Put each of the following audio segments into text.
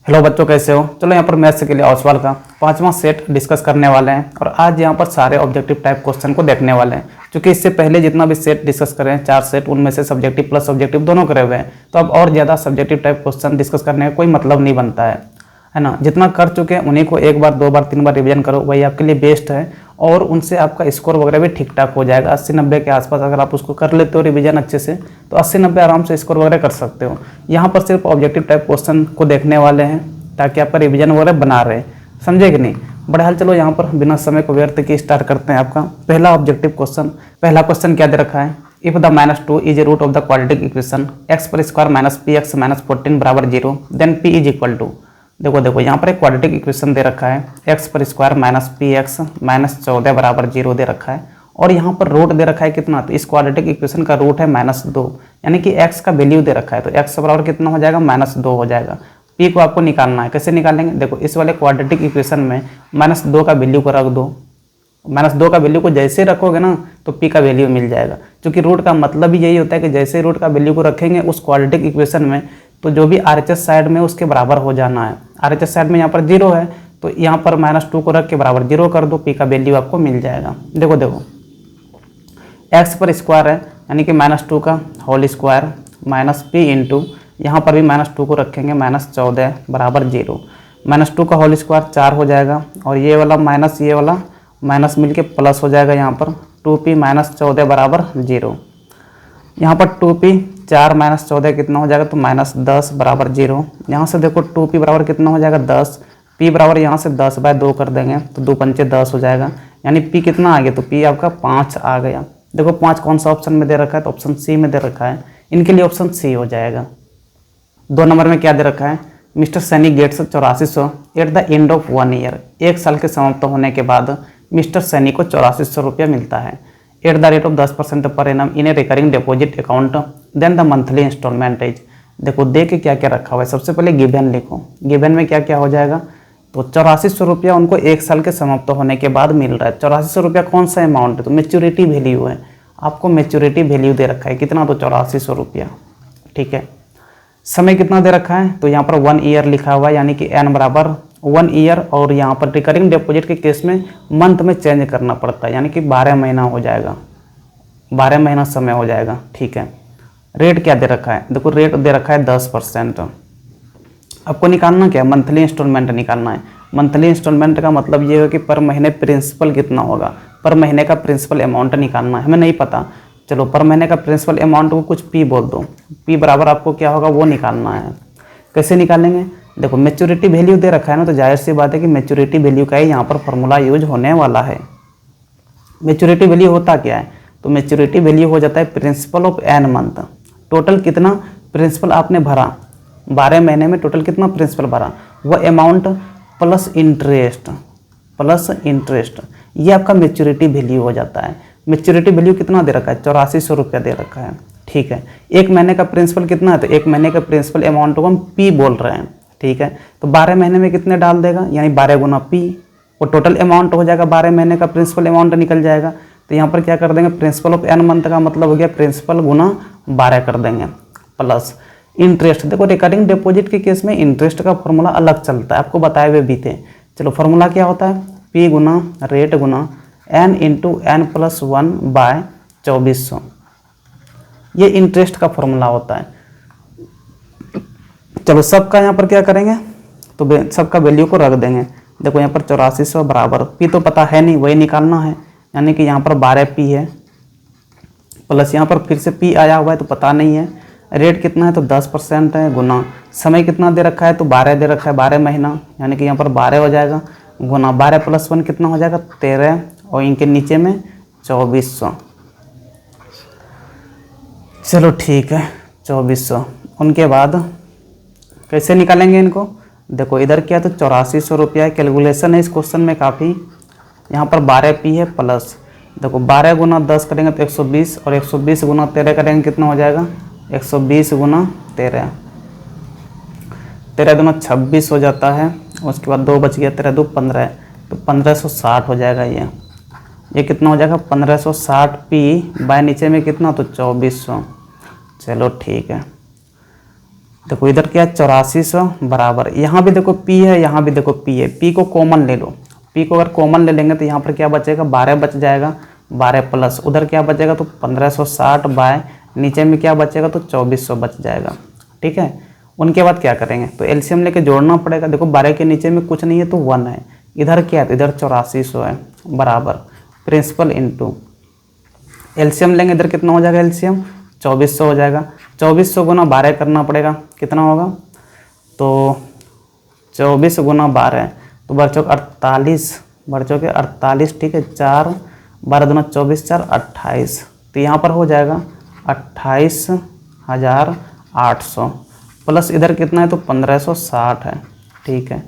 Hello बच्चों, कैसे हो। चलो यहाँ पर मैथ्स के लिए ऑसवाल का 5वां सेट डिस्कस करने वाले हैं और आज यहाँ पर सारे ऑब्जेक्टिव टाइप क्वेश्चन को देखने वाले हैं। क्योंकि इससे पहले जितना भी सेट डिस्कस करें 4 सेट, उनमें से सब्जेक्टिव प्लस ऑब्जेक्टिव दोनों करे हुए हैं, तो अब और ज़्यादा सब्जेक्टिव टाइप क्वेश्चन डिस्कस करने का कोई मतलब नहीं बनता है ना। जितना कर चुके हैं उन्हीं को 1 बार 2 बार 3 बार रिविजन करो, वही आपके लिए बेस्ट है और उनसे आपका स्कोर वगैरह भी ठीक ठाक हो जाएगा। 80-90 के आसपास अगर आप उसको कर लेते हो रिवीजन अच्छे से तो 80-90 आराम से स्कोर वगैरह कर सकते हो। यहाँ पर सिर्फ ऑब्जेक्टिव टाइप क्वेश्चन को देखने वाले हैं ताकि आपका रिवीजन वगैरह बना रहे, समझे कि नहीं। बड़े हाल चलो यहाँ पर बिना समय को व्यर्थ किए स्टार्ट करते हैं। आपका पहला ऑब्जेक्टिव क्वेश्चन, पहला क्वेश्चन क्या दे रखा है। If the -2 is a root of the quadratic equation x पर square minus p x minus 14 बराबर 0 then p is equal to. देखो यहाँ पर एक क्वाड्रेटिक इक्वेशन दे रखा है, x पर square minus p x minus 14 बराबर 0 दे रखा है और यहाँ पर रूट दे रखा है कितना, तो इस क्वाड्रेटिक इक्वेशन का रूट है -2, यानी कि x का वैल्यू दे रखा है तो x बराबर कितना हो जाएगा, -2 हो जाएगा। p को आपको निकालना है, कैसे निकालेंगे, देखो इस वाले क्वाड्रेटिक इक्वेशन में -2 का वैल्यू को रख दो। -2 का वैल्यू को जैसे रखोगे ना तो p का वैल्यू मिल जाएगा, क्योंकि रूट का मतलब ही यही होता है कि जैसे रूट का वैल्यू को रखेंगे उस क्वाड्रेटिक इक्वेशन में तो जो भी RHS साइड में उसके बराबर हो जाना है। RHS साइड में यहाँ पर 0 है तो यहाँ पर -2 को रख के बराबर 0 कर दो, p का वैल्यू आपको मिल जाएगा। देखो x पर स्क्वायर है यानी कि -2 का whole square minus p into यहाँ पर भी -2 को रखेंगे -14 बराबर 0। -2 का होल स्क्वायर 4 हो जाएगा और ये वाला माइनस मिलके प्लस हो जाएगा, यहाँ पर 2p -14 बराबर 0। यहाँ पर 2p 4 -14 कितना हो जाएगा, तो -10 बराबर 0। यहाँ से देखो 2p बराबर कितना हो जाएगा 10, p बराबर यहाँ से 10/2 कर देंगे तो 2 पंचे 10 हो जाएगा, यानी p कितना आ गया, तो p आपका 5 आ गया। देखो 5 कौन सा ऑप्शन में दे रखा है, तो ऑप्शन सी में दे रखा है, इनके लिए ऑप्शन सी हो जाएगा। 2 नंबर में क्या दे रखा है, mister Saini gets 8400 at the end of 1 year. 1 साल के समाप्त होने के बाद मिस्टर सैनी को 8400 रुपया मिलता है एट द रेट ऑफ 10% पर annum in a recurring deposit account then the monthly instalment is. देखो दे के क्या क्या रखा हुआ है, सबसे पहले गिवन लिखो, गिवन में क्या क्या हो जाएगा, तो 8400 रुपया उनको 1 साल के समाप्त होने के बाद मिल रहा है। 8400 रुपया कौन सा अमाउंट है, तो मेच्योरिटी वैल्यू है, आपको मेच्योरिटी वैल्यू दे रखा है कितना, तो 8400 रुपया, ठीक है। समय कितना दे रखा है, तो यहाँ पर 1 ईयर लिखा हुआ है, यानी कि n बराबर 1 ईयर और यहाँ पर रिकरिंग डिपॉजिट के केस में मंथ में चेंज करना पड़ता है, यानी कि 12 महीना हो जाएगा, 12 महीना समय हो जाएगा, ठीक है। रेट क्या दे रखा है, देखो रेट दे रखा है 10%। आपको निकालना क्या है, मंथली इंस्टॉलमेंट निकालना है। मंथली इंस्टॉलमेंट का मतलब ये है कि पर महीने प्रिंसिपल कितना होगा, पर महीने का प्रिंसिपल अमाउंट निकालना है, हमें नहीं पता। चलो पर महीने का प्रिंसिपल अमाउंट को कुछ p बोल दो, p बराबर आपको क्या होगा वो निकालना है। कैसे निकालेंगे, देखो मेच्योरिटी वैल्यू दे रखा है ना, तो जाहिर सी बात है कि मेच्योरिटी वैल्यू का ही यहाँ पर फॉर्मूला यूज होने वाला है। मेच्योरिटी वैल्यू होता क्या है, तो मेच्योरिटी वैल्यू हो जाता है principal of n month. Total कितना प्रिंसिपल आपने भरा, 12 महीने में टोटल कितना प्रिंसिपल भरा, वह अमाउंट प्लस इंटरेस्ट, ये आपका मेच्योरिटी वैल्यू हो जाता है। मेच्योरिटी वैल्यू कितना दे रखा है, 8400 रुपया दे रखा है, ठीक है। 1 महीने का प्रिंसिपल कितना है, तो 1 महीने का प्रिंसिपल अमाउंट को हम p बोल रहे हैं, ठीक है। तो 12 महीने में कितने डाल देगा, यानी 12 गुना p, वो टोटल अमाउंट हो जाएगा, 12 महीने का प्रिंसिपल अमाउंट निकल जाएगा। तो यहाँ पर क्या कर देंगे, प्रिंसिपल ऑफ n मंथ का मतलब हो गया प्रिंसिपल गुना 12 कर देंगे प्लस इंटरेस्ट। देखो रिकरिंग डिपॉजिट के केस में इंटरेस्ट का फॉर्मूला अलग चलता है, आपको बताए हुए भी थे। चलो फॉर्मूला क्या होता है, p गुना रेट गुना n into n plus 1 by 2400, ये इंटरेस्ट का फॉर्मूला होता है। चलो सबका यहाँ पर क्या करेंगे, तो सबका वैल्यू को रख देंगे। देखो यहाँ पर 8400 बराबर p तो पता है नहीं, वही निकालना है, यानी कि यहाँ पर 12p है प्लस यहाँ पर फिर से p आया हुआ है तो पता नहीं है, रेट कितना है तो 10% है, गुना समय कितना दे रखा है, तो 12 दे रखा है, 12 महीना, यानी कि यहाँ पर 12 हो जाएगा, गुना 12 प्लस 1 कितना हो जाएगा 13 और इनके नीचे में 2400। चलो ठीक है 2400। उनके बाद कैसे निकालेंगे इनको, देखो इधर क्या है तो 8400 रुपया कैलकुलेशन है इस क्वेश्चन में काफ़ी। यहाँ पर 12p है प्लस, देखो 12 गुना 10 करेंगे तो 120 और 120 गुना 13 करेंगे कितना हो जाएगा, 120 गुना 13, 13 दूना 26 हो जाता है, उसके बाद 2 बच गया, 13 2 15, तो 1560 हो जाएगा। ये कितना हो जाएगा 1560p बाय नीचे में कितना, तो 2400। चलो ठीक है, देखो इधर क्या 8400 बराबर, यहाँ भी देखो P है, यहाँ भी देखो P है, P को कॉमन ले लो, P को अगर कॉमन ले लेंगे तो यहाँ पर क्या बचेगा 12 बच जाएगा, 12 प्लस उधर क्या बचेगा तो 1560 बाय नीचे में क्या बचेगा तो 2400 बच जाएगा। ठीक है, उनके बाद क्या करेंगे तो एलसीएम लेके जोड़ना पड़ेगा। देखो 12 के नीचे में कुछ नहीं है तो 1 है, इधर क्या है तो इधर 8400 है बराबर प्रिंसिपल इंटू एलसीएम लेंगे, इधर कितना हो जाएगा एलसीएम 2400 हो जाएगा। 2400 गुना 12 करना पड़ेगा, कितना होगा तो 24 गुना 12 तो बढ़ चौके 48, बढ़ चौके 48। ठीक है, 4 12 दूना 24 4 28, तो यहाँ पर हो जाएगा 28,800 प्लस इधर कितना है तो 1560 है। ठीक है,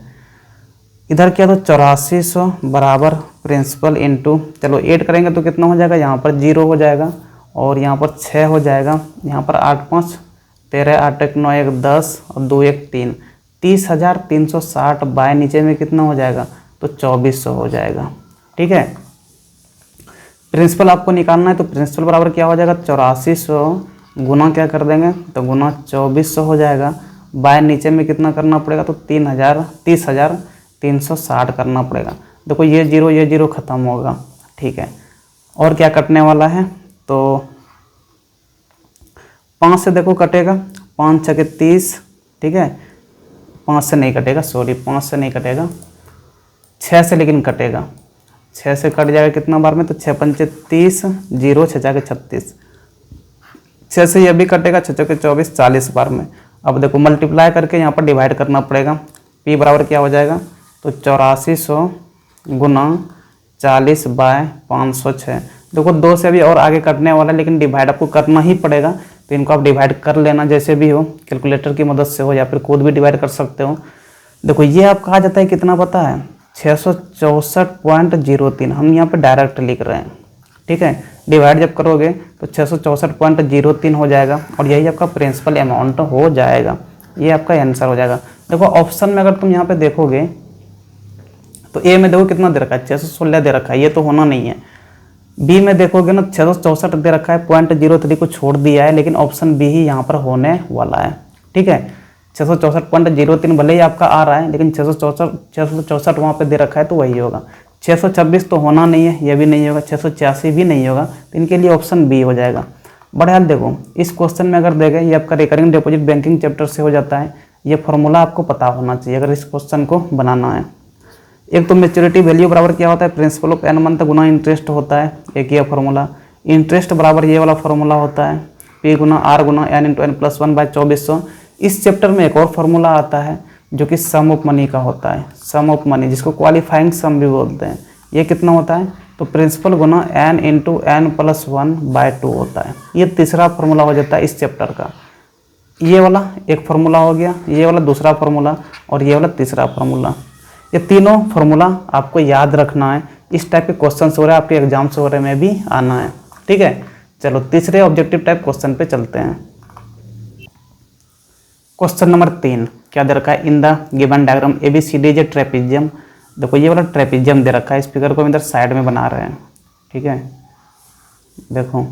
इधर क्या तो 8400 बराबर प्रिंसिपल इंटू, चलो 8 करेंगे तो कितना हो जाएगा, यहाँ पर 0 हो जाएगा और यहाँ पर 6 हो जाएगा, यहाँ पर 8 5 13 8 1 9 1 10 और 2 1 3, 30,360 बाय नीचे में कितना हो जाएगा तो 2400 हो जाएगा। ठीक है, प्रिंसिपल आपको निकालना है तो प्रिंसिपल बराबर क्या हो जाएगा 8400 गुना क्या कर देंगे तो गुना 2400 हो जाएगा, बाय नीचे में कितना करना पड़ेगा तो 30,360 करना पड़ेगा। देखो ये जीरो ख़त्म होगा। ठीक है, और क्या कटने वाला है तो 5 से देखो कटेगा, 5 6 30। ठीक है, 5 से नहीं कटेगा, सॉरी 5 से नहीं कटेगा, 6 से लेकिन कटेगा, 6 से कट जाएगा कितना बार में तो 6 5 30, 0 6 जाके 36, 6 से यह भी कटेगा, 6 चौके 24 40 बार में। अब देखो मल्टीप्लाई करके यहाँ पर डिवाइड करना पड़ेगा, P बराबर क्या हो जाएगा तो 8400 गुना 40 बाय 506। देखो 2 से भी और आगे कटने वाला है लेकिन डिवाइड आपको करना ही पड़ेगा, तो इनको आप डिवाइड कर लेना जैसे भी हो, कैलकुलेटर की मदद से हो या फिर खुद भी डिवाइड कर सकते हो। देखो ये आपका आ जाता है कितना पता है 664.03, हम यहाँ पे डायरेक्ट लिख रहे हैं। ठीक है, डिवाइड जब करोगे तो 664.03 हो जाएगा और यही आपका प्रिंसिपल अमाउंट हो जाएगा, ये आपका आंसर हो जाएगा। देखो ऑप्शन में अगर तुम यहाँ पे देखोगे तो ए में देखो कितना दे रखा है 616 दे रखा है, ये तो होना नहीं है। बी में देखोगे ना 664 दे रखा है, 0.03 को छोड़ दिया है, लेकिन ऑप्शन बी ही यहाँ पर होने वाला है। ठीक है, 664.03 भले ही आपका आ रहा है लेकिन 664 वहाँ पे दे रखा है तो वही होगा। 626 तो होना नहीं है, ये भी नहीं होगा, 686 भी नहीं होगा, तो इनके लिए ऑप्शन बी हो जाएगा। बढ़िया देखो इस क्वेश्चन में अगर देखें, ये आपका रिकरिंग डिपॉजिट बैंकिंग चैप्टर से हो जाता है, ये फॉर्मूला आपको पता होना चाहिए अगर इस क्वेश्चन को बनाना है। एक तो मेच्योरिटी वैल्यू बराबर क्या होता है प्रिंसिपल ऑफ एन मंथ गुना इंटरेस्ट होता है, एक ये फॉर्मूला। इंटरेस्ट बराबर ये वाला फॉर्मूला होता है पी गुना आर गुना n into n plus 1 by 2400। इस चैप्टर में एक और फॉर्मूला आता है जो कि सम ऑफ मनी का होता है, सम ऑफ मनी जिसको क्वालिफाइंग सम भी बोलते हैं। ये कितना होता है तो प्रिंसिपल गुना n into n plus 1 by 2 होता है। ये तीसरा फॉर्मूला हो जाता है इस चैप्टर का। ये वाला एक फार्मूला हो गया, ये वाला दूसरा फार्मूला और ये वाला तीसरा फार्मूला। ये तीनों फार्मूला आपको याद रखना है, इस टाइप के क्वेश्चन हो रहे हैं आपके एग्जाम्स वगैरह में भी आना है। ठीक है, चलो तीसरे ऑब्जेक्टिव टाइप क्वेश्चन पे चलते हैं। क्वेश्चन नंबर 3 क्या दे रखा है, in the given diagram ABCD is a trapezium. देखो ये वाला ट्रेपेजियम दे रखा है, इस फिगर को हम इधर साइड में बना रहे हैं। ठीक है, देखो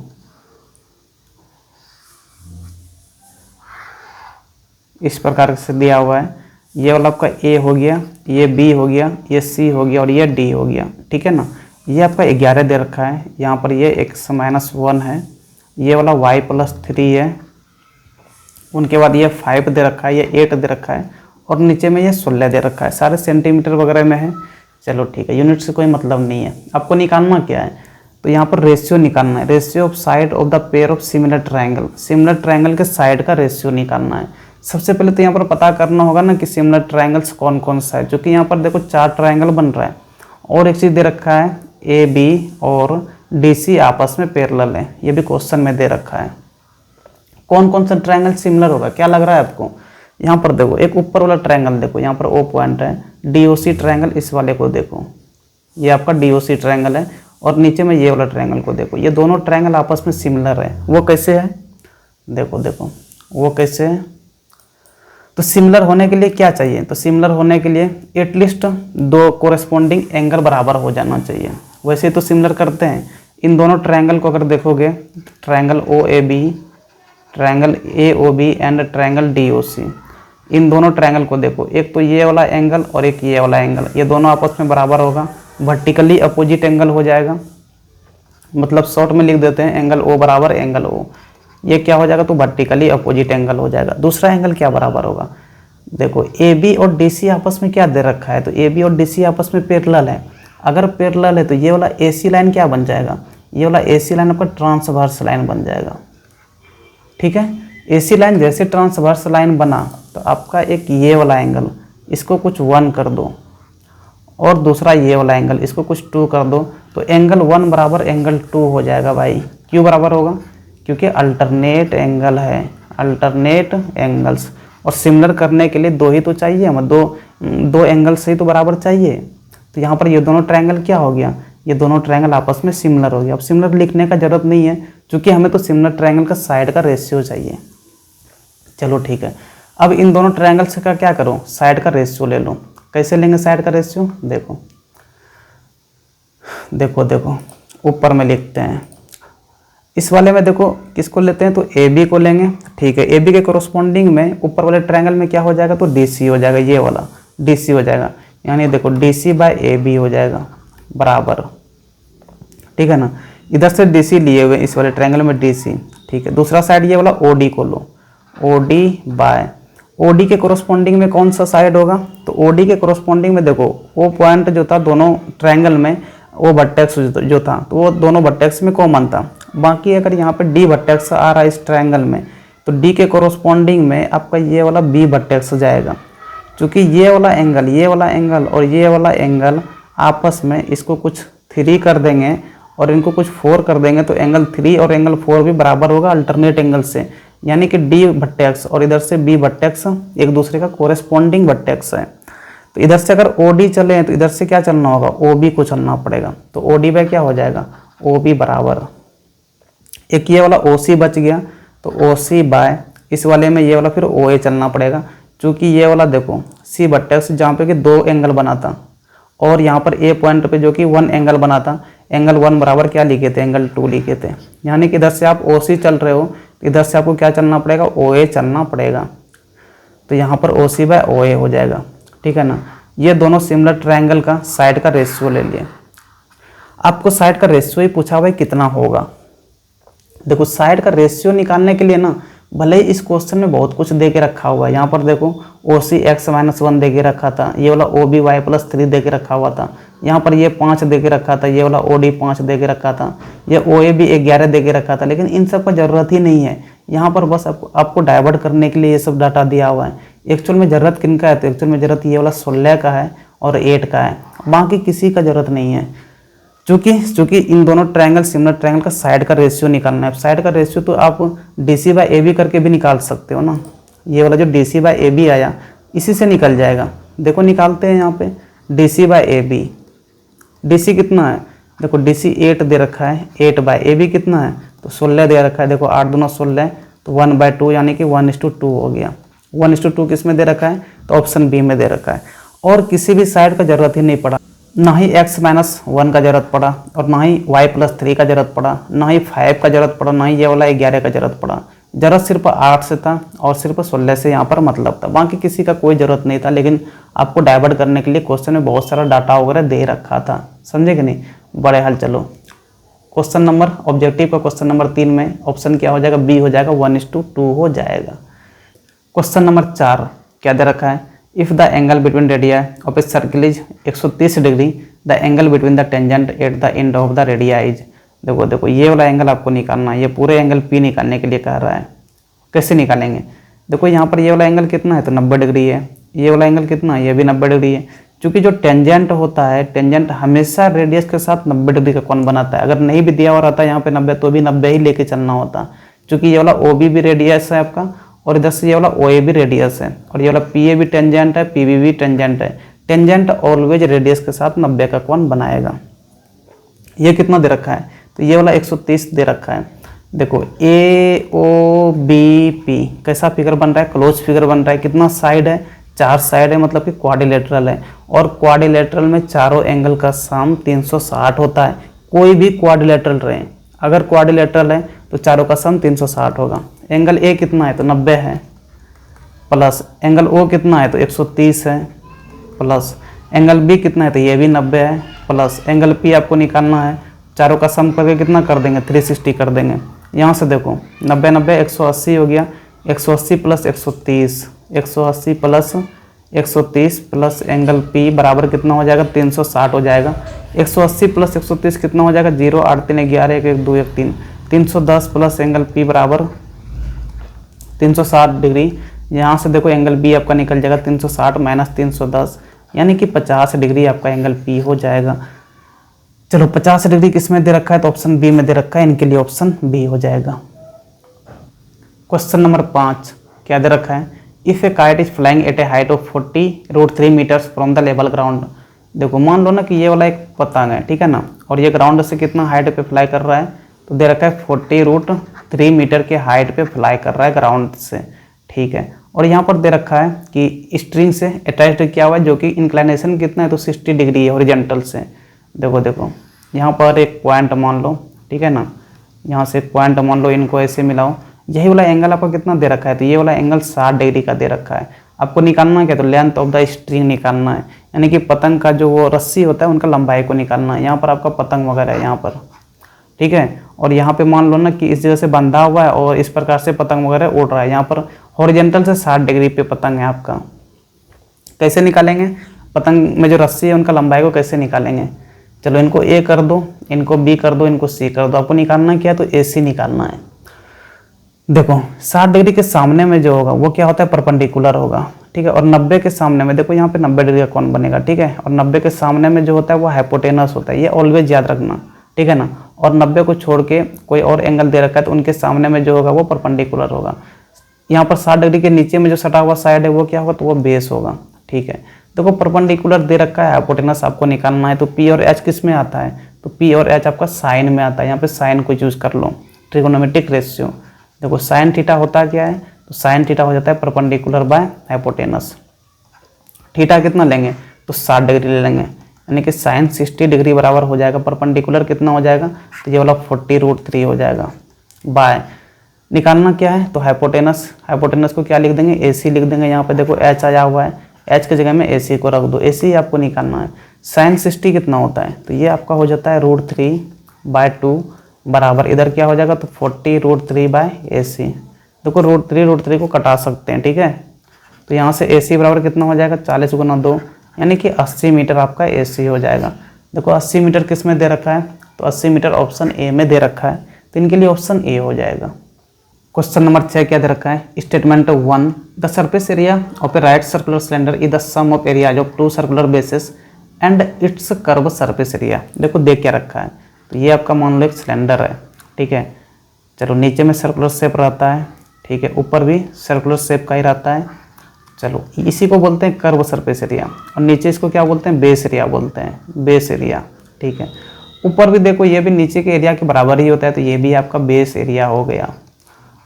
इस प्रकार से दिया हुआ है, ये वाला आपका A हो गया, ये B हो गया, ये C हो गया और ये D हो गया। ठीक है ना, ये आपका 11 दे रखा है, यहाँ पर ये x माइनस 1 है, ये वाला y प्लस 3 है, उनके बाद ये 5 दे रखा है, ये 8 दे रखा है और नीचे में ये 16 दे रखा है, सारे सेंटीमीटर वगैरह में है। चलो ठीक है, यूनिट से कोई मतलब नहीं है। आपको निकालना क्या है तो यहाँ पर रेशियो निकालना है, ratio of side of the pair of similar triangle. Similar triangle के साइड का रेशियो निकालना है। सबसे पहले तो यहाँ पर पता करना होगा ना कि सिमिलर ट्रायंगल्स कौन कौन सा है, क्योंकि यहाँ पर देखो 4 ट्रायंगल बन रहा है और एक चीज़ दे रखा है AB और DC आपस में पैरेलल है, ये भी क्वेश्चन में दे रखा है। कौन कौन सा ट्रायंगल सिमिलर होगा क्या लग रहा है आपको, यहाँ पर देखो एक ऊपर वाला ट्रायंगल देखो, यहाँ पर O पॉइंट है, DOC ट्रायंगल, इस वाले को देखो ये आपका DOC ट्रायंगल है और नीचे में ये वाला ट्रायंगल को देखो, ये दोनों ट्रायंगल आपस में सिमिलर है। वो कैसे है देखो, देखो वो कैसे है, तो सिमिलर होने के लिए क्या चाहिए, तो सिमिलर होने के लिए एटलीस्ट 2 कोरेस्पॉन्डिंग एंगल बराबर हो जाना चाहिए। वैसे तो सिमिलर करते हैं इन दोनों ट्रायंगल को, अगर देखोगे triangle OAB, triangle AOB and triangle DOC। इन दोनों ट्रायंगल को देखो, एक तो ये वाला एंगल और एक ये वाला एंगल, ये दोनों आपस में बराबर होगा, वर्टिकली अपोजिट एंगल हो जाएगा। मतलब शॉर्ट में लिख देते हैं एंगल O बराबर एंगल O। ये क्या हो जाएगा, तो वर्टिकली अपोजिट एंगल हो जाएगा। दूसरा एंगल क्या बराबर होगा, देखो AB और DC आपस में क्या दे रखा है, तो AB और DC आपस में पैरेलल है। अगर पैरेलल है तो ये वाला AC लाइन क्या बन जाएगा, ये वाला AC लाइन आपका ट्रांसवर्स लाइन बन जाएगा। ठीक है, AC लाइन जैसे ट्रांसवर्स लाइन बना तो आपका एक ये वाला एंगल, इसको कुछ 1 कर दो, और दूसरा ये वाला एंगल, इसको कुछ 2 कर दो, तो एंगल 1 बराबर एंगल 2 हो जाएगा भाई। क्यों बराबर होगा, क्योंकि अल्टरनेट एंगल है, अल्टरनेट एंगल्स। और सिमिलर करने के लिए दो ही तो चाहिए हमें, दो एंगल से ही तो बराबर चाहिए। तो यहाँ पर ये दोनों ट्रायंगल क्या हो गया, ये दोनों ट्रायंगल आपस में सिमिलर हो गया। अब सिमिलर लिखने का जरूरत नहीं है, क्योंकि हमें तो सिमिलर ट्रायंगल का साइड का रेशियो चाहिए। चलो ठीक है, अब इन दोनों ट्रायंगल्स का क्या करो, साइड का रेशियो ले लो। कैसे लेंगे साइड का रेशियो, देखो देखो देखो ऊपर में लिखते हैं। इस वाले में देखो किसको लेते हैं, तो AB को लेंगे। ठीक है, AB के कोरोस्पोंडिंग में ऊपर वाले ट्रायंगल में क्या हो जाएगा, तो DC हो जाएगा, ये वाला DC हो जाएगा। यानी देखो DC बाय AB हो जाएगा बराबर। ठीक है ना, इधर से DC लिए हुए इस वाले ट्रायंगल में DC। ठीक है, दूसरा साइड ये वाला OD को लो, OD बाय OD के कोरोस्पोंडिंग में कौन सा साइड होगा, तो OD के कोरोस्पोंडिंग में देखो वो पॉइंट जो था दोनों ट्रायंगल में, वो वर्टेक्स जो था, तो वो दोनों वर्टेक्स में कॉमन था। बाकी अगर यहाँ पे D वर्टेक्स आ रहा है इस ट्रायंगल में, तो D के कोरोस्पोंडिंग में आपका ये वाला B वर्टेक्स जाएगा। क्योंकि ये वाला एंगल और ये वाला एंगल आपस में इसको कुछ 3 कर देंगे और इनको कुछ 4 कर देंगे, तो एंगल 3 और एंगल 4 भी बराबर होगा अल्टरनेट एंगल से। यानी कि D वर्टेक्स और इधर से B वर्टेक्स एक दूसरे का कोरेस्पोंडिंग वर्टेक्स है। तो इधर से अगर OD चले तो इधर से क्या चलना होगा, OB को चलना पड़ेगा। तो OD बाय क्या हो जाएगा, OB बराबर, एक ये वाला OC बच गया, तो OC बाय इस वाले में ये वाला फिर OA चलना पड़ेगा। क्योंकि ये वाला देखो C वर्टेक्स जहाँ पे कि 2 एंगल बना था, और यहाँ पर A पॉइंट पे जो कि 1 एंगल बना था, एंगल 1 बराबर क्या लिखे थे, एंगल 2 लिखे थे। यानी कि इधर से आप OC चल रहे हो, इधर से आपको क्या चलना पड़ेगा, OA चलना पड़ेगा। तो यहाँ पर OC बाय OA हो जाएगा। ठीक है ना, ये दोनों सिमिलर ट्रायंगल का साइड का रेशियो ले लिए। आपको साइड का रेशियो ही पूछा भाई कितना होगा। देखो साइड का रेशियो निकालने के लिए ना, भले ही इस क्वेश्चन में बहुत कुछ दे के रखा हुआ है। यहाँ पर देखो OC x-1 दे के रखा था, ये वाला OB y+3 दे के रखा हुआ था, यहाँ पर ये 5 दे के रखा था, ये वाला OD 5 दे के रखा था, ये OA भी 11 दे के रखा था। लेकिन इन सब का ज़रूरत ही नहीं है, यहाँ पर बस आपको डाइवर्ट करने के लिए ये सब डाटा दिया हुआ है। एक्चुअल में ज़रूरत किन का है, तो एक्चुअल में ज़रूरत ये वाला 16 का है और 8 का है, बाकी किसी का ज़रूरत नहीं है। चूँकि इन दोनों ट्रायंगल सिमिलर ट्रायंगल का साइड का रेशियो निकालना है। साइड का रेशियो तो आप DC बाय AB करके भी निकाल सकते हो ना। ये वाला जो DC बाय AB आया इसी से निकल जाएगा। देखो निकालते हैं यहाँ पे DC बाय AB। DC कितना है, देखो DC 8 दे रखा है, 8 बाय AB कितना है, तो 16 दे रखा है। देखो 8 दूना 16, तो 1/2 यानी कि 1:2 हो गया। 1:2 किस में दे रखा है, तो ऑप्शन B में दे रखा है। और किसी भी साइड का ज़रूरत ही नहीं पड़ा, ना ही x-1 का ज़रूरत पड़ा, और ना ही y+3 का ज़रूरत पड़ा, ना ही 5 का ज़रूरत पड़ा, ना ही ये वाला 11 का ज़रूरत पड़ा। ज़रूरत सिर्फ 8 से था और सिर्फ 16 से यहाँ पर मतलब था, बाकी किसी का कोई ज़रूरत नहीं था। लेकिन आपको डाइवर्ट करने के लिए क्वेश्चन में बहुत सारा डाटा वगैरह दे रखा था, समझे कि नहीं। बड़े हाल चलो क्वेश्चन नंबर, ऑब्जेक्टिव का क्वेश्चन नंबर 3 में ऑप्शन क्या हो जाएगा, B हो जाएगा, 1:2 हो जाएगा। क्वेश्चन नंबर 4 क्या दे रखा है, if the angle between radii of a circle is 130 degree, the angle between the tangent at the end of the radii is. देखो ये वाला एंगल आपको निकालना है, ये पूरे एंगल P निकालने के लिए कह रहा है। कैसे निकालेंगे, देखो यहाँ पर ये वाला एंगल कितना है, तो 90 डिग्री है। ये वाला एंगल कितना है, ये भी 90 डिग्री है। क्योंकि जो टेंजेंट होता है, टेंजेंट हमेशा रेडियस के साथ 90 डिग्री का कोण बनाता है। अगर नहीं भी दिया हुआ रहता है यहाँ पे 90, तो भी 90 ही लेके चलना होता। क्योंकि ये वाला OB भी रेडियस है आपका, और इधर से ये वाला OA भी रेडियस है, और ये वाला PA भी टेंजेंट है, PB भी टेंजेंट है। टेंजेंट ऑलवेज रेडियस के साथ 90 का कोण बनाएगा। ये कितना दे रखा है, तो ये वाला 130 दे रखा है। देखो AOBP कैसा फिगर बन रहा है, क्लोज फिगर बन रहा है। कितना साइड है, 4 साइड है, मतलब कि क्वाड्रिलेटरल है। और क्वाड्रिलेटरल में चारों एंगल का सम 360 होता है। कोई भी क्वाड्रिलेटरल रहे, अगर क्वाड्रिलेटरल है तो चारों का सम 360 होगा। एंगल ए कितना है तो 90 है, प्लस एंगल ओ कितना है तो 130 है, प्लस एंगल बी कितना है तो ये भी 90 है, प्लस एंगल पी आपको निकालना है, चारों का सम करके कितना कर देंगे 360 कर देंगे। यहाँ से देखो 90 90 180 हो गया, 180 plus 130, 180 plus 130 plus angle P बराबर कितना हो जाएगा 360 हो जाएगा। 180 प्लस 130 कितना हो जाएगा 0 8 3 11 1 1 2 1 3, 310 प्लस एंगल पी बराबर 360 डिग्री। यहाँ से देखो एंगल बी आपका निकल जाएगा 360 माइनस 310 यानी कि 50 डिग्री आपका एंगल पी हो जाएगा। चलो 50 डिग्री किस में दे रखा है तो ऑप्शन बी में दे रखा है, इनके लिए ऑप्शन बी हो जाएगा। क्वेश्चन नंबर 5 क्या दे रखा है, if a kite is flying at a height of 40√3 metres from the level ground. देखो मान लो ना कि ये वाला एक पतंग है, ठीक है ना, और ये ग्राउंड से कितना हाइट पे फ्लाई कर रहा है तो दे रखा है 40√3 मीटर के हाइट पे फ्लाई कर रहा है ग्राउंड से, ठीक है। और यहाँ पर दे रखा है कि स्ट्रिंग से अटैच्ड किया हुआ है जो कि इंक्लाइनेशन कितना है तो 60 डिग्री है हॉरिजॉन्टल से। देखो यहाँ पर एक पॉइंट मान लो, ठीक है ना, यहाँ से एक पॉइंट मान लो, इनको ऐसे मिलाओ, यही वाला एंगल आपको कितना दे रखा है तो ये वाला एंगल 60 डिग्री का दे रखा है। आपको निकालना है क्या तो लेंथ ऑफ द स्ट्रिंग निकालना है, यानी कि पतंग का जो वो रस्सी होता है उनका लंबाई को निकालना है। यहाँ पर आपका पतंग वगैरह है यहाँ पर, ठीक है, और यहाँ पे मान लो ना कि इस जगह से बंधा हुआ है और इस प्रकार से पतंग वगैरह उड़ रहा है। यहाँ पर हॉरिजॉन्टल से 60 डिग्री पे पतंग है आपका। कैसे निकालेंगे पतंग में जो रस्सी है उनका लंबाई को कैसे निकालेंगे, चलो इनको ए कर दो, इनको बी कर दो, इनको सी कर दो। आपको निकालना क्या है तो ए सी निकालना है। देखो 60 डिग्री के सामने में जो होगा वो क्या होता है परपेंडिकुलर होगा, ठीक है, और 90 के सामने में देखो यहाँ पे 90 डिग्री का कौन बनेगा, ठीक है, और 90 के सामने में जो होता है वो हाइपोटेनस होता है, ये ऑलवेज याद रखना, ठीक है ना। और 90 को छोड़ के कोई और एंगल दे रखा है तो उनके सामने में जो होगा वो परपेंडिकुलर होगा। यहाँ पर 60 डिग्री के नीचे में जो सटा हुआ साइड है वो क्या होगा तो वो बेस होगा, ठीक है। देखो परपेंडिकुलर दे रखा है, हाइपोटेनस आपको निकालना है तो पी और एच किस में आता है तो पी और एच आपका साइन में आता है। यहाँ पे साइन को यूज कर लो, ट्रिगोनोमेट्रिक रेशियो। देखो साइन थीटा होता क्या है तो साइन थीटा हो जाता है परपेंडिकुलर बाय हाइपोटेनस। थीटा कितना लेंगे तो 60 डिग्री ले लेंगे, यानी कि साइन 60 डिग्री बराबर हो जाएगा परपेंडिकुलर कितना हो जाएगा तो ये वाला 40√3 हो जाएगा। बाय निकालना क्या है तो हाइपोटेनस, हाइपोटेनस को क्या लिख देंगे ए सी लिख देंगे। यहाँ पे देखो एच आया हुआ है, एच की जगह में ए सी को रख दो, ए सी आपको निकालना है। साइन 60 कितना होता है तो ये आपका हो जाता है √3/2 बराबर इधर क्या हो जाएगा तो 40√3/AC। देखो √3 को कटा सकते हैं, ठीक है, तो यहाँ से AC बराबर कितना हो जाएगा 40 × 2 यानी कि 80 मीटर आपका AC हो जाएगा। देखो 80 मीटर किस में दे रखा है तो 80 मीटर ऑप्शन ए में दे रखा है, तो इनके लिए ऑप्शन ए हो जाएगा। क्वेश्चन नंबर 6 क्या दे रखा है, statement 1 the surface area of a right circular cylinder is the sum of areas of 2 circular bases and its curve surface area. देखो देख क्या रखा है तो ये आपका मान लो एक सिलेंडर है, ठीक है, चलो नीचे में सर्कुलर शेप रहता है, ठीक है, ऊपर भी सर्कुलर शेप का ही रहता है। चलो इसी को बोलते हैं कर्व सरफेस एरिया, और नीचे इसको क्या बोलते हैं बेस एरिया बोलते हैं, बेस एरिया, ठीक है। ऊपर भी देखो ये भी नीचे के एरिया के बराबर ही होता है तो ये भी आपका बेस एरिया हो गया।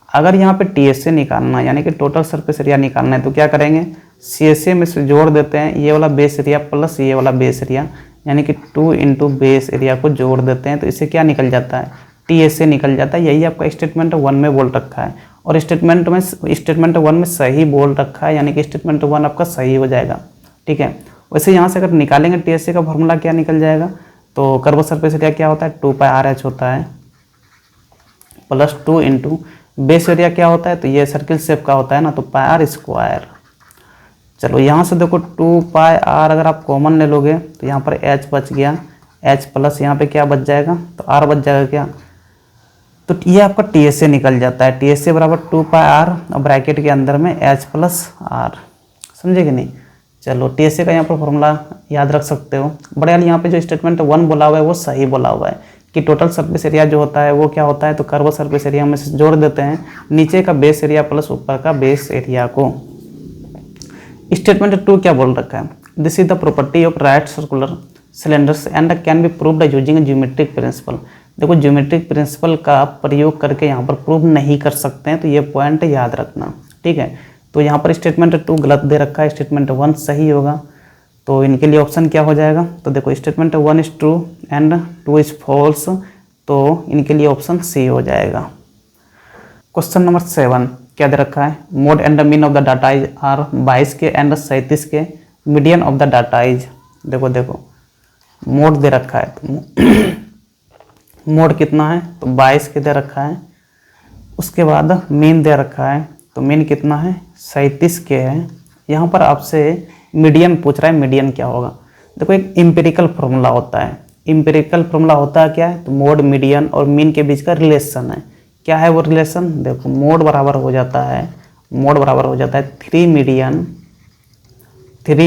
अगर यहाँ पे TSA निकालना है यानी कि टोटल सरफेस एरिया निकालना है तो क्या करेंगे CSA में से जोड़ देते हैं ये वाला बेस एरिया प्लस ये वाला बेस एरिया, यानी कि 2 × बेस एरिया को जोड़ देते हैं तो इससे क्या निकल जाता है TSA निकल जाता है। यही आपका स्टेटमेंट 1 में बोल रखा है, और स्टेटमेंट 1 में सही बोल रखा है, यानी कि स्टेटमेंट 1 आपका सही हो जाएगा, ठीक है। वैसे यहाँ से अगर निकालेंगे TSA का फॉर्मूला क्या निकल जाएगा तो कर्व सरफेस एरिया क्या होता है 2πRH होता है, प्लस 2 × बेस एरिया क्या होता है तो ये सर्किल शेप का होता है ना तो πr²। चलो यहाँ से देखो 2πr अगर आप कॉमन ले लोगे तो यहाँ पर h बच गया, h प्लस यहाँ पे क्या बच जाएगा तो r बच जाएगा क्या, तो ये आपका TSA निकल जाता है। TSA बराबर 2πr और ब्रैकेट के अंदर में h + r, समझे कि नहीं। चलो TSA का यहाँ पर फॉर्मूला याद रख सकते हो। बड़े वाली यहाँ पे जो स्टेटमेंट 1 बोला हुआ है वो सही बोला हुआ है कि टोटल सरफेस एरिया जो होता है वो क्या होता है तो कर्व सरफेस एरिया में से जोड़ देते हैं नीचे का बेस एरिया प्लस ऊपर का बेस एरिया को। स्टेटमेंट 2 क्या बोल रखा है, this is the property of right circular cylinders and can be proved using geometric principle. देखो ज्योमेट्रिक प्रिंसिपल का प्रयोग करके यहाँ पर प्रूव नहीं कर सकते हैं, तो ये पॉइंट याद रखना, ठीक है। तो यहाँ पर स्टेटमेंट 2 गलत दे रखा है, स्टेटमेंट 1 सही होगा, तो इनके लिए ऑप्शन क्या हो जाएगा तो देखो statement 1 is true and 2 is false, तो इनके लिए ऑप्शन सी हो जाएगा। क्वेश्चन नंबर 7 क्या दे रखा है, mode and the mean of the data is are 22 के एंड 37 के median of the data is. देखो देखो मोड दे रखा है तो मोड कितना है तो 22 के दे रखा है, उसके बाद मीन दे रखा है तो मीन कितना है 37 के है। यहाँ पर आपसे मीडियन पूछ रहा है, मीडियन क्या होगा। देखो एक इम्पेरिकल फॉर्मूला होता है, इम्पेरिकल फॉर्मूला होता है क्या है तो मोड मीडियन और मीन के बीच का रिलेशन है। क्या है वो रिलेशन, देखो मोड बराबर हो जाता है, मोड बराबर हो जाता है 3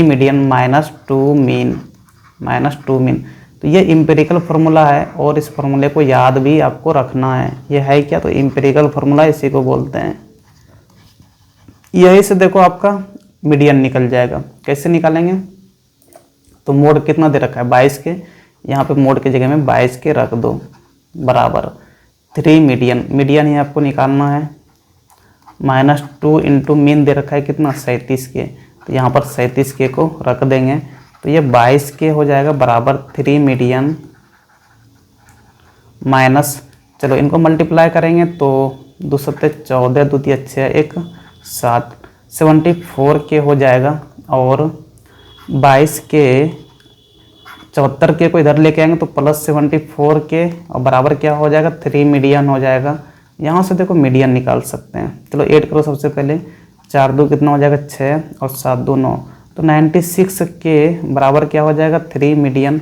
मीडियन माइनस 2 मीन। तो ये इम्पेरिकल फार्मूला है और इस फार्मूले को याद भी आपको रखना है। ये है क्या तो इम्पेरिकल फार्मूला, इसी को बोलते हैं। यही से देखो आपका मीडियन निकल जाएगा। कैसे निकालेंगे तो मोड कितना दे रखा है 22 के, यहाँ पे मोड की जगह में 22 के रख दो बराबर 3 मीडियन ही आपको निकालना है माइनस 2 इंटू मीन दे रखा है कितना 37 के, तो यहाँ पर 37 के को रख देंगे तो ये 22 के हो जाएगा बराबर 3 मीडियन माइनस, चलो इनको मल्टीप्लाई करेंगे तो 2 सत्ते 14, 2 तिया 6, 1 7, 74 के हो जाएगा। और 22 के 74 के को इधर लेके आएंगे तो प्लस 74 के और बराबर क्या हो जाएगा 3 मीडियन हो जाएगा। यहाँ से देखो मीडियन निकाल सकते हैं। चलो ऐड करो सबसे पहले, 4 2 कितना हो जाएगा 6 और 7 2 9, तो 96 के बराबर क्या हो जाएगा 3 मीडियन।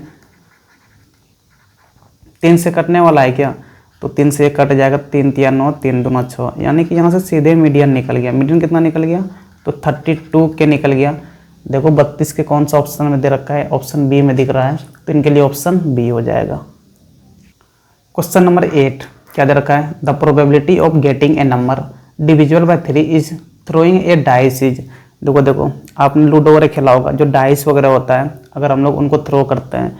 3 से कटने वाला है क्या तो 3 से 1 कट जाएगा, 3 तिया 9, 3 दूना 6, यानी कि यहाँ से सीधे मीडियन निकल गया। मीडियन कितना निकल गया तो 32 के निकल गया। देखो 32 के कौन सा ऑप्शन में दे रखा है, ऑप्शन बी में दिख रहा है, तो इनके लिए ऑप्शन बी हो जाएगा। क्वेश्चन नंबर 8 क्या दे रखा है, the probability of getting a number divisible by 3 is throwing A dice is. देखो देखो आपने लूडो वगैरह खेला होगा, जो डाइस वगैरह होता है अगर हम लोग उनको थ्रो करते हैं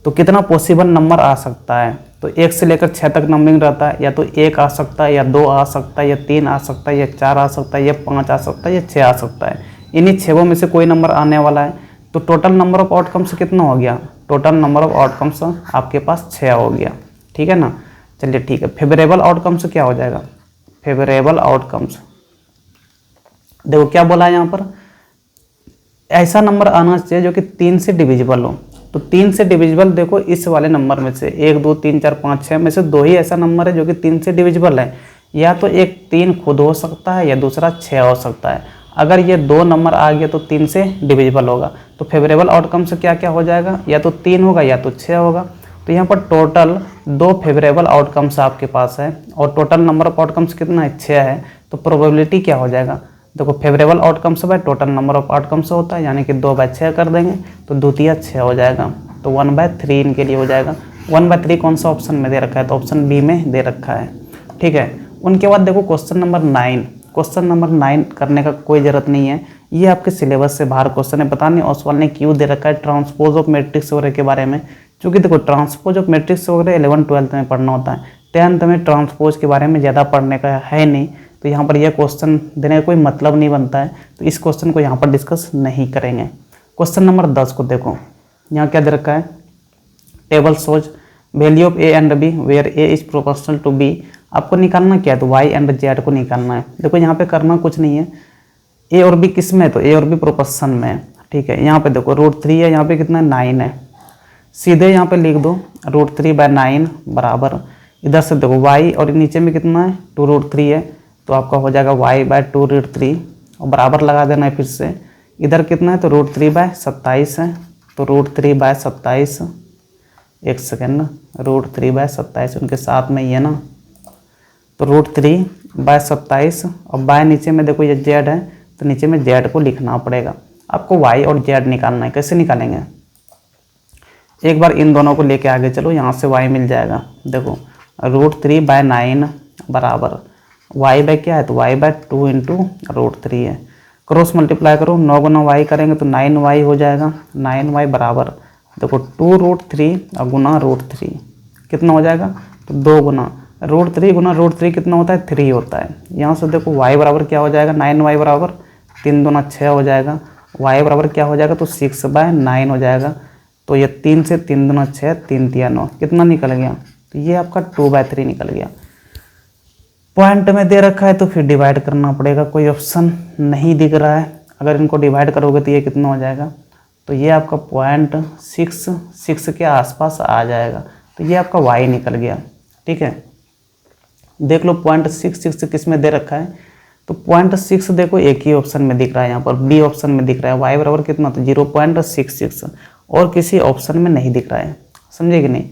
तो कितना पॉसिबल नंबर आ सकता है। तो 1 से लेकर 6 तक नंबरिंग रहता है, या तो 1 आ सकता है, या 2 आ सकता है, या 3 आ सकता है, या 4 आ सकता है, या 5 आ सकता है, या 6 आ सकता है। इन्हीं 6 में से कोई नंबर आने वाला है। तो टोटल नंबर ऑफ आउटकम्स कितना हो गया, टोटल नंबर ऑफ आउटकम्स आपके पास 6 हो गया। ठीक है ना, चलिए ठीक है। फेवरेबल आउटकम्स क्या हो जाएगा, फेवरेबल आउटकम्स देखो क्या बोला है यहाँ पर, ऐसा नंबर आना चाहिए जो कि 3 से डिविजिबल हो। तो 3 से डिविजिबल देखो इस वाले नंबर में से 1 2 3 4 5 6 में से 2 ही ऐसा नंबर है जो कि 3 से डिविजिबल है। या तो एक 3 खुद हो सकता है या दूसरा 6 हो सकता है। अगर ये 2 नंबर आ गया तो 3 से डिविजिबल होगा। तो फेवरेबल आउटकम से क्या क्या हो जाएगा, या तो 3 होगा या तो 6 होगा। तो यहाँ पर टोटल 2 फेवरेबल आउटकम्स आपके पास है और टोटल नंबर ऑफ आउटकम्स कितना है 6 है। तो प्रोबेबिलिटी क्या हो जाएगा, देखो favourable outcomes by total number of outcomes होता है, यानी कि 2/6 कर देंगे तो 2 तिया 6 हो जाएगा। तो 1/3 इनके लिए हो जाएगा। 1/3 कौन सा ऑप्शन में दे रखा है तो ऑप्शन बी में दे रखा है। ठीक है, उनके बाद देखो क्वेश्चन नंबर 9। क्वेश्चन नंबर 9 करने का कोई ज़रूरत नहीं है, ये आपके सिलेबस से बाहर क्वेश्चन है। पता नहीं ओसवाल ने क्यों दे रखा है ट्रांसपोज ऑफ मैट्रिक्स वगैरह के बारे में, क्योंकि देखो ट्रांसपोज ऑफ मैट्रिक्स वगैरह 11th-12th में पढ़ना होता है, 10th में ट्रांसपोज के बारे में ज़्यादा पढ़ने का है नहीं। तो यहाँ पर यह क्वेश्चन देने का कोई मतलब नहीं बनता है, तो इस क्वेश्चन को यहाँ पर डिस्कस नहीं करेंगे। क्वेश्चन नंबर 10 को देखो, यहाँ क्या दे रखा है, table shows value of a and b where a is proportional to b. आपको निकालना क्या है तो वाई एंड जेड को निकालना है। देखो यहाँ पे करना कुछ नहीं है, ए और बी किस में है तो ए और बी प्रोपोर्शन में है। ठीक है, यहाँ पे देखो √3 है, यहाँ पे कितना 9 है, सीधे यहाँ पे लिख दो √3/9 बराबर, इधर से देखो y और नीचे में कितना है 2√3 है, तो आपका हो जाएगा y/2√3 और बराबर लगा देना है। फिर से इधर कितना है तो √3/27 है, तो √3/27, एक सेकेंड, √3/27 उनके साथ में ही है ना, तो √3/27 और बाय नीचे में देखो ये z है, तो नीचे में z को लिखना पड़ेगा। आपको y और z निकालना है। कैसे निकालेंगे, एक बार इन दोनों को लेके आगे चलो, यहाँ से y मिल जाएगा। देखो √3/9 बराबर y बाय क्या है तो y/2 इंटू √3 है, क्रॉस मल्टीप्लाई करो, 9 गुना y करेंगे तो 9y हो जाएगा। 9y बराबर देखो 2√3 और गुना √3 कितना हो जाएगा तो 2 गुना √3 गुना √3 कितना होता है 3 होता है। यहाँ से देखो y बराबर क्या हो जाएगा, 9y बराबर 3 दूना 6 हो जाएगा, y बराबर क्या हो जाएगा तो 6/9 हो जाएगा। तो ये 3 से 3 दूना 6, 3 तिया 9 कितना निकल गया, तो ये आपका 2/3 निकल गया। पॉइंट में दे रखा है तो फिर डिवाइड करना पड़ेगा, कोई ऑप्शन नहीं दिख रहा है। अगर इनको डिवाइड करोगे तो ये कितना हो जाएगा, तो ये आपका 0.66 के आसपास आ जाएगा। तो ये आपका y निकल गया। ठीक है, देख लो 0.66 किस में दे रखा है, तो 0.6 देखो एक ही ऑप्शन में दिख रहा है, यहाँ पर बी ऑप्शन में दिख रहा है। y बराबर कितना, तो 0.66 और किसी ऑप्शन में नहीं दिख रहा है, समझे कि नहीं।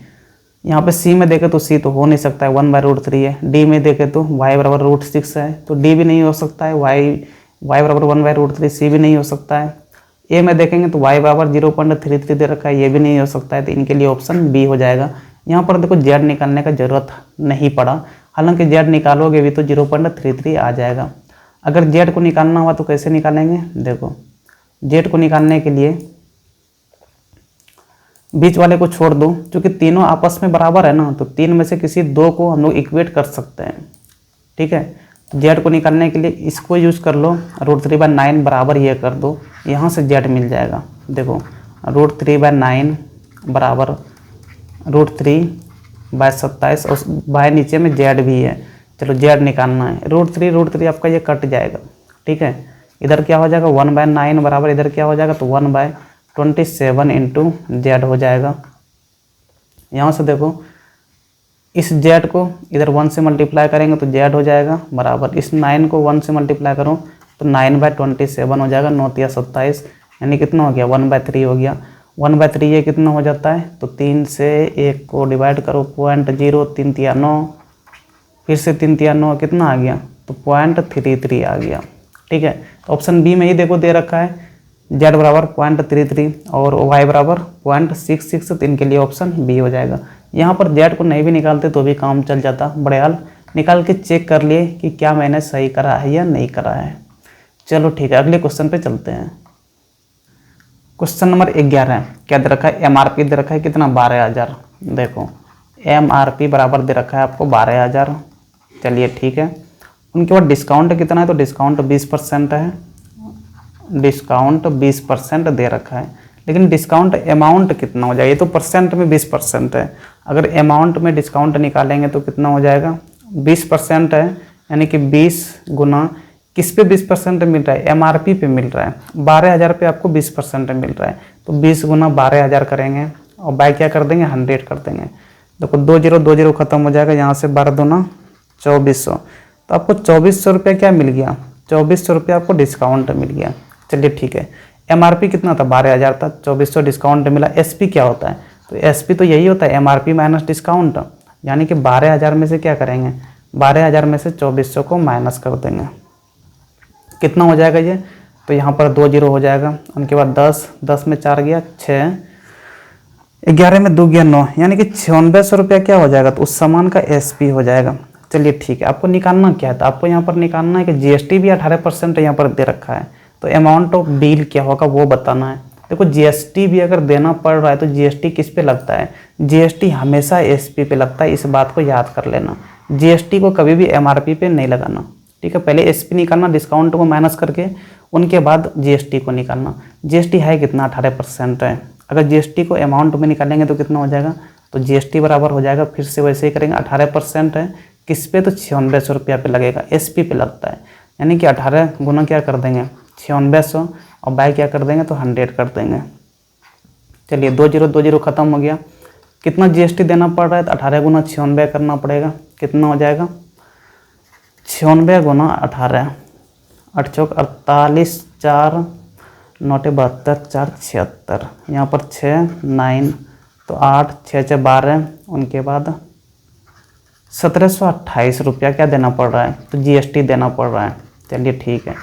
यहाँ पे सी में देखे तो सी तो हो नहीं सकता है, 1/√3 है। डी में देखे तो y बराबर √6 है, तो डी भी नहीं हो सकता है। y बराबर 1/√3, सी भी नहीं हो सकता है। ए में देखेंगे तो y बराबर 0.33 दे रखा है, ये भी नहीं हो सकता है, तो इनके लिए ऑप्शन बी हो जाएगा। यहाँ पर देखो जेड निकालने का जरूरत नहीं पड़ा, हालांकि जेड निकालोगे भी तो 0.33 आ जाएगा। अगर जेड को निकालना हुआ तो कैसे निकालेंगे, देखो जेड को निकालने के लिए बीच वाले को छोड़ दो, क्योंकि तीनों आपस में बराबर है ना, तो तीन में से किसी दो को हम लोग इक्वेट कर सकते हैं। ठीक है, जेड को निकालने के लिए इसको यूज कर लो, √3/9 बराबर ये कर दो, यहाँ से जेड मिल जाएगा। देखो √3/9 बराबर √3/27 और बाय नीचे में जेड भी है। चलो जेड निकालना है, √3 आपका ये कट जाएगा। ठीक है, इधर क्या हो जाएगा 1/9 बराबर, इधर क्या हो जाएगा तो 1/27 इंटू जेड हो जाएगा। यहाँ से देखो इस जेड को इधर 1 से मल्टीप्लाई करेंगे तो जेड हो जाएगा बराबर, इस 9 को 1 से मल्टीप्लाई करो तो 9/27 हो जाएगा, 9×3 = 27, यानी कितना हो गया 1/3 हो गया। 1/3 ये कितना हो जाता है, तो 3 से 1 को डिवाइड करो 0.0, 3 × 9, फिर से 3 × 9 कितना आ गया, तो 0.33 आ गया। ठीक है, तो ऑप्शन बी में ही देखो दे रखा है z बराबर 0.33 और y बराबर 0.66, तो इनके लिए ऑप्शन बी हो जाएगा। यहाँ पर z को नहीं भी निकालते तो भी काम चल जाता, बड़े हाल निकाल के चेक कर लिए कि क्या मैंने सही करा है या नहीं करा है। चलो ठीक है, अगले क्वेश्चन पे चलते हैं। क्वेश्चन नंबर 11 क्या दे रखा है, एमआरपी दे रखा है कितना 12,000। देखो एमआरपी बराबर दे रखा है आपको 12,000। चलिए ठीक है, उनके बाद डिस्काउंट कितना है, तो डिस्काउंट 20% है, डिस्काउंट 20% दे रखा है। लेकिन डिस्काउंट अमाउंट कितना हो जाएगा, ये तो परसेंट में 20% है, अगर अमाउंट में डिस्काउंट निकालेंगे तो कितना हो जाएगा 20% है, यानी कि 20 गुना किस पे 20% मिल रहा है, एमआरपी पे मिल रहा है। 12,000 पे आपको 20% मिल रहा है, तो 20 गुना 12,000 करेंगे और बाय क्या कर देंगे 100 कर देंगे। देखो 2 0 खत्म हो जाएगा, यहाँ से 12 दूना 2400, तो आपको 2400 रुपये क्या मिल गया, 2400 रुपये आपको डिस्काउंट मिल गया। चलिए ठीक है, एमआरपी कितना था 12,000 था, 2400 डिस्काउंट मिला। एसपी क्या होता है, तो एसपी तो यही होता है एमआरपी माइनस डिस्काउंट, यानी कि 12,000 में से क्या करेंगे, 12,000 में से 2400 को माइनस कर देंगे, कितना हो जाएगा ये, तो यहाँ पर 2 0 हो जाएगा। उनके बाद 10 में 4 गया 6, 11 में 2 गया 9, यानी कि 9600 रुपया क्या हो जाएगा, तो उस सामान का एसपी हो जाएगा। चलिए ठीक है, आपको निकालना क्या है, तो आपको यहाँ पर निकालना है कि जीएसटी भी 18% यहाँ पर दे रखा है, तो अमाउंट ऑफ बिल क्या होगा वो बताना है। देखो जीएसटी भी अगर देना पड़ रहा है तो जीएसटी किस पे लगता है, जीएसटी हमेशा एसपी पे लगता है, इस बात को याद कर लेना। जीएसटी को कभी भी एमआरपी पे नहीं लगाना। ठीक है, पहले एसपी निकालना डिस्काउंट को माइनस करके, उनके बाद जीएसटी को निकालना। जीएसटी है कितना 18% है, अगर जीएसटी को अमाउंट में निकालेंगे तो कितना हो जाएगा, तो जीएसटी बराबर हो जाएगा, फिर से वैसे ही करेंगे 18% है किस पे, तो 9600 रुपया पे लगेगा, एसपी पे लगता है, यानी कि 18 गुना क्या कर देंगे 9600 और बाय क्या कर देंगे तो 100 कर देंगे। चलिए 2 0 खत्म हो गया, कितना जीएसटी देना पड़ रहा है, तो 18 गुना 96 करना पड़ेगा, कितना हो जाएगा 96 गुना 18, 8 चौक 48, 4 9 72, 4 76, यहाँ पर 6 9, तो 8 6 6 12, उनके बाद 1728 रुपया क्या देना पड़ रहा है, तो जीएसटी देना पड़ रहा है। चलिए ठीक है,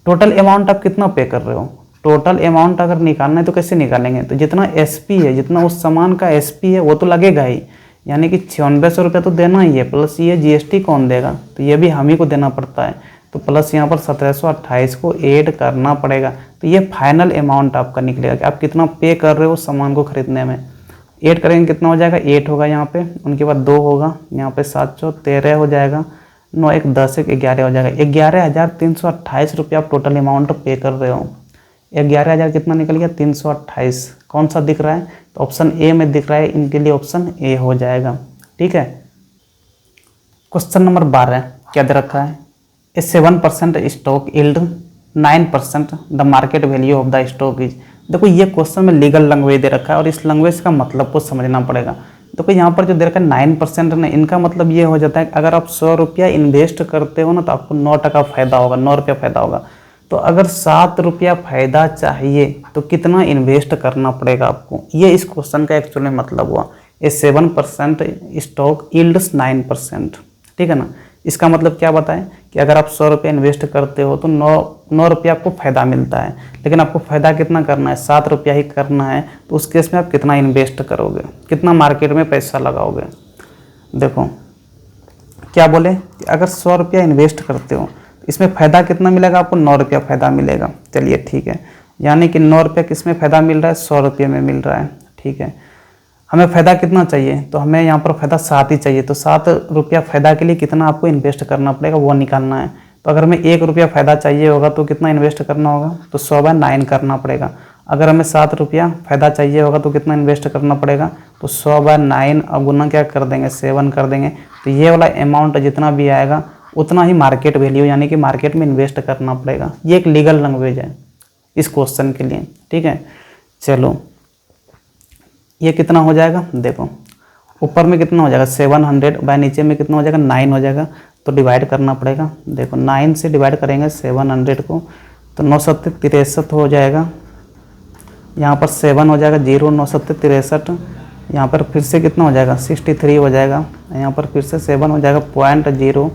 टोटल अमाउंट आप कितना पे कर रहे हो, टोटल अमाउंट अगर निकालना है तो कैसे निकालेंगे, तो जितना एसपी है, जितना उस सामान का एसपी है वो तो लगेगा ही, यानी कि 9600 रुपया तो देना ही है, प्लस ये जीएसटी कौन देगा, तो ये भी हम ही को देना पड़ता है, तो प्लस यहाँ पर 1728 को ऐड करना पड़ेगा, तो ये फाइनल अमाउंट आपका निकलेगा कि आप कितना पे कर रहे हो सामान को खरीदने में। ऐड करेंगे कितना हो जाएगा 8 होगा यहाँ पे, उनके बाद 2 होगा, यहाँ पे 7 चौ 13 हो जाएगा, 9 1 10 1 11 हो जाएगा। 11,328 रुपया आप टोटल अमाउंट पे कर रहे हो। 11,000 कितना निकल गया 328, कौन सा दिख रहा है, तो ऑप्शन ए में दिख रहा है, इनके लिए ऑप्शन ए हो जाएगा। ठीक है, क्वेश्चन नंबर 12 क्या दे रखा है, ए 7% stock yield 9% the market value of the stock is. देखो ये क्वेश्चन में लीगल लैंग्वेज दे रखा है और इस लैंग्वेज का मतलब को समझना पड़ेगा। देखो यहाँ पर जो दे रखा है 9% ने, इनका मतलब ये हो जाता है कि अगर आप 100 रुपया इन्वेस्ट करते हो ना तो आपको 9% फ़ायदा होगा, 9 रुपया फ़ायदा होगा। तो अगर 7 रुपया फ़ायदा चाहिए तो कितना इन्वेस्ट करना पड़ेगा आपको, ये इस क्वेश्चन का एक्चुअली मतलब हुआ। ए 7% स्टॉक यील्ड्स 9%, ठीक है ना। इसका मतलब क्या बताएं कि अगर आप 100 रुपये इन्वेस्ट करते हो तो 9 रुपया आपको फ़ायदा मिलता है, लेकिन आपको फ़ायदा कितना करना है, 7 रुपया ही करना है। तो उस केस में आप कितना इन्वेस्ट करोगे, कितना मार्केट में पैसा लगाओगे। देखो क्या बोले कि अगर 100 रुपया इन्वेस्ट करते हो इसमें फ़ायदा कितना मिलेगा आपको, 9 रुपया फ़ायदा मिलेगा। चलिए ठीक है, यानी कि 9 रुपया किस में फ़ायदा मिल रहा है, 100 रुपये में मिल रहा है, ठीक है। हमें फ़ायदा कितना चाहिए, तो हमें यहाँ पर फ़ायदा 7 ही चाहिए। तो 7 रुपया फ़ायदा के लिए कितना आपको इन्वेस्ट करना पड़ेगा वो निकालना है। तो अगर हमें 1 रुपया फ़ायदा चाहिए होगा तो कितना इन्वेस्ट करना होगा, तो 100/9 करना पड़ेगा। अगर हमें 7 रुपया फ़ायदा चाहिए होगा तो कितना इन्वेस्ट करना पड़ेगा, तो 100/9 अब गुना क्या कर देंगे, 7 कर देंगे। तो ये वाला अमाउंट जितना भी आएगा उतना ही मार्केट वैल्यू यानी कि मार्केट में इन्वेस्ट करना पड़ेगा। ये एक लीगल लैंग्वेज है इस क्वेश्चन के लिए, ठीक है। चलो ये कितना हो जाएगा, देखो ऊपर में कितना हो जाएगा 700 बाय नीचे में कितना हो जाएगा 9 हो जाएगा। तो डिवाइड करना पड़ेगा, देखो 9 से डिवाइड करेंगे 700 को तो 9 7 63 हो जाएगा। यहाँ पर 7 हो जाएगा 0, 9 7 63। यहाँ पर फिर से कितना हो जाएगा 63 हो जाएगा। यहाँ पर फिर से 7 हो जाएगा 0.0,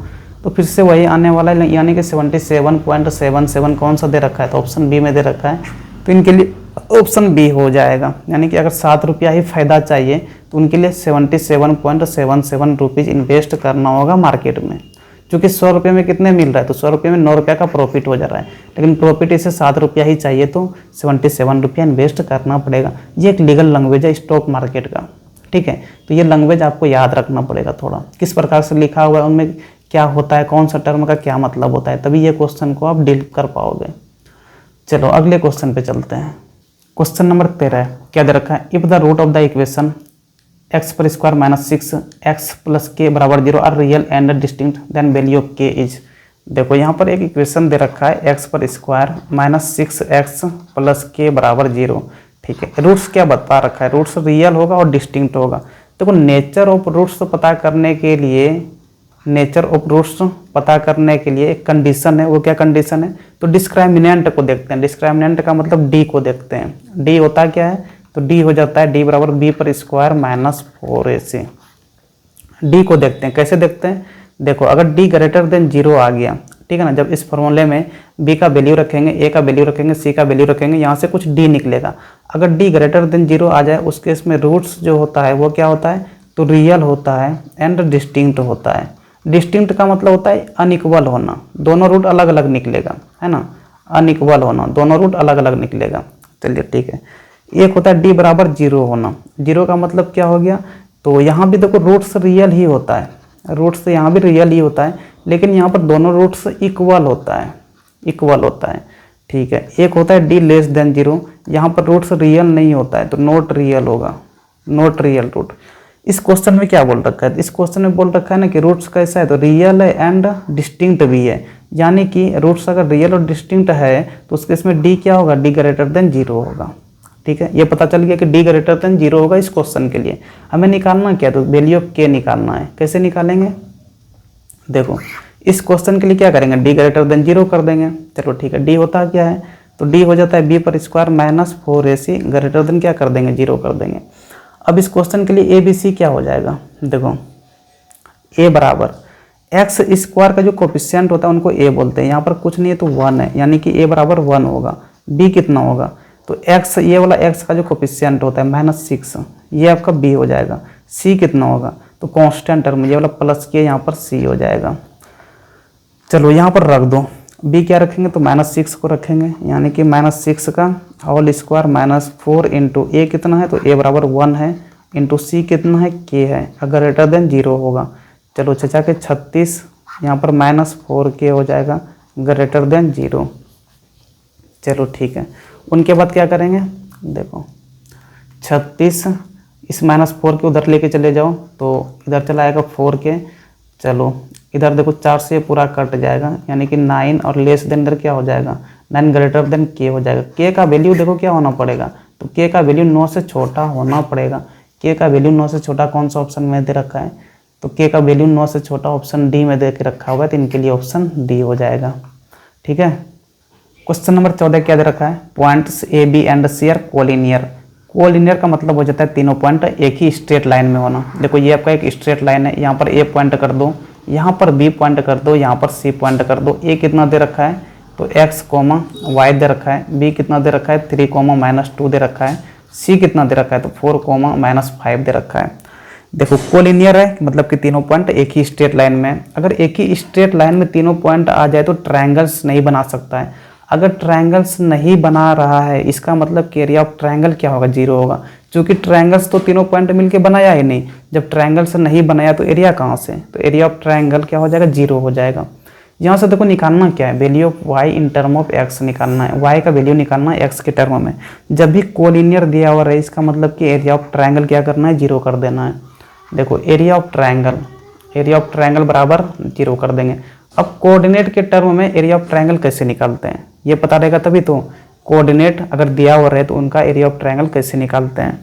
तो फिर से वही आने वाला है यानी कि 77.77 कौन सा दे रखा है, तो ऑप्शन बी में दे रखा है। तो इनके लिए ऑप्शन बी हो जाएगा, यानी कि अगर 7 रुपया ही फ़ायदा चाहिए तो उनके लिए 77.77 रुपीज़ इन्वेस्ट करना होगा मार्केट में। क्योंकि 100 रुपये में कितने मिल रहा है, तो 100 रुपये में 9 रुपया का प्रॉफिट हो जा रहा है, लेकिन प्रॉफिट इसे 7 रुपया ही चाहिए तो 77 रुपया इन्वेस्ट करना पड़ेगा। ये एक लीगल लैंग्वेज है स्टॉक मार्केट का, ठीक है। तो ये लैंग्वेज आपको याद रखना पड़ेगा थोड़ा, किस प्रकार से लिखा हुआ है, उनमें क्या होता है, कौन सा टर्म का क्या मतलब होता है, तभी ये क्वेश्चन को आप डील कर पाओगे। चलो अगले क्वेश्चन पे चलते हैं। क्वेश्चन नंबर 13 क्या दे रखा है, if the root of the equation x² - 6x + k = 0 are real and distinct then value of k is. देखो यहाँ पर एक इक्वेशन दे रखा है x² - 6x + k = 0, ठीक है। रूट्स क्या बता रखा है, रूट्स रियल होगा और डिस्टिंक्ट होगा। देखो नेचर ऑफ रूट्स पता करने के लिए, नेचर ऑफ रूट्स पता करने के लिए एक कंडीशन है, वो क्या कंडीशन है, तो डिस्क्राइमिनेंट को देखते हैं। डिस्क्राइमिनेंट का मतलब डी को देखते हैं। डी होता क्या है, तो डी हो जाता है डी बराबर b² - 4ac। डी को देखते हैं, कैसे देखते हैं, देखो अगर d ग्रेटर देन 0 आ गया, ठीक है ना, जब इस फॉर्मूले में b का वैल्यू रखेंगे, a का वैल्यू रखेंगे, c का वैल्यू रखेंगे, यहाँ से कुछ d निकलेगा। अगर d ग्रेटर देन 0 आ जाए उस केस में रूट्स जो होता है वो क्या होता है, तो रियल होता है एंड डिस्टिंक्ट होता है। डिस्टिंक्ट का मतलब होता है अनइक्वल होना, दोनों रूट अलग अलग निकलेगा, है ना, अनइक्वल होना, दोनों रूट अलग अलग निकलेगा। चलिए ठीक है। एक होता है d बराबर 0 होना, 0 का मतलब क्या हो गया, तो यहाँ भी देखो रूट्स रियल ही होता है, रूट्स यहाँ भी रियल ही होता है, लेकिन यहाँ पर दोनों रूट्स इक्वल होता है, इक्वल होता है, ठीक है। एक होता है d लेस देन 0, यहाँ पर रूट्स रियल नहीं होता है तो नॉट रियल होगा, नॉट रियल रूट। इस क्वेश्चन में क्या बोल रखा है, इस क्वेश्चन में बोल रखा है ना कि रूट्स कैसा है, तो रियल है एंड डिस्टिंक्ट भी है, यानी कि रूट्स अगर रियल और डिस्टिंक्ट है तो उसके इसमें d क्या होगा, d ग्रेटर देन 0 होगा, ठीक है। ये पता चल गया कि d ग्रेटर देन 0 होगा इस क्वेश्चन के लिए। हमें निकालना क्या, तो वैल्यू ऑफ k निकालना है। कैसे निकालेंगे, देखो इस क्वेश्चन के लिए क्या करेंगे, d ग्रेटर देन 0 कर देंगे। चलो ठीक है, d होता क्या है, तो d हो जाता है b² - 4ac ग्रेटर देन क्या कर देंगे, 0 कर देंगे। अब इस क्वेश्चन के लिए a b c क्या हो जाएगा, देखो a बराबर x² का जो कोफिशिएंट होता है उनको a बोलते हैं, यहाँ पर कुछ नहीं है तो 1 है, यानी कि a बराबर 1 होगा। b कितना होगा, तो x, ये वाला x का जो कोफिशिएंट होता है -6, ये आपका b हो जाएगा। c कितना होगा, तो कांस्टेंट टर्म, ये वाला प्लस के यहाँ पर c हो जाएगा। चलो यहाँ पर रख दो, b क्या रखेंगे, तो -6 को रखेंगे, यानी कि -6 का होल स्क्वायर -4 इंटू a कितना है, तो a बराबर 1 है, इंटू c कितना है, k है, अगर ग्रेटर देन 0 होगा। चलो चचा के 36, यहाँ पर -4k हो जाएगा ग्रेटर देन 0। चलो ठीक है, उनके बाद क्या करेंगे, देखो 36 इस -4 के उधर लेके चले जाओ तो इधर चला आएगा 4k। चलो इधर देखो 4 से ये पूरा कट जाएगा, यानी कि 9 और लेस देन इधर क्या हो जाएगा, 9 ग्रेटर देन के हो जाएगा। के का वैल्यू देखो क्या होना पड़ेगा, तो के का वैल्यू 9 से छोटा होना पड़ेगा। के का वैल्यू 9 से छोटा कौन सा ऑप्शन में दे रखा है, तो के का वैल्यू 9 से छोटा ऑप्शन डी में दे के रखा हुआ है, तो इनके लिए ऑप्शन डी हो जाएगा। ठीक है। क्वेश्चन नंबर 14 क्या दे रखा है, points A B and C are collinear. Collinear का मतलब हो जाता है तीनों पॉइंट एक ही स्ट्रेट लाइन में होना। देखो ये आपका एक स्ट्रेट लाइन है, यहाँ पर ए पॉइंट कर दो, यहाँ पर बी पॉइंट कर दो, यहाँ पर सी पॉइंट कर दो। ए कितना दे रखा है, तो x, y दे रखा है, बी कितना दे रखा है 3, -2 दे रखा है, सी कितना दे रखा है तो 4, -5 दे रखा है। देखो कोलिनियर है मतलब कि तीनों पॉइंट एक ही स्ट्रेट लाइन में। अगर एक ही स्ट्रेट लाइन में तीनों पॉइंट आ जाए तो ट्रायंगल्स नहीं बना सकता है। अगर ट्रायंगल्स नहीं बना रहा है इसका मतलब कि एरिया ऑफ ट्रायंगल क्या होगा, 0 होगा, क्योंकि ट्रायंगल्स तो तीनों पॉइंट मिलके बनाया ही नहीं। जब ट्रायंगल्स नहीं बनाया तो एरिया कहाँ से, तो एरिया ऑफ ट्रायंगल क्या हो जाएगा, 0 हो जाएगा। यहाँ से देखो निकालना क्या है, value of y in term of x निकालना है, y का वैल्यू निकालना है x के टर्म में। जब भी कोलिनियर दिया हुआ है इसका मतलब कि एरिया ऑफ ट्रायंगल क्या करना है, 0 कर देना है। देखो एरिया ऑफ ट्रायंगल बराबर 0 कर देंगे। अब कोऑर्डिनेट के टर्म में एरिया ऑफ ट्रायंगल कैसे निकालते हैं ये पता रहेगा तभी तो। कोऑर्डिनेट अगर दिया हुआ रहे तो उनका एरिया ऑफ ट्रायंगल कैसे निकालते हैं।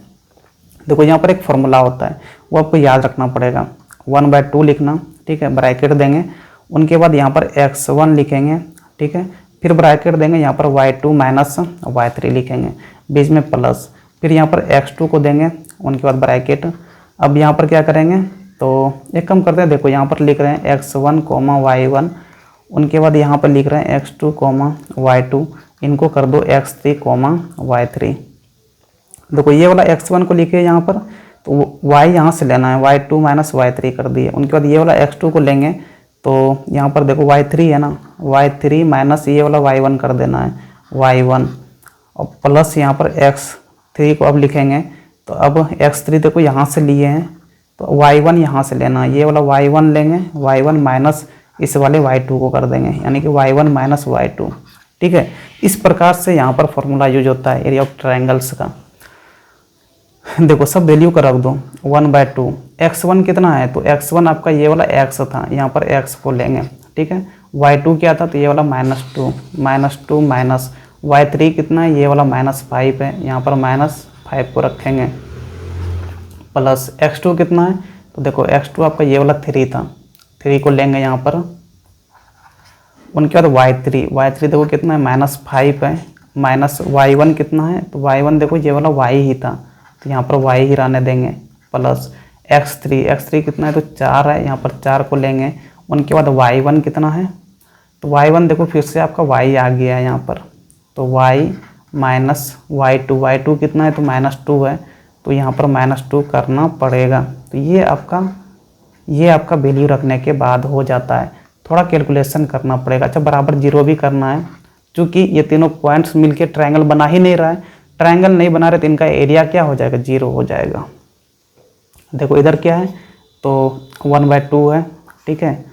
देखो यहाँ पर एक फॉर्मूला होता है वो आपको याद रखना पड़ेगा, 1/2 लिखना, ठीक है, ब्रैकेट देंगे, उनके बाद यहाँ पर x1 लिखेंगे, ठीक है, फिर ब्रैकेट देंगे, यहाँ पर y2 - y3 लिखेंगे, बीच में प्लस, फिर यहाँ पर x2 को देंगे, उनके बाद ब्रैकेट। अब यहाँ पर क्या करेंगे, तो एक कम करते हैं, देखो यहाँ पर लिख रहे हैं x1, y1, उनके बाद यहाँ पर लिख रहे हैं x2, y2, इनको कर दो x3, y3। देखो ये वाला x1 को लिखे यहाँ पर, तो y यहाँ से लेना है, y2 - y3 कर दिए। उनके बाद ये वाला x2 को लेंगे, तो यहाँ पर देखो y3 है ना, y3 माइनस ये वाला y1 कर देना है, y1, और प्लस यहाँ पर x3 को अब लिखेंगे, तो अब x3 देखो यहाँ से लिए हैं, तो y1 यहाँ से लेना है, ये वाला y1 लेंगे, y1 माइनस इस वाले y2 को कर देंगे, यानी कि y1 - y2। ठीक है, इस प्रकार से यहाँ पर फॉर्मूला यूज होता है एरिया ऑफ ट्रायंगल्स का। देखो सब वैल्यू का रख दो, 1/2, x1 कितना है, तो x1 आपका ये वाला x था, यहाँ पर x को लेंगे, ठीक है, y2 क्या था, तो ये वाला -2 माइनस y3 कितना है, ये वाला -5 है, यहाँ पर -5 को रखेंगे, प्लस x2 कितना है, तो देखो x2 आपका ये वाला 3 था, 3 को लेंगे यहाँ पर, उनके बाद y3 देखो कितना है, -5 है, माइनस y1 कितना है, तो y1 देखो ये वाला y ही था, तो यहाँ पर y ही रहने देंगे, प्लस x3 कितना है, तो 4 है, यहाँ पर 4 को लेंगे, उनके बाद y1 कितना है, तो y1 देखो फिर से आपका y आ गया है यहाँ पर, तो y माइनस y2 कितना है, तो -2 है, तो यहाँ पर -2 करना पड़ेगा। तो ये आपका वैल्यू रखने के बाद हो जाता है, थोड़ा कैलकुलेशन करना पड़ेगा। अच्छा बराबर 0 भी करना है, क्योंकि ये तीनों पॉइंट्स मिलके ट्रायंगल बना ही नहीं रहा है, ट्रायंगल नहीं बना रहे तो इनका एरिया क्या हो जाएगा, 0 हो जाएगा। देखो इधर क्या है, तो 1/2 है, ठीक है,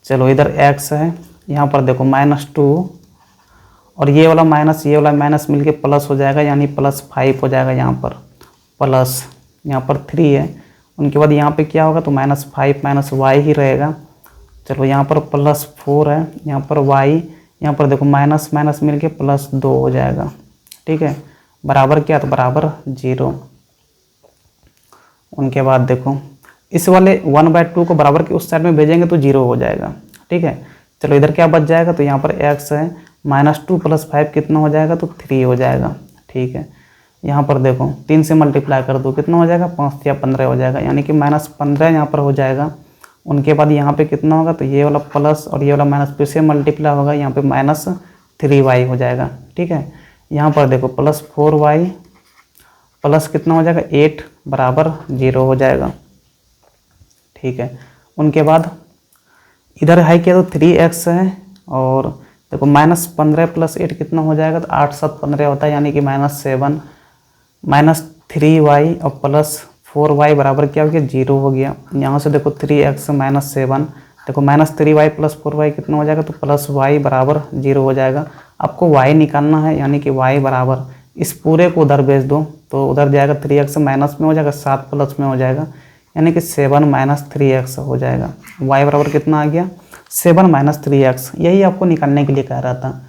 चलो इधर x है, यहाँ पर देखो -2, और ये वाला माइनस मिलके प्लस हो जाएगा, यानी +5 हो जाएगा, यहाँ पर प्लस, यहाँ पर 3 है, उनके बाद यहाँ पे क्या होगा, तो -5 - y ही रहेगा। चलो यहाँ पर +4 है, यहाँ पर y, यहाँ पर देखो माइनस मिलके +2 हो जाएगा, ठीक है, बराबर क्या, तो बराबर 0। उनके बाद देखो इस वाले 1/2 को बराबर के उस साइड में भेजेंगे तो 0 हो जाएगा, ठीक है। चलो इधर क्या बच जाएगा, तो यहाँ पर x है, -2 + 5 कितना हो जाएगा, तो 3 हो जाएगा, ठीक है। यहाँ पर देखो 3 से मल्टीप्लाई कर दो, कितना हो जाएगा, 5 या 15 हो जाएगा, यानी कि -15 यहाँ पर हो जाएगा। उनके बाद यहाँ पे कितना होगा, तो ये वाला प्लस और ये वाला माइनस फिर से मल्टीप्लाई होगा, यहाँ पे -3y हो जाएगा, ठीक है। यहाँ पर देखो +4y प्लस कितना हो जाएगा, 8 बराबर 0 हो जाएगा, ठीक है। उनके बाद इधर है क्या, तो 3x है, और देखो -15 + 8 कितना हो जाएगा, तो 8 7 15 होता है, यानी कि -7 -3y और +4y बराबर क्या हो गया, 0 हो गया। यहाँ से देखो 3x -7, देखो -3y + 4y कितना हो जाएगा, तो +y बराबर 0 हो जाएगा। आपको y निकालना है, यानी कि y बराबर इस पूरे को उधर भेज दो, तो उधर जाएगा 3x माइनस में हो जाएगा, 7 प्लस में हो जाएगा, यानी कि 7 - 3x हो जाएगा। y बराबर कितना आ गया, 7 माइनस 3x, यही आपको निकालने के लिए कह रहा था।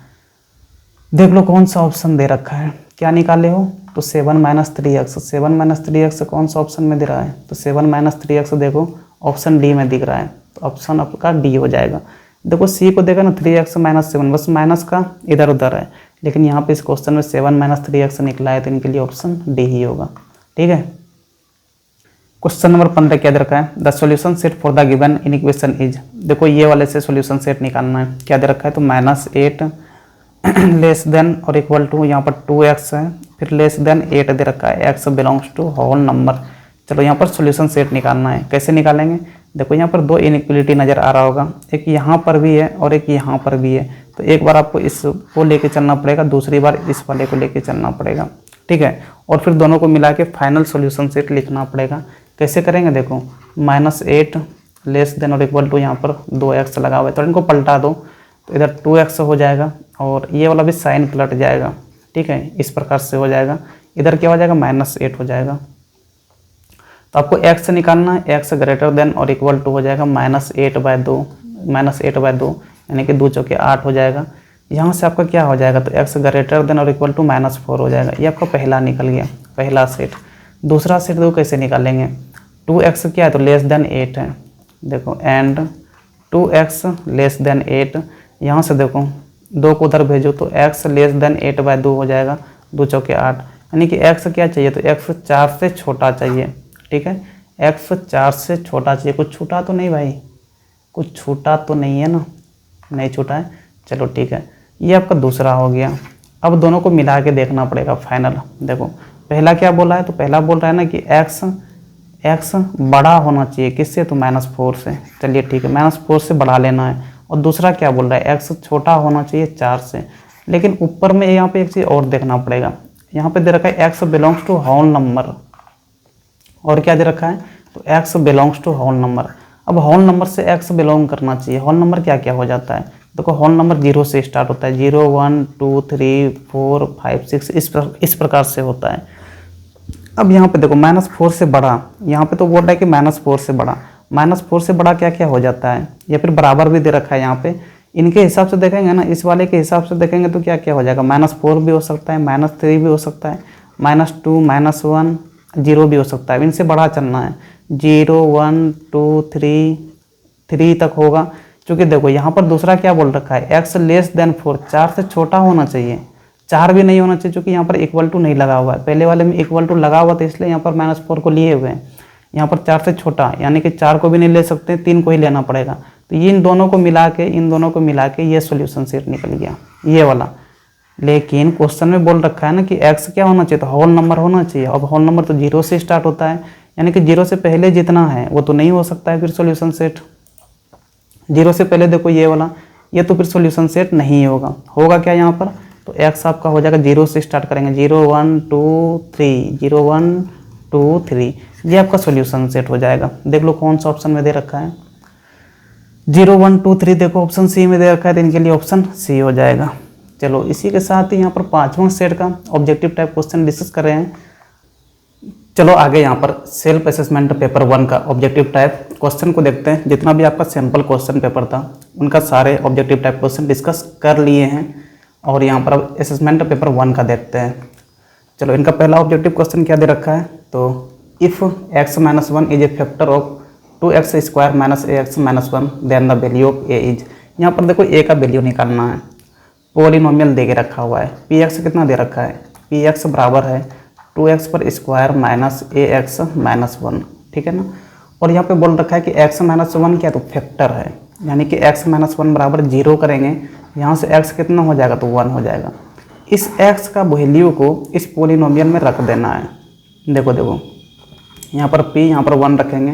देख लो कौन सा ऑप्शन दे रखा है, क्या निकाले हो, तो 7 माइनस 3x, 7 माइनस 3x कौन सा ऑप्शन में दे रहा है, तो 7 माइनस 3x देखो ऑप्शन डी में दिख रहा है, तो ऑप्शन आपका डी हो जाएगा। देखो सी को देखा ना 3x माइनस 7, बस माइनस का इधर उधर है, लेकिन यहाँ पे इस क्वेश्चन में 7 माइनस 3x निकला है, तो इनके लिए ऑप्शन डी ही होगा। ठीक है, क्वेश्चन नंबर 15 क्या दे रखा है, the solution set for the given equation is. देखो ये वाले से सॉल्यूशन सेट निकालना है, क्या दे रखा है, तो -8 लेस देन और इक्वल टू, यहाँ पर 2x है, फिर लेस देन 8 दे रखा है, x belongs to whole number. चलो यहाँ पर सॉल्यूशन सेट निकालना है, कैसे निकालेंगे, देखो यहाँ पर दो इनइक्वलिटी नज़र आ रहा होगा, एक यहाँ पर भी है और एक यहाँ पर भी है, तो एक बार आपको इसको लेके चलना पड़ेगा, दूसरी बार इस वाले को लेके चलना पड़ेगा। ठीक है, और फिर दोनों को मिला के फाइनल सॉल्यूशन सेट लिखना पड़ेगा। कैसे करेंगे, देखो -8 लेस देन और इक्वल टू, यहाँ पर 2x लगा हुआ है, तो इनको पलटा दो, तो इधर 2x हो जाएगा और ये वाला भी साइन पलट जाएगा। ठीक है, इस प्रकार से हो जाएगा, इधर क्या हो जाएगा, -8 हो जाएगा। तो आपको x निकालना है, x ग्रेटर देन और इक्वल टू हो जाएगा -8/2, -8/2 यानी कि 2 चौके 8 हो जाएगा। यहाँ से आपका क्या हो जाएगा, तो x ग्रेटर देन और इक्वल टू -4 हो जाएगा। ये आपका पहला निकल गया, पहला सेट। दूसरा सेट देखो कैसे निकालेंगे, 2x क्या है, तो लेस देन 8 है, देखो एंड 2x लेस देन 8, यहाँ से देखो 2 को उधर भेजो तो x लेस देन 8/2 हो जाएगा, 2 चौके 8, यानी कि x क्या चाहिए, तो x 4 से छोटा चाहिए। ठीक है, x 4 से छोटा चाहिए, कुछ छूटा तो नहीं भाई, कुछ छूटा तो नहीं है ना, नहीं छूटा है, चलो ठीक है, ये आपका दूसरा हो गया। अब दोनों को मिला के देखना पड़ेगा फाइनल। देखो पहला क्या बोला है, तो पहला बोल रहा है ना कि x बड़ा होना चाहिए, किससे, तो -4 से, चलिए ठीक है, -4 से बढ़ा लेना है। और दूसरा क्या बोल रहा है, x छोटा होना चाहिए 4 से, लेकिन ऊपर में यहाँ पे एक चीज़ और देखना पड़ेगा, यहाँ पे दे रखा है x belongs to whole number, और क्या दे रखा है, तो x belongs to whole number. अब होल नंबर से x बिलोंग करना चाहिए, होल नंबर क्या क्या हो जाता है, देखो होल नंबर 0 से स्टार्ट होता है, 0 1 2 3 4 5 6 इस प्रकार से होता है। अब यहाँ पे देखो -4 से बड़ा, यहाँ पे तो बोल रहा है कि -4 से बड़ा, -4 से बड़ा क्या क्या हो जाता है, या फिर बराबर भी दे रखा है यहाँ पे। इनके हिसाब से देखेंगे ना, इस वाले के हिसाब से देखेंगे तो क्या क्या हो जाएगा, -4 भी हो सकता है, -3 भी हो सकता है, -2 -1 0 भी हो सकता है। इनसे बड़ा चलना है, 0 1 2 3 तक होगा, क्योंकि देखो यहाँ पर दूसरा क्या बोल रखा है, x लेस देन 4, 4 से छोटा होना चाहिए, 4 भी नहीं होना चाहिए, क्योंकि यहाँ पर इक्वल टू नहीं लगा हुआ है, पहले वाले में इक्वल टू लगा हुआ था, इसलिए यहाँ पर -4 को लिए हुए हैं। यहाँ पर 4 से छोटा, यानी कि 4 को भी नहीं ले सकते, 3 को ही लेना पड़ेगा, तो ये इन दोनों को मिला के ये सॉल्यूशन सेट निकल गया, ये वाला। लेकिन क्वेश्चन में बोल रखा है ना कि x क्या होना चाहिए, तो होल नंबर होना चाहिए। अब होल नंबर तो 0 से स्टार्ट होता है, यानी कि 0 से पहले जितना है वो तो नहीं हो सकता है फिर सॉल्यूशन सेट। 0 से पहले देखो ये वाला, ये तो फिर सॉल्यूशन सेट नहीं होगा। होगा क्या यहाँ पर, तो x आपका हो जाएगा, 0 से स्टार्ट करेंगे, 0 1 2 3, 0 1 2 3, ये आपका सॉल्यूशन सेट हो जाएगा। देख लो कौन सा ऑप्शन में दे रखा है, 0 1 2 3 देखो ऑप्शन सी में दे रखा है, तो इनके लिए ऑप्शन सी हो जाएगा। चलो इसी के साथ ही यहाँ पर 5वां सेट का ऑब्जेक्टिव टाइप क्वेश्चन डिस्कस कर रहे हैं। चलो आगे यहाँ पर सेल्फ असेसमेंट पेपर 1 का ऑब्जेक्टिव टाइप क्वेश्चन को देखते हैं। जितना भी आपका सैम्पल क्वेश्चन पेपर था उनका सारे ऑब्जेक्टिव टाइप क्वेश्चन डिस्कस कर लिए हैं, और यहाँ पर अब असेसमेंट पेपर 1 का देखते हैं। चलो इनका पहला ऑब्जेक्टिव क्वेश्चन क्या दे रखा है, तो if x - 1 is a factor of 2x² - ax - 1 then the value of a is. यहाँ पर देखो a का वैल्यू निकालना है, पॉलिनोमियल दे के रखा हुआ है, px कितना दे रखा है, px बराबर है 2x पर स्क्वायर माइनस ax - 1, ठीक है ना। और यहाँ पे बोल रखा है कि x - 1 क्या, तो फैक्टर है, यानी कि x - 1 बराबर 0 करेंगे, यहाँ से x कितना हो जाएगा, तो 1 हो जाएगा। इस x का वैल्यू को इस पॉलिनोमियल में रख देना है। देखो यहाँ पर p, यहाँ पर 1 रखेंगे,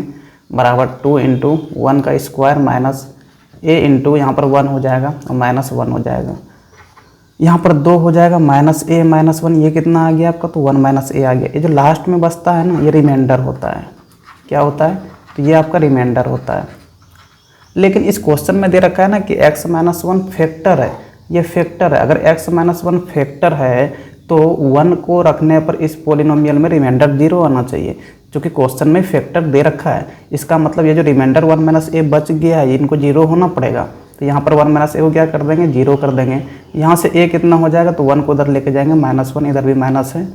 बराबर 2 × 1 का स्क्वायर माइनस a × यहाँ पर 1 हो जाएगा और -1 हो जाएगा। यहाँ पर 2 हो जाएगा, -a - 1, ये कितना आ गया आपका, तो 1 - a आ गया। ये जो लास्ट में बचता है ना, ये रिमाइंडर होता है। क्या होता है, तो ये आपका रिमाइंडर होता है। लेकिन इस क्वेश्चन में दे रखा है ना कि x - 1 फैक्टर है, ये फैक्टर है। अगर x - 1 फैक्टर है तो 1 को रखने पर इस पोलिनोमियल में रिमाइंडर 0 आना चाहिए, क्योंकि क्वेश्चन में फैक्टर दे रखा है। इसका मतलब ये जो रिमाइंडर 1 माइनस ए बच गया है इनको 0 होना पड़ेगा। तो यहाँ पर 1 माइनस ए को क्या कर देंगे, 0 कर देंगे। यहाँ से ए कितना हो जाएगा, तो 1 को उधर लेके जाएंगे, -1, इधर भी माइनस है,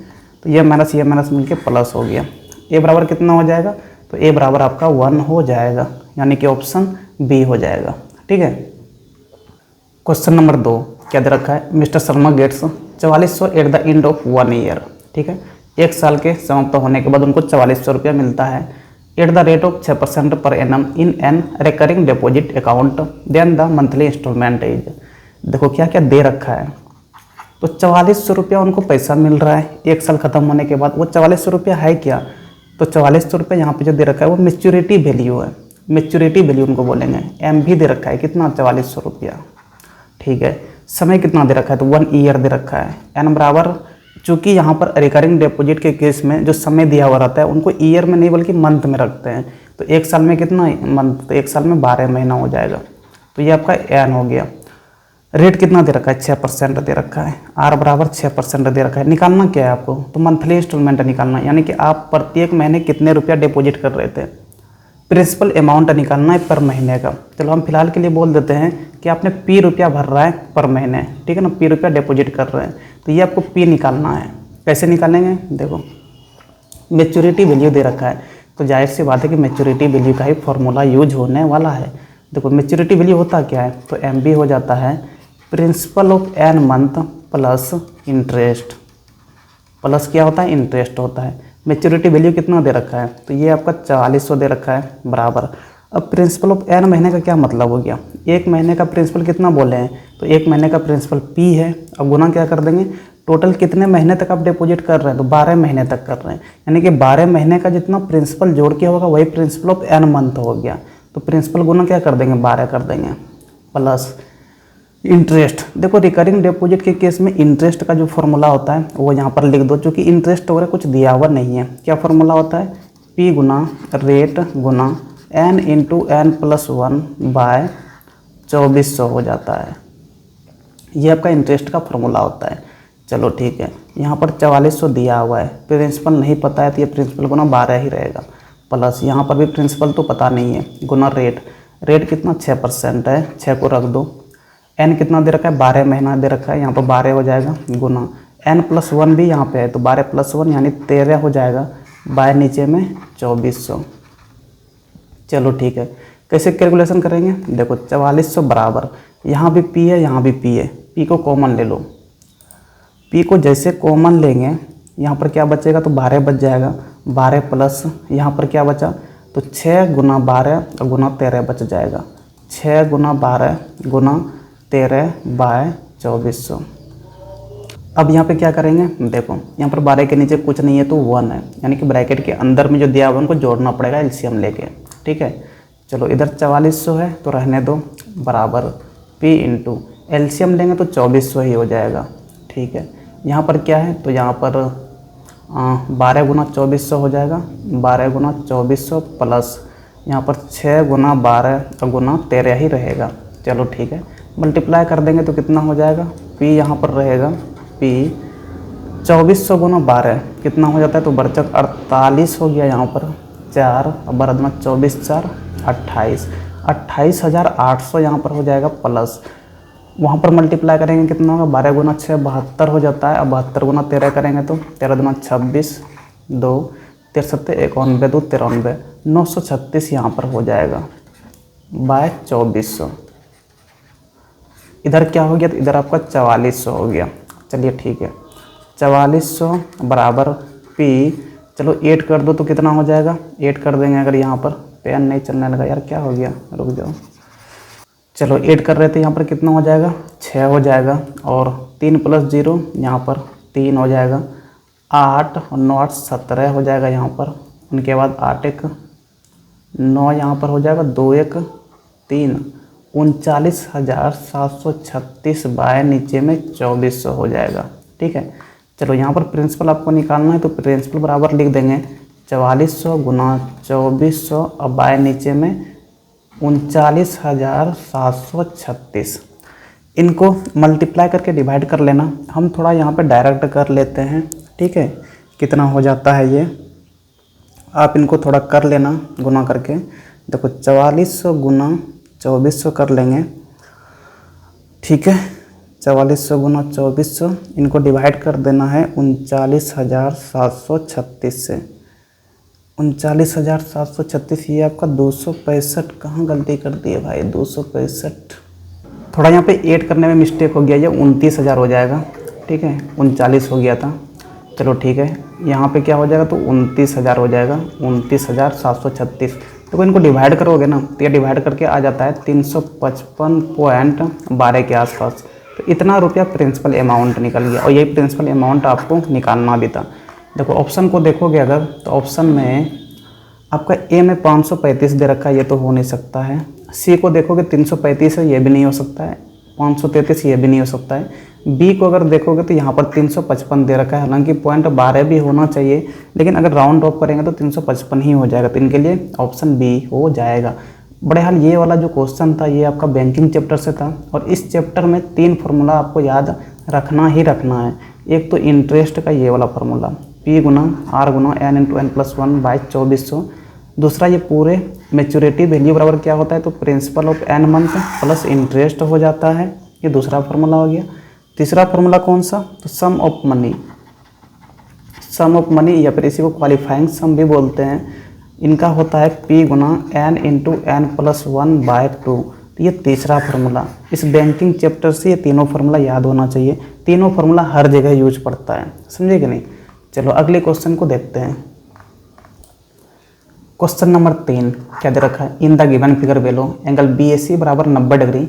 तो ये माइनस मिलके प्लस हो गया। ए बराबर कितना हो जाएगा, तो ए बराबर आपका 1 हो जाएगा, यानी कि ऑप्शन बी हो जाएगा। ठीक है। क्वेश्चन नंबर 2 क्या दे रखा है, mister Sharma gets 4400 at the end of 1 year. ठीक है, 1 साल के समाप्त होने के बाद उनको 4400 रुपया मिलता है एट द रेट ऑफ 6% पर annum in an recurring deposit account, then the monthly instalment is. देखो क्या क्या दे रखा है, तो 4400 रुपया उनको पैसा मिल रहा है 1 साल खत्म होने के बाद। वो 4400 रुपया है क्या, तो 4400 रुपये यहाँ पे जो दे रखा है वो मेच्योरिटी वैल्यू है, मेच्योरिटी वैल्यू उनको बोलेंगे। एम भी दे रखा है कितना, 4400 रुपया। ठीक है, समय कितना दे रखा है, तो 1 ईयर दे रखा है। एन बराबर, चूँकि यहाँ पर रिकरिंग डिपॉजिट के केस में जो समय दिया हुआ रहता है उनको ईयर में नहीं बल्कि मंथ में रखते हैं। तो 1 साल में कितना मंथ, तो 1 साल में 12 महीना हो जाएगा। तो ये आपका एन हो गया। रेट कितना दे रखा है, 6% दे रखा है। आर बराबर 6% दे रखा है। निकालना क्या है आपको, तो मंथली इंस्टॉलमेंट निकालना, यानी कि आप प्रत्येक महीने कितने रुपया डिपॉजिट कर रहे थे। प्रिंसिपल अमाउंट निकालना है पर महीने का। चलो हम फिलहाल के लिए बोल देते हैं कि आपने पी रुपया भर रहा है पर महीने, ठीक है ना, पी रुपया डिपॉजिट कर रहे हैं, तो ये आपको पी निकालना है। कैसे निकालेंगे, देखो मेच्योरिटी वैल्यू दे रखा है, तो जाहिर सी बात है कि मेच्योरिटी वैल्यू का ही फॉर्मूला यूज होने वाला है। देखो मेच्योरिटी वैल्यू होता क्या है, तो एम बी हो जाता है principal of n month plus interest, plus क्या होता है, इंटरेस्ट होता है। मेच्योरिटी वैल्यू कितना दे रखा है, तो ये आपका 4400 दे रखा है बराबर। अब प्रिंसिपल ऑफ एन महीने का क्या मतलब हो गया, 1 महीने का प्रिंसिपल कितना बोले हैं, तो 1 महीने का प्रिंसिपल पी है। अब गुना क्या कर देंगे, टोटल कितने महीने तक आप डिपॉजिट कर रहे हैं, तो 12 महीने तक कर रहे हैं, यानी कि 12 महीने का जितना प्रिंसिपल जोड़ के होगा वही प्रिंसिपल ऑफ एन मंथ हो गया। तो प्रिंसिपल गुना क्या कर देंगे, 12 कर देंगे, प्लस इंटरेस्ट। देखो रिकरिंग डिपॉजिट के केस में इंटरेस्ट का जो फॉर्मूला होता है वो यहाँ पर लिख दो, क्योंकि इंटरेस्ट वगैरह कुछ दिया हुआ नहीं है। क्या फॉर्मूला होता है, पी गुना रेट गुना n into n plus 1 by 2400 हो जाता है। ये आपका इंटरेस्ट का फॉर्मूला होता है। चलो ठीक है, यहाँ पर 4400 दिया हुआ है, प्रिंसिपल नहीं पता है तो ये प्रिंसिपल गुना 12 ही रहेगा, प्लस यहाँ पर भी प्रिंसिपल तो पता नहीं है, गुना रेट, रेट कितना 6% है, 6 को रख दो। एन कितना दे रखा है, 12 महीना दे रखा है, यहाँ पर 12 हो जाएगा, गुना एन प्लस 1 भी यहाँ पे है, तो 12 + 1 यानी 13 हो जाएगा, बाय नीचे में 2400। चलो ठीक है, कैसे कैलकुलेशन करेंगे, देखो 4400 बराबर, यहाँ भी पी है यहाँ भी पी है, पी को कॉमन ले लो। पी को जैसे कॉमन लेंगे यहाँ पर क्या बचेगा, तो 12 बच जाएगा, 12 प्लस यहाँ पर क्या बचा, तो 6 गुना 12 और गुना 13 बच जाएगा, 6 गुना 12 गुना 13 बाय 2400। अब यहाँ पे क्या करेंगे, देखो यहाँ पर 12 के नीचे कुछ नहीं है तो 1 है, यानी कि ब्रैकेट के अंदर में जो दिया हुआ उनको जोड़ना पड़ेगा एलसीएम लेके। ठीक है, चलो इधर 4400 है तो रहने दो, बराबर P इंटू एलसीएम लेंगे तो 2400 ही हो जाएगा। ठीक है, यहाँ पर क्या है, तो यहाँ पर 12 गुना 2400 हो जाएगा, 12 गुना 2400 प्लस यहाँ पर 6 गुना 12 और गुना 13 ही रहेगा। चलो ठीक है, मल्टीप्लाई कर देंगे तो कितना हो जाएगा, P यहाँ पर रहेगा, P 2400 गुना 12 कितना हो जाता है, तो बरचक 48 हो गया, यहाँ पर 4 और 12 × 24 4 28, 28,800 यहाँ पर हो जाएगा, प्लस वहाँ पर मल्टीप्लाई करेंगे कितना होगा, 12 गुना 6 72 हो जाता है, अब 72 गुना 13 करेंगे तो 13 दूना 26, 2 13 91 2 93, 936 यहाँ पर हो जाएगा बाय 2400। इधर क्या हो गया, तो इधर आपका 4400 हो गया। चलिए ठीक है, 4400 बराबर P, चलो 8 कर दो तो कितना हो जाएगा, 8 कर देंगे, अगर यहाँ पर पेन नहीं चलने लगा यार, क्या हो गया, रुक जाओ। चलो 8 कर रहे थे, यहाँ पर कितना हो जाएगा, 6 हो जाएगा, और 3 + 0 यहाँ पर 3 हो जाएगा, 8 और 9 8 17 हो जाएगा यहाँ पर, उनके बाद 8 1 9 यहाँ पर हो जाएगा, 2 1 3 39,736 बाय नीचे में 2400 हो जाएगा। ठीक है, चलो यहाँ पर प्रिंसिपल आपको निकालना है तो प्रिंसिपल बराबर लिख देंगे 4400 गुना 2400 और बाय नीचे में 39,736। इनको मल्टीप्लाई करके डिवाइड कर लेना। हम थोड़ा यहाँ पे डायरेक्ट कर लेते हैं, ठीक है। कितना हो जाता है ये, आप इनको थोड़ा कर लेना गुना करके। देखो 4400 गुना 2400 कर लेंगे, ठीक है। 4400 गुना 2400, इनको डिवाइड कर देना है 39,736 से। 39,736, ये आपका 265, कहाँ गलती कर दी है भाई, 265। थोड़ा यहाँ पे ऐड करने में मिस्टेक हो गया, ये 29,000 हो जाएगा, ठीक है। 39 हो गया था, चलो ठीक है। यहाँ पे क्या हो जाएगा, तो 29,000 हो जाएगा, 29,736। तो इनको डिवाइड करोगे ना तो ये डिवाइड करके आ जाता है 355.12 के आसपास। तो इतना रुपया प्रिंसिपल अमाउंट निकल गया, और यही प्रिंसिपल अमाउंट आपको निकालना भी था। देखो ऑप्शन को देखोगे अगर, तो ऑप्शन में आपका ए में 535 दे रखा है, ये तो हो नहीं सकता है। सी को देखोगे 335 है, ये भी नहीं हो सकता है। 533 ये भी नहीं हो सकता है। बी को अगर देखोगे तो यहाँ पर 355 दे रखा है, हालांकि पॉइंट 12 भी होना चाहिए, लेकिन अगर राउंड ऑफ करेंगे तो 355 ही हो जाएगा। तो इनके लिए ऑप्शन बी हो जाएगा। बड़े हाल ये वाला जो क्वेश्चन था ये आपका बैंकिंग चैप्टर से था, और इस चैप्टर में 3 फार्मूला आपको याद रखना ही रखना है। एक तो इंटरेस्ट का ये वाला फार्मूला, पी गुना आर गुना n into n plus 1 by 2400। दूसरा ये पूरे मैच्योरिटी वैल्यू बराबर क्या होता है, तो principal of n month plus interest हो जाता है, ये दूसरा फार्मूला हो गया। तीसरा फार्मूला कौन सा, तो sum of money, sum of money या फिर इसी को क्वालिफाइंग सम भी बोलते हैं। इनका होता है पी गुना n into n plus 1 by 2। तो ये तीसरा फार्मूला, इस बैंकिंग चैप्टर से ये तीनों फार्मूला याद होना चाहिए। तीनों फार्मूला हर जगह यूज पड़ता है, समझे कि नहीं। चलो अगले क्वेश्चन को देखते हैं। क्वेश्चन नंबर 3 क्या दे रखा है, in the given figure below angle B A C बराबर 90 degree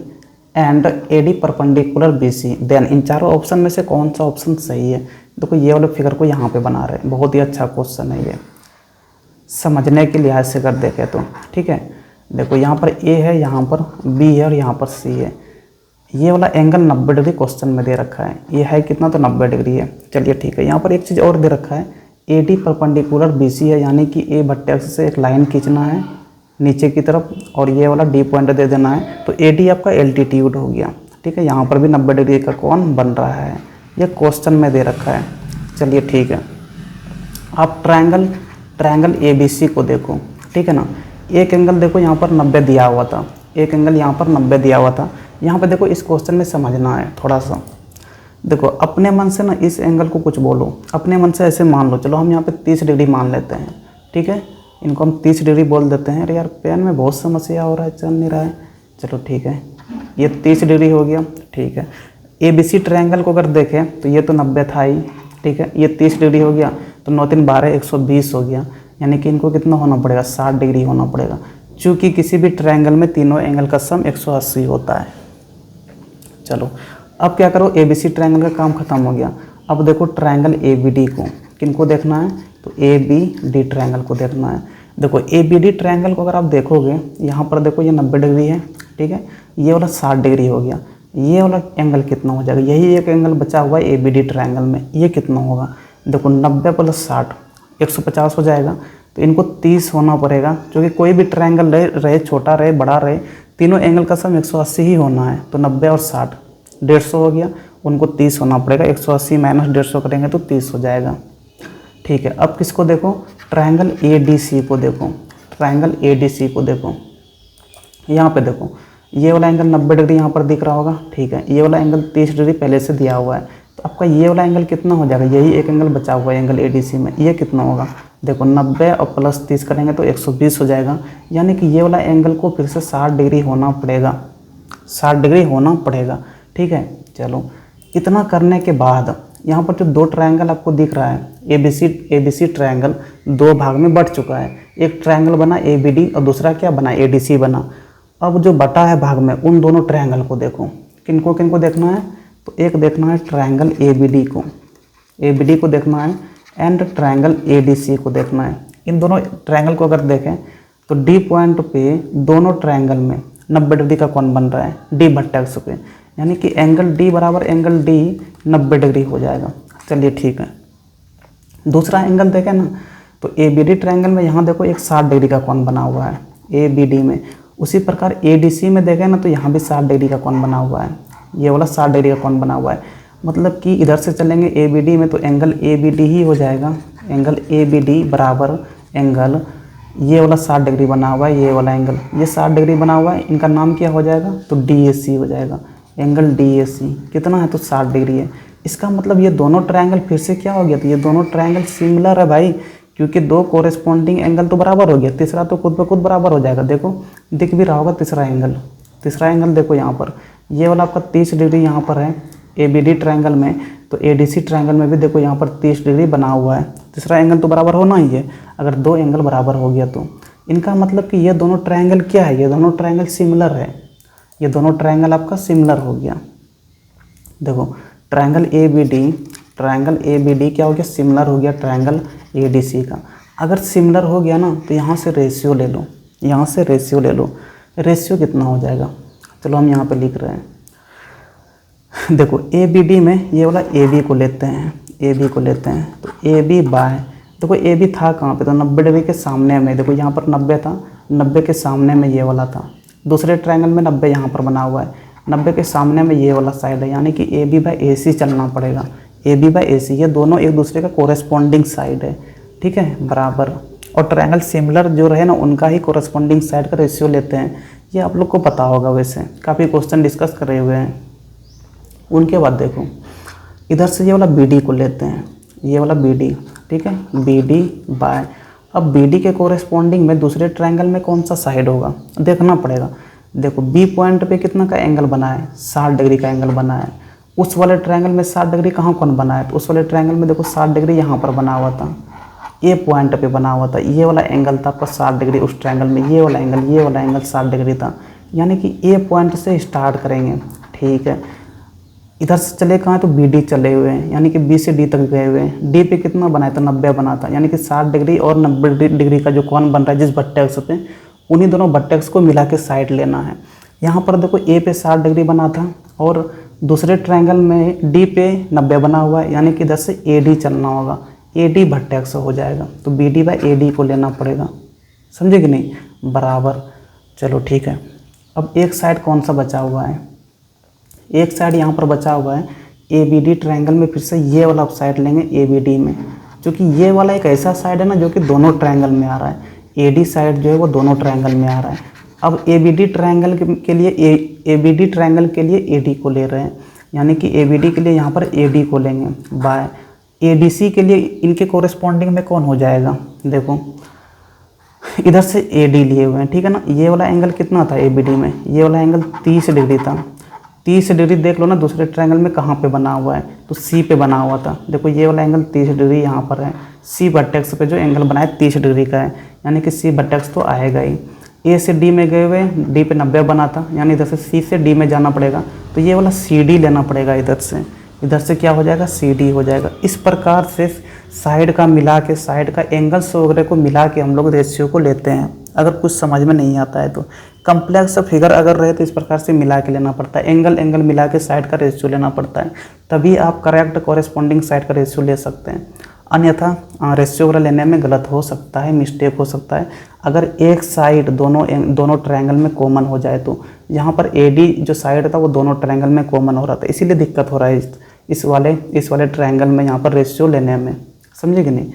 and A D perpendicular B C, then इन चारों ऑप्शन में से कौन सा ऑप्शन सही है। देखो ये वाले फिगर को यहाँ पे बना रहे हैं, बहुत ही अच्छा क्वेश्चन है ये, समझने के लिहाज से कर देखें तो, ठीक है। देखो यहाँ पर ए है, यहाँ पर बी है और यहाँ पर सी है। ये वाला एंगल 90 डिग्री क्वेश्चन में दे रखा है, ये है कितना, तो 90 डिग्री है। चलिए ठीक है। यहाँ पर एक चीज़ और दे रखा है, A D perpendicular B C है, यानी कि ए वर्टेक्स से एक लाइन खींचना है नीचे की तरफ, और ये वाला डी पॉइंट दे देना है। तो ए डी आपका एल्टीट्यूड हो गया, ठीक है। यहाँ पर भी 90 डिग्री का कोण बन रहा है, ये क्वेश्चन में दे रखा है। चलिए ठीक है। आप ट्रायंगल ए बी सी को देखो, ठीक है ना। एक एंगल देखो यहाँ पर 90 दिया हुआ था, एक एंगल यहाँ पर 90 दिया हुआ था। यहाँ पे देखो इस क्वेश्चन में समझना है थोड़ा सा। देखो अपने मन से ना इस एंगल को कुछ बोलो, अपने मन से ऐसे मान लो। चलो हम यहाँ पे 30 डिग्री मान लेते हैं, ठीक है। इनको हम 30 डिग्री बोल देते हैं। अरे यार पेन में बहुत समस्या हो रहा है, चल नहीं रहा है। चलो ठीक है, ये 30 डिग्री हो गया, ठीक है। ए बी सी ट्रायंगल को अगर देखें तो ये तो 90 था ही, ठीक है। ये 30 डिग्री हो गया, तो 9 3 12 120 हो गया, यानी कि इनको कितना होना पड़ेगा, 60 डिग्री होना पड़ेगा। चूँकि किसी भी ट्रायंगल में तीनों एंगल का सम 180 होता है। चलो अब क्या करो, ए बी सी ट्रायंगल का काम खत्म हो गया। अब देखो ट्रायंगल ए बी डी को, किनको देखना है, तो ए बी डी ट्रायंगल को देखना है। देखो ए बी डी ट्रायंगल को अगर आप देखोगे, यहाँ पर देखो ये 90 डिग्री है, ठीक है। ये वाला 60 डिग्री हो गया। ये वाला एंगल कितना हो जाएगा, यही एक एंगल बचा हुआ है ए बी डी ट्रायंगल में, ये कितना होगा। देखो 90 प्लस 60 150 हो जाएगा। तो इनको 30 होना पड़ेगा, क्योंकि कोई भी ट्रायंगल रहे छोटा रहे बड़ा रहे, तीनों एंगल का सम 180 ही होना है। तो 90 और 60 150 हो गया, उनको 30 होना पड़ेगा। 180 माइनस 150 करेंगे तो 30 हो जाएगा, ठीक है। अब किसको देखो, ट्रायंगल ए डी सी को देखो, ट्रायंगल ए डी सी को देखो। यहाँ पे देखो ये वाला एंगल 90 डिग्री यहाँ पर दिख रहा होगा, ठीक है। ये वाला एंगल 30 डिग्री पहले से दिया हुआ है। तो आपका ये वाला एंगल कितना हो जाएगा, यही एक एंगल बचा हुआ है एंगल ए डी सी में, ये कितना होगा। देखो 90 और प्लस 30 करेंगे तो 120 हो जाएगा, यानी कि ये वाला एंगल को फिर से 60 डिग्री होना पड़ेगा, 60 डिग्री होना पड़ेगा, ठीक है। चलो इतना करने के बाद यहाँ पर जो दो ट्रायंगल आपको दिख रहा है, ए बी सी ट्रायंगल 2 भाग में बट चुका है। एक ट्रायंगल बना ए बी डी और दूसरा क्या बना, ए डी सी बना। अब जो बटा है भाग में, उन दोनों ट्रायंगल को देखो, किनको किनको देखना है, तो एक देखना है ट्रायंगल ए बी डी को, ए बी डी को देखना है, and triangle A D C को देखना है। इन दोनों ट्रायंगल को अगर देखें तो डी पॉइंट पे दोनों ट्रायंगल में 90 डिग्री का कोण बन रहा है डी वर्टेक्स पे, यानी कि एंगल डी बराबर एंगल डी 90 डिग्री हो जाएगा। चलिए ठीक है। दूसरा एंगल देखें ना, तो ए बी डी ट्रायंगल में यहाँ देखो एक 60 डिग्री का कोण बना हुआ है ए बी डी में। उसी प्रकार ए डी सी में देखें ना, तो यहाँ भी 60 डिग्री का कोण बना हुआ है। ये वाला 60 डिग्री का कौन बना हुआ है, मतलब कि इधर से चलेंगे ए बी डी में तो एंगल ए बी डी ही हो जाएगा। एंगल ए बी डी बराबर एंगल ये वाला 60 डिग्री बना हुआ है, ये वाला एंगल ये 60 डिग्री बना हुआ है, इनका नाम क्या हो जाएगा, तो डी ए सी हो जाएगा। एंगल डी ए सी कितना है, तो 60 डिग्री है। इसका मतलब ये दोनों ट्रायंगल फिर से क्या हो गया, तो ये दोनों ट्रायंगल सिमिलर है भाई, क्योंकि दो कोरेस्पॉन्डिंग एंगल तो बराबर हो गया, तीसरा तो खुद ब खुद बराबर हो जाएगा। देखो दिख भी रहा होगा तीसरा एंगल देखो यहाँ पर, ये वाला आपका 30 डिग्री यहाँ पर है ए बी डी ट्रायंगल में, तो ए डी सी ट्रायंगल में भी देखो यहाँ पर 30 डिग्री बना हुआ है। तीसरा एंगल तो बराबर होना ही है, अगर दो एंगल बराबर हो गया तो इनका मतलब कि ये दोनों ट्रायंगल क्या है, ये दोनों ट्रायंगल सिमिलर है, ये दोनों ट्रायंगल आपका सिमिलर हो गया। देखो ट्रायंगल ए बी डी क्या हो गया, सिमिलर हो गया ट्रायंगल ए डी सी का। अगर सिमिलर हो गया ना तो यहाँ से रेशियो ले लो, रेशियो कितना हो जाएगा, चलो हम यहाँ पे लिख रहे हैं। देखो ए बी डी में ये वाला ए बी को लेते हैं, तो ए बी बाय, देखो ए बी था कहाँ पे, तो 90 डिग्री के सामने में, देखो यहाँ पर 90 था, 90 के सामने में ये वाला था। दूसरे ट्रायंगल में 90 यहाँ पर बना हुआ है, 90 के सामने में ये वाला साइड है, यानी कि ए बी बाई ए सी चलना पड़ेगा। ए बी बाई ए सी ये दोनों एक दूसरे का कोरेस्पॉन्डिंग साइड है, ठीक है, बराबर। और ट्रायंगल सिमिलर जो रहे ना उनका ही कोरेस्पॉन्डिंग साइड का रेशियो लेते हैं, ये आप लोग को पता होगा, वैसे काफ़ी क्वेश्चन डिस्कस करे हुए हैं। उनके बाद देखो इधर से ये वाला बी डी को लेते हैं, ये वाला बी डी, ठीक है, बी डी बाय, अब बी डी के कोरेस्पॉन्डिंग में दूसरे ट्रायंगल में कौन सा साइड होगा देखना पड़ेगा। देखो बी पॉइंट पे कितना का एंगल बना है, 60 डिग्री का एंगल बना है। उस वाले ट्रायंगल में 60 डिग्री कहाँ कौन बना है, तो उस वाले ट्रायंगल में देखो 60 डिग्री यहाँ पर बना हुआ था, ए पॉइंट पे बना हुआ था, ये वाला एंगल था आपका 60 डिग्री उस ट्रायंगल में, ये वाला एंगल 60 डिग्री था, यानी कि ए पॉइंट से स्टार्ट करेंगे, ठीक है। इधर से चले कहाँ, तो बी डी चले हुए हैं, यानी कि बी से डी तक गए हुए हैं। डी पे कितना बना है, तो 90 बना था, यानी कि 60 डिग्री और 90 डिग्री का जो कौन बन रहा है जिस वर्टेक्स पे, उन्हीं दोनों वर्टेक्स को मिला के साइड लेना है। यहाँ पर देखो ए पे 60 डिग्री बना था और दूसरे ट्रायंगल में डी पे 90 बना हुआ है, यानी कि इधर से ए डी चलना होगा, ए डी वर्टेक्स हो जाएगा, तो B D by A D को लेना पड़ेगा, समझे कि नहीं, बराबर। चलो ठीक है, अब एक साइड कौन सा बचा हुआ है, एक साइड यहाँ पर बचा हुआ है ए बी डी ट्रायंगल में, फिर से ये वाला साइड लेंगे ए बी डी में, क्योंकि ये वाला एक ऐसा साइड है ना जो कि दोनों ट्रायंगल में आ रहा है, ए डी साइड जो है वो दोनों ट्रायंगल में आ रहा है। अब ए बी डी ट्रायंगल के लिए ए बी डी ट्रायंगल के लिए ए डी को ले रहे हैं, यानी कि ए बी डी के लिए यहाँ पर ए डी को लेंगे बाय ए डी सी के लिए इनके कोरेस्पॉन्डिंग में कौन हो जाएगा, देखो इधर से ए डी लिए हुए हैं, ठीक है ना। ये वाला एंगल कितना था ए बी डी में, ये वाला एंगल 30 डिग्री था, 30 डिग्री देख लो ना दूसरे ट्रायंगल में कहाँ पे बना हुआ है, तो सी पे बना हुआ था। देखो ये वाला एंगल 30 डिग्री यहाँ पर है, सी वर्टेक्स पे जो एंगल बना है 30 डिग्री का है, यानी कि सी वर्टेक्स तो आएगा ही। ए से डी में गए हुए, डी पे 90 बना था, यानी इधर से सी से डी में जाना पड़ेगा, तो ये वाला सी डी लेना पड़ेगा, इधर से क्या हो जाएगा, सी डी हो जाएगा। इस प्रकार से साइड का मिला के, साइड का एंगल्स वगैरह को मिला के हम लोग रेशियो को लेते हैं। अगर कुछ समझ में नहीं आता है तो कम्प्लेक्स फिगर अगर रहे तो इस प्रकार से मिला के लेना पड़ता है, एंगल मिला के साइड का रेशियो लेना पड़ता है, तभी आप करेक्ट कॉरेस्पॉन्डिंग साइड का रेशियो ले सकते हैं। अन्यथा रेशियो वगैरह लेने में गलत हो सकता है, मिस्टेक हो सकता है। अगर एक साइड दोनों ट्रायंगल में कॉमन हो जाए, तो यहाँ पर ए डी जो साइड था वो दोनों ट्रायंगल में कॉमन हो रहा था, इसीलिए दिक्कत हो रहा है इस वाले ट्रायंगल में यहाँ पर रेशियो लेने में, समझे कि नहीं।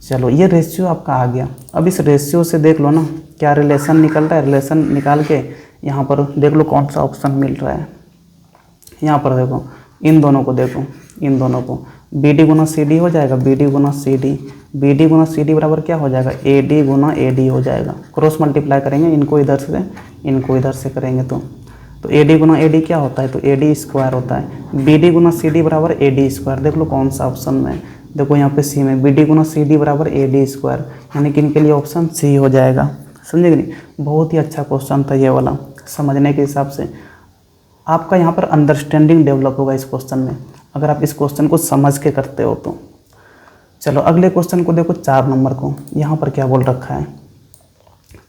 चलो ये रेशियो आपका आ गया। अब इस रेशियो से देख लो ना क्या रिलेशन निकल रहा है, रिलेशन निकाल के यहाँ पर देख लो कौन सा ऑप्शन मिल रहा है। यहाँ पर देखो इन दोनों को बी डी गुना सी डी हो जाएगा, बी डी गुना सी डी बराबर क्या हो जाएगा, A D Guna A D हो जाएगा। क्रॉस मल्टीप्लाई करेंगे इनको इधर से करेंगे तो A D Guna A D क्या होता है, तो ए डी स्क्वायर होता है। बी डी गुना सी डी बराबर ए डी स्क्वायर, देख लो कौन सा ऑप्शन में, देखो यहाँ पे सी में बी डी गुना सी डी बराबर ए डी स्क्वायर, यानी कि इनके लिए ऑप्शन सी हो जाएगा, समझे कि नहीं। बहुत ही अच्छा क्वेश्चन था ये वाला, समझने के हिसाब से आपका यहाँ पर अंडरस्टैंडिंग डेवलप होगा इस क्वेश्चन में, अगर आप इस क्वेश्चन को समझ के करते हो तो। चलो अगले क्वेश्चन को देखो, 4 नंबर को, यहाँ पर क्या बोल रखा है।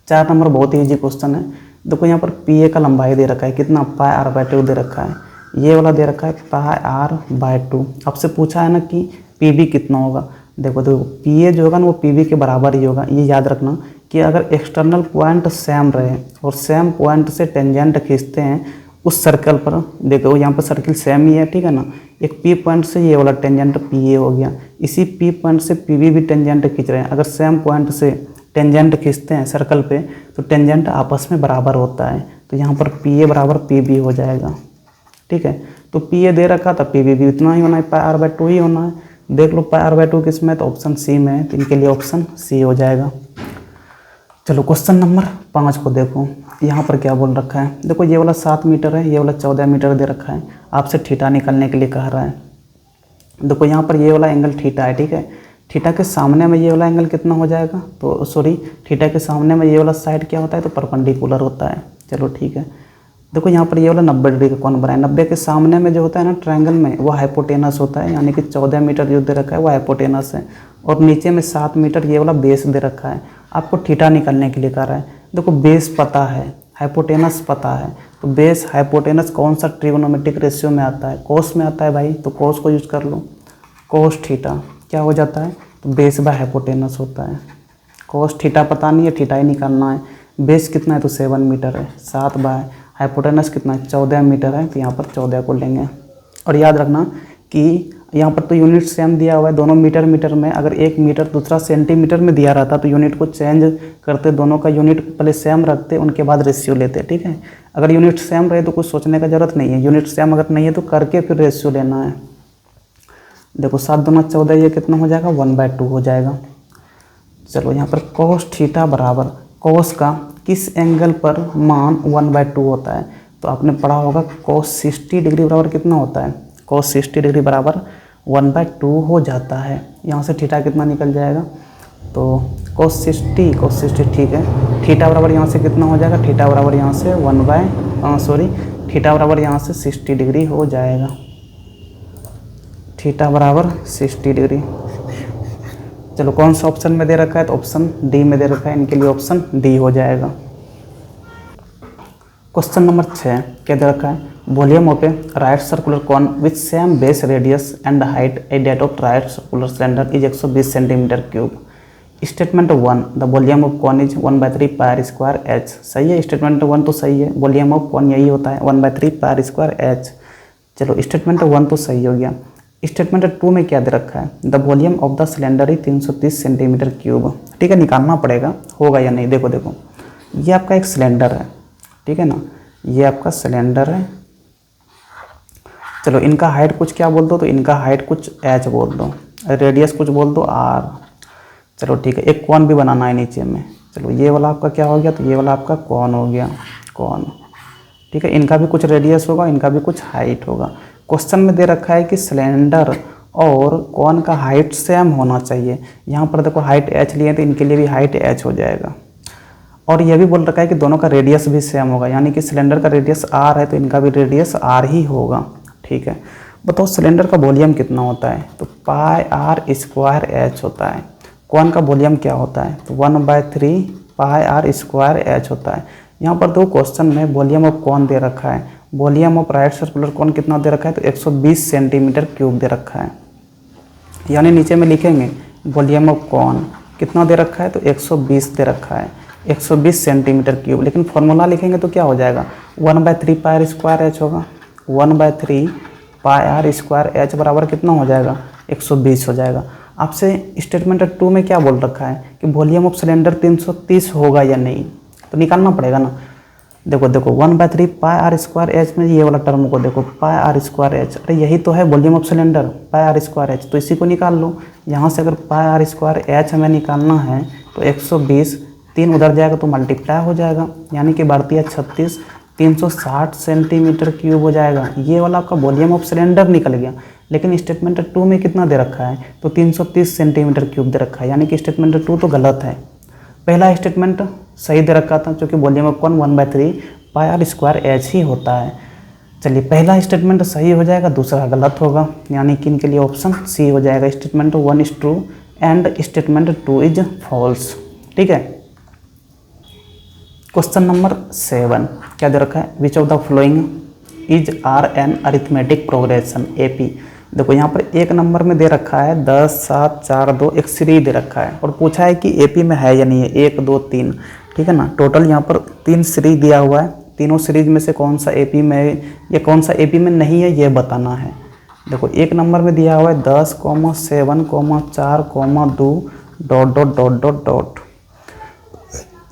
4 नंबर बहुत ही ईजी क्वेश्चन है। देखो यहाँ पर पी ए का लंबाई दे रखा है, कितना, पाई आर बाई 2 दे रखा है, ये वाला दे रखा है पाई आर बाई 2। आपसे पूछा है ना कि पी बी कितना होगा, देखो पी ए जो होगा ना वो पी बी के बराबर ही होगा। ये याद रखना कि अगर एक्सटर्नल पॉइंट सेम रहे और सेम पॉइंट से टेंजेंट खींचते हैं उस सर्कल पर देखो यहाँ पर सर्किल सेम ही है, ठीक है ना। एक पी पॉइंट से ये वाला टेंजेंट पी ए हो गया, इसी पी पॉइंट से पी बी भी टेंजेंट खींच रहे हैं। अगर सेम पॉइंट से टेंजेंट खींचते हैं सर्कल पे तो टेंजेंट आपस में बराबर होता है, तो यहाँ पर पी ए बराबर पी बी हो जाएगा, ठीक है। तो पी ए दे रखा था, पी बी भी उतना ही होना है, पाई आर बाई 2 ही होना है। देख लो पाई आर बाई 2 किस में है, तो ऑप्शन सी में है, तो इनके लिए ऑप्शन सी हो जाएगा। चलो क्वेश्चन नंबर 5 को देखो, यहाँ पर क्या बोल रखा है। देखो ये वाला 7 मीटर है, ये वाला 14 मीटर दे रखा है, आपसे थीटा निकालने के लिए कह रहा है। देखो यहाँ पर ये वाला एंगल थीटा है, ठीक है। थीटा के सामने में ये वाला एंगल कितना हो जाएगा, तो सॉरी थीटा के सामने में ये वाला साइड क्या होता है, तो परपेंडिकुलर होता है। चलो ठीक है। देखो यहाँ पर ये वाला 90 डिग्री का कोण बनाए, 90 के सामने में जो होता है ना ट्रायंगल में, वो हाइपोटेनस होता है, यानी कि 14 मीटर जो दे रखा है वो हाइपोटेनस है, और नीचे में 7 मीटर ये वाला बेस दे रखा है। आपको थीटा निकालने के लिए कह रहा है। देखो बेस पता है, हाइपोटेनस पता है, तो बेस हाइपोटेनस कौन सा ट्रिग्नोमेट्रिक रेशियो में आता है, कोस में आता है भाई, तो कोस को यूज कर लो। कोस थीटा क्या हो जाता है, तो बेस बाय हाइपोटेनस होता है। कोस थीटा पता नहीं है, थीटा ही निकालना है। बेस कितना है, तो 7 मीटर है, 7 बाय हाइपोटेनस कितना है, 14 मीटर है, तो यहाँ पर 14 को लेंगे। और याद रखना कि यहाँ पर तो यूनिट सेम दिया हुआ है, दोनों मीटर मीटर में। अगर एक मीटर दूसरा सेंटीमीटर में दिया रहता तो यूनिट को चेंज करते, दोनों का यूनिट पहले सेम रखते, उनके बाद रेशियो लेते, ठीक है। अगर यूनिट सेम रहे तो कुछ सोचने का जरूरत नहीं है, यूनिट सेम अगर नहीं है तो करके फिर रेशियो लेना है। देखो 7 दूना 14, ये कितना हो जाएगा, 1/2 हो जाएगा। चलो यहाँ पर कोस थीटा बराबर कोस का किस एंगल पर मान 1/2 होता है, तो आपने पढ़ा होगा कोस 60 डिग्री बराबर कितना होता है, कोस 60 डिग्री बराबर 1/2 हो जाता है। यहाँ से थीटा कितना निकल जाएगा, तो कोस 60 ठीक है। थीटा बराबर यहाँ से कितना हो जाएगा, थीटा बराबर यहाँ से थीटा बराबर यहाँ से 60 डिग्री हो जाएगा। थीटा बराबर 60 डिग्री। चलो कौन सा ऑप्शन में दे रखा है, तो ऑप्शन डी में दे रखा है, इनके लिए ऑप्शन डी हो जाएगा। क्वेश्चन नंबर 6 क्या दे रखा है, volume of a right circular cone with same base radius and height at that of right circular cylinder is 120 centimetre cube. Statement 1 the volume of cone is 1/3 pi square h. सही है, statement 1 तो सही है, volume of cone यही होता है 1/3 pi square H. चलो statement 1 तो सही हो गया। स्टेटमेंट 2 में क्या दे रखा है, the volume of the cylinder is 330 centimetre cube. ठीक है, निकालना पड़ेगा होगा या नहीं। देखो देखो ये आपका एक सिलेंडर है, ठीक है ना, ये आपका सिलेंडर है। चलो इनका हाइट कुछ क्या बोल दो, तो इनका हाइट कुछ h बोल दो, रेडियस कुछ बोल दो r। चलो ठीक है, एक कॉन भी बनाना है नीचे में। चलो ये वाला आपका क्या हो गया, तो ये वाला आपका कॉन हो गया, कॉन। ठीक है, इनका भी कुछ रेडियस होगा, इनका भी कुछ हाइट होगा। क्वेश्चन में दे रखा है कि सिलेंडर और कॉन का हाइट सेम होना चाहिए। यहाँ पर देखो हाइट h लिए तो इनके लिए भी हाइट h हो जाएगा। और यह भी बोल रखा है कि दोनों का रेडियस भी सेम होगा, यानी कि सिलेंडर का रेडियस r है तो इनका भी रेडियस r ही होगा। ठीक है, बताओ सिलेंडर का वॉल्यूम कितना होता है, तो पाई आर स्क्वायर एच होता है। कॉन का वॉल्यूम क्या होता है, तो 1/3 पाई आर स्क्वायर एच होता है। यहाँ पर दो क्वेश्चन में वॉल्यूम ऑफ कॉन दे रखा है, volume of right circular cone कितना दे रखा है, तो 120 सेंटीमीटर क्यूब दे रखा है। यानी नीचे में लिखेंगे वॉल्यूम ऑफ कॉन कितना दे रखा है, तो 120 दे रखा है, 120 सेंटीमीटर क्यूब। लेकिन फॉर्मूला लिखेंगे तो क्या हो जाएगा, 1/3 पाई आर स्क्वायर एच होगा, 1/3 पाई आर स्क्वायर एच बराबर कितना हो जाएगा, 120 हो जाएगा। आपसे स्टेटमेंट 2 में क्या बोल रखा है कि वॉल्यूम ऑफ सिलेंडर 330 होगा या नहीं, तो निकालना पड़ेगा ना। देखो देखो 1/3 पाई आर स्क्वायर एच में ये वाला टर्म को देखो, पाई आर स्क्वायर एच, अरे यही तो है volume of cylinder, pi r square h, तो इसी को निकाल लो। यहाँ से अगर पाई आर स्क्वायर एच हमें निकालना है तो 120, 3 उधर जाएगा तो मल्टीप्लाई हो जाएगा, यानी कि बढ़ती है 36, 360 सेंटीमीटर क्यूब हो जाएगा। ये वाला आपका वॉल्यूम ऑफ सिलेंडर निकल गया। लेकिन स्टेटमेंट 2 में कितना दे रखा है, तो 330 सेंटीमीटर क्यूब दे रखा है, यानी कि स्टेटमेंट 2 तो गलत है। पहला स्टेटमेंट सही दे रखा था, क्योंकि volume of cone 1/3 pi r square h ही होता है। चलिए पहला स्टेटमेंट सही हो जाएगा, दूसरा गलत होगा, यानी कि इनके लिए ऑप्शन सी हो जाएगा। Statement 1 is true and statement 2 is false. ठीक है, क्वेश्चन नंबर 7 क्या दे रखा है, which of the following is are an arithmetic progression AP. देखो यहाँ पर एक नंबर में दे रखा है 10, 7, 4, 2, एक सीरीज दे रखा है और पूछा है कि एपी में है या नहीं है, 1, 2, 3। ठीक है ना, टोटल यहाँ पर 3 सीरीज दिया हुआ है, तीनों सीरीज में से कौन सा एपी में है या कौन सा एपी में नहीं है ये बताना है। देखो एक नंबर में दिया हुआ है 10, 7, 4, 2 dot dot dot dot dot.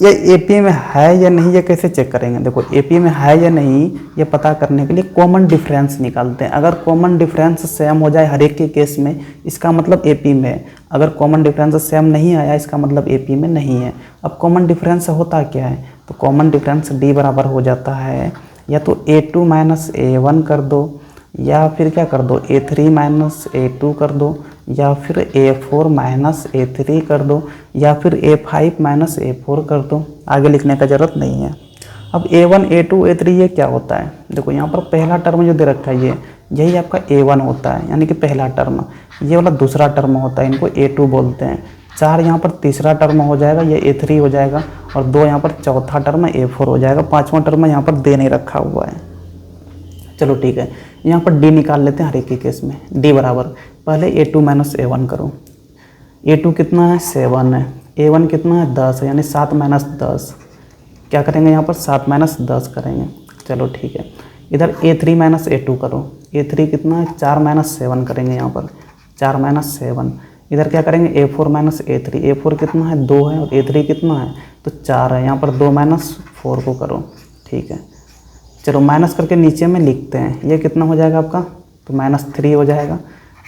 ये एपी में है या नहीं ये कैसे चेक करेंगे? देखो एपी में है या नहीं ये पता करने के लिए कॉमन डिफरेंस निकालते हैं। अगर कॉमन डिफरेंस सेम हो जाए हर एक के केस में इसका मतलब एपी में है। अगर कॉमन डिफरेंस सेम नहीं आया इसका मतलब एपी में नहीं है। अब कॉमन डिफरेंस होता क्या है? तो कॉमन डिफरेंस डी बराबर हो जाता है या तो A2 माइनस A1 कर दो या फिर क्या कर दो A3 माइनस A2 कर दो या फिर A4 माइनस A3 कर दो या फिर A5 माइनस A4 कर दो। आगे लिखने का ज़रूरत नहीं है। अब A1 A2 A3 ये क्या होता है? देखो यहाँ पर पहला टर्म जो दे रखा है यही आपका A1 होता है यानी कि पहला टर्म। ये वाला दूसरा टर्म होता है, इनको A2 बोलते हैं। 4 यहाँ पर तीसरा टर्म हो जाएगा, ये A3 हो जाएगा और 2 यहाँ पर चौथा टर्म A4 हो जाएगा। 5वां टर्म यहाँ पर दे नहीं रखा हुआ है। चलो ठीक है, यहाँ पर डी निकाल लेते हैं हर एक के केस में। डी बराबर पहले A2 माइनस A1 करो। A2 कितना है? 7 है। A1 कितना है? 10 है, यानी 7 माइनस 10। क्या करेंगे यहाँ पर? 7 माइनस 10 करेंगे। चलो ठीक है, इधर A3 माइनस A2 करो। A3 कितना है? 4 माइनस 7 करेंगे यहाँ पर, 4 माइनस 7। इधर क्या करेंगे? A4 minus A3। A4 कितना है? 2 है और A3 कितना है? तो 4 है। यहाँ पर 2 माइनस 4 को करो। ठीक है, चलो माइनस करके नीचे में लिखते हैं। ये कितना हो जाएगा आपका? तो -3 हो जाएगा।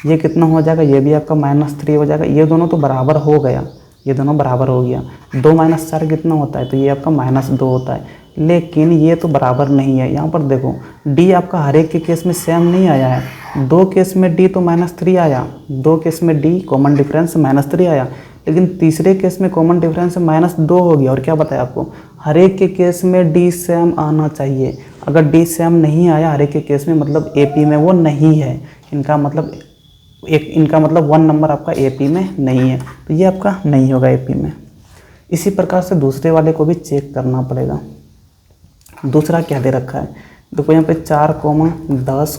ये कितना हो जाएगा? ये भी आपका -3 हो जाएगा। ये दोनों तो बराबर हो गया, ये दोनों बराबर हो गया। 2 माइनस 4 कितना होता है? तो ये आपका -2 होता है। लेकिन ये तो बराबर नहीं है। यहाँ पर देखो डी आपका हर एक के केस में सेम नहीं आया है। 2 केस में डी तो -3 आया, 2 केस में डी कॉमन डिफरेंस -3 आया, लेकिन तीसरे केस में कॉमन डिफरेंस -2 हो गया। और क्या बताया आपको? हर एक के केस में डी सेम आना चाहिए। अगर डी सेम नहीं आया हर एक के केस में मतलब एपी में वो नहीं है। इनका मतलब 1 नंबर आपका एपी में नहीं है, तो ये आपका नहीं होगा एपी में। इसी प्रकार से दूसरे वाले को भी चेक करना पड़ेगा। दूसरा क्या दे रखा है? देखो यहाँ पे 4, 10,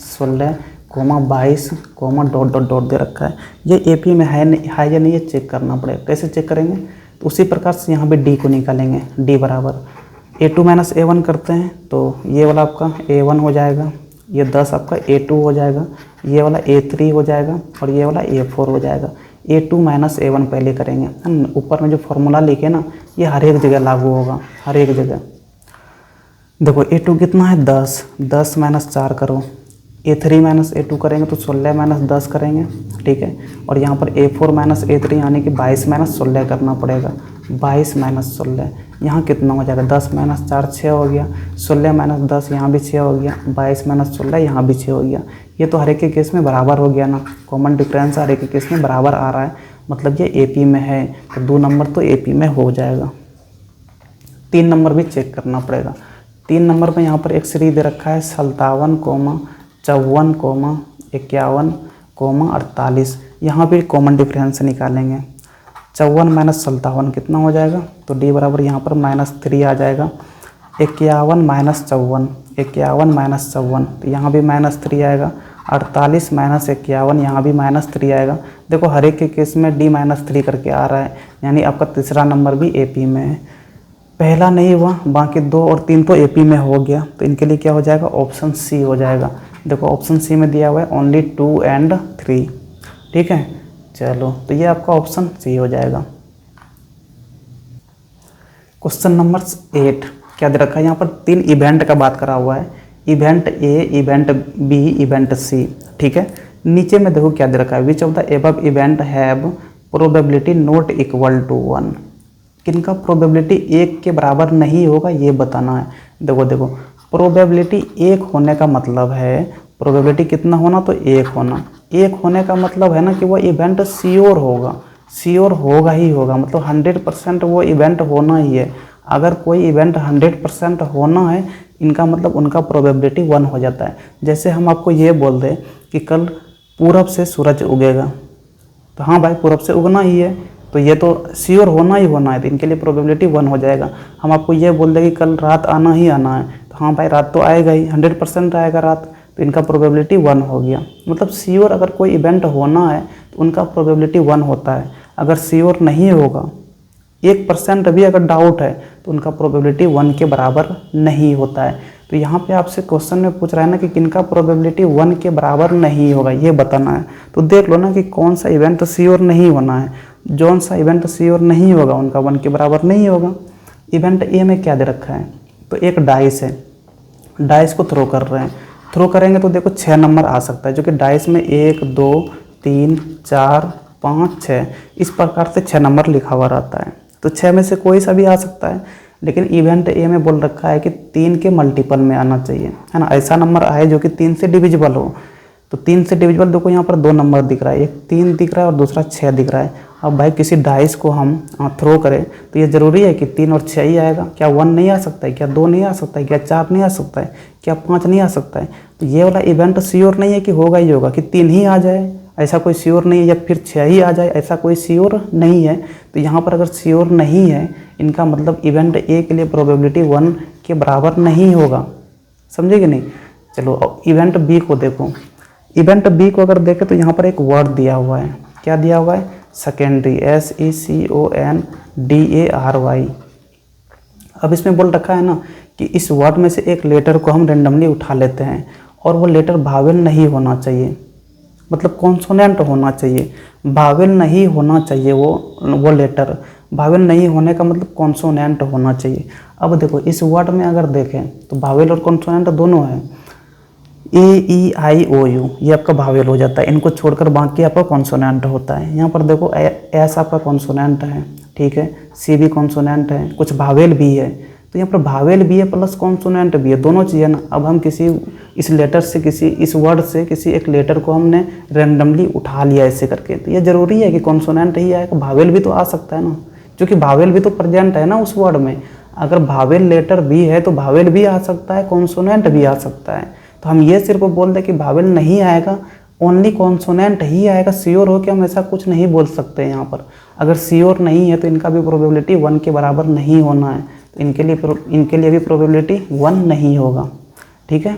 16, 22, डॉट डॉट डॉट दे रखा है। ये एपी में है या नहीं ये चेक करना पड़ेगा। कैसे चेक करेंगे? तो उसी प्रकार से यहाँ पे डी को निकालेंगे। डी बराबर A2 माइनस A1 करते हैं तो ये वाला आपका A1 हो जाएगा, ये 10 आपका A2 हो जाएगा, ये वाला A3 हो जाएगा और ये वाला A4 हो जाएगा। A2 माइनस A1 पहले करेंगे। हम ऊपर में जो फॉर्मूला लिखे ना ये हर एक जगह लागू होगा, हर एक जगह। देखो A2 कितना है? 10, 10 माइनस 4 करो। A3 माइनस A2 करेंगे तो 16 माइनस 10 करेंगे। ठीक है, और यहाँ पर A4 माइनस A3 यानी कि 22 माइनस 16 करना पड़ेगा। 22 माइनस 16 यहाँ कितना हो जाएगा? 10 माइनस 4 6 हो गया, 16 माइनस 10 यहाँ भी 6 हो गया, 22 माइनस 16 यहाँ भी 6 हो गया। ये तो हर एक के केस में बराबर हो गया ना, कॉमन डिफरेंस हर एक के केस में बराबर आ रहा है, मतलब ये एपी में है। तो 2 नंबर तो एपी में हो जाएगा। 3 नंबर भी चेक करना पड़ेगा। 3 नंबर में यहाँ पर एक सीरीज दे रखा है 57, 54, 51, 48। यहाँ भी कॉमन डिफरेंस निकालेंगे। 54 माइनस 57 कितना हो जाएगा? तो डी बराबर यहाँ पर -3 आ जाएगा। 51 माइनस 54, 51 माइनस 54 तो यहाँ भी -3 आएगा। 48 माइनस 51 यहाँ भी -3 आएगा। देखो हर एक के केस में डी -3 करके आ रहा है, यानी आपका तीसरा नंबर भी एपी में है। पहला नहीं हुआ, बाकी 2 और 3 तो एपी में हो गया, तो इनके लिए क्या हो जाएगा? ऑप्शन सी हो जाएगा। देखो ऑप्शन सी में दिया हुआ है ओनली 2 and 3। ठीक है, चलो तो ये आपका ऑप्शन सी हो जाएगा। क्वेश्चन नंबर 8 क्या दे रखा है? यहाँ पर 3 इवेंट का बात करा हुआ है, event A, event B, event C. ठीक है, नीचे में देखो क्या दे रखा है, which of the above event have probability not equal to 1। किनका प्रोबेबिलिटी 1 के बराबर नहीं होगा ये बताना है। देखो प्रोबेबिलिटी 1 होने का मतलब है, प्रोबेबिलिटी कितना होना? तो 1 होना। 1 होने का मतलब है ना कि वो इवेंट श्योर होगा, श्योर होगा ही होगा, मतलब 100% वो इवेंट होना ही है। अगर कोई इवेंट 100% होना है इनका मतलब उनका प्रोबेबिलिटी 1 हो जाता है। जैसे हम आपको ये बोल दें कि कल पूरब से सूरज उगेगा, तो हाँ भाई पूरब से उगना ही है, तो ये तो श्योर होना ही होना है, तो इनके लिए प्रोबेबिलिटी 1 हो जाएगा। हम आपको ये बोल दें कि कल रात आना ही आना है, तो हाँ भाई रात तो आएगा ही, 100% आएगा रात, तो इनका प्रोबेबिलिटी 1 हो गया। मतलब श्योर अगर कोई इवेंट होना है तो उनका प्रोबेबिलिटी 1 होता है। अगर श्योर नहीं होगा 1% भी अगर डाउट है तो उनका प्रोबेबिलिटी 1 के बराबर नहीं होता है। तो यहाँ पे आपसे क्वेश्चन में पूछ रहा है ना कि किनका प्रोबेबिलिटी 1 के बराबर नहीं होगा, ये बताना है। तो देख लो ना कि कौन सा इवेंट श्योर नहीं होना है। जौन सा इवेंट श्योर नहीं होगा उनका 1 के बराबर नहीं होगा। इवेंट ए में क्या दे रखा है, तो एक डाइस है, डाइस को थ्रो कर रहे हैं। थ्रो करेंगे तो देखो 6 नंबर आ सकता है, जो कि डाइस में 1 2 3 4 5 6 इस प्रकार से 6 नंबर लिखा हुआ रहता है। तो 6 में से कोई सा भी आ सकता है, लेकिन इवेंट ए में बोल रखा है कि 3 के मल्टीपल में आना चाहिए, है ना। ऐसा नंबर आए जो कि 3 से डिविजिबल हो। तो 3 से डिविजिबल देखो यहाँ पर 2 नंबर दिख रहा है, एक 3 दिख रहा है और दूसरा 6 दिख रहा है। अब भाई किसी डाइस को हम थ्रो करें तो ये ज़रूरी है कि 3 और 6 ही आएगा। क्या 1 नहीं आ सकता है, क्या 2 नहीं आ सकता है, क्या 4 नहीं आ सकता है, क्या 5 नहीं आ सकता है। तो ये वाला इवेंट श्योर नहीं है कि होगा ही होगा, कि 3 ही आ जाए ऐसा कोई श्योर नहीं है, या फिर 6 ही आ जाए ऐसा कोई श्योर नहीं है। तो यहाँ पर अगर श्योर नहीं है इनका मतलब इवेंट ए के लिए प्रोबेबिलिटी 1 के बराबर नहीं होगा, समझे कि नहीं। चलो अब इवेंट बी को देखो। इवेंट बी को अगर देखें तो यहाँ पर एक वर्ड दिया हुआ है, क्या दिया हुआ है, सेकेंडरी, SECONDARY। अब इसमें बोल रखा है ना कि इस वर्ड में से एक लेटर को हम रेंडमली उठा लेते हैं और वो लेटर भावेल नहीं होना चाहिए, मतलब कॉन्सोनेंट होना चाहिए, भावेल नहीं होना चाहिए। वो लेटर भावेल नहीं होने का मतलब कॉन्सोनेंट होना चाहिए। अब देखो इस वर्ड में अगर देखें तो भावेल और कॉन्सोनेंट दोनों है। AEIOU ये आपका भावेल हो जाता है, इनको छोड़कर बाकी आपका कॉन्सोनेंट होता है। यहाँ पर देखो एस आपका कॉन्सोनेंट है, ठीक है, सी भी कॉन्सोनेंट है, कुछ भावेल भी है। तो यहाँ पर भावेल भी है प्लस कॉन्सोनेंट भी है, दोनों चीज़ें ना। अब हम किसी इस लेटर से इस वर्ड से किसी एक लेटर को हमने रैंडमली उठा लिया ऐसे करके, तो ये ज़रूरी है कि कॉन्सोनेंट ही आएगा। भावेल भी तो आ सकता है ना, क्योंकि भावेल भी तो प्रेजेंट है ना उस वर्ड में। अगर भावेल लेटर भी है तो भावेल भी आ सकता है, कॉन्सोनेंट भी आ सकता है। तो हम ये सिर्फ बोल दें कि भावेल नहीं आएगा, ओनली कॉन्सोनेंट ही आएगा, श्योर हो कि हम ऐसा कुछ नहीं बोल सकते यहाँ पर। अगर श्योर नहीं है तो इनका भी प्रोबेबिलिटी 1 के बराबर नहीं होना है, तो इनके लिए भी प्रोबेबिलिटी 1 नहीं होगा, ठीक है।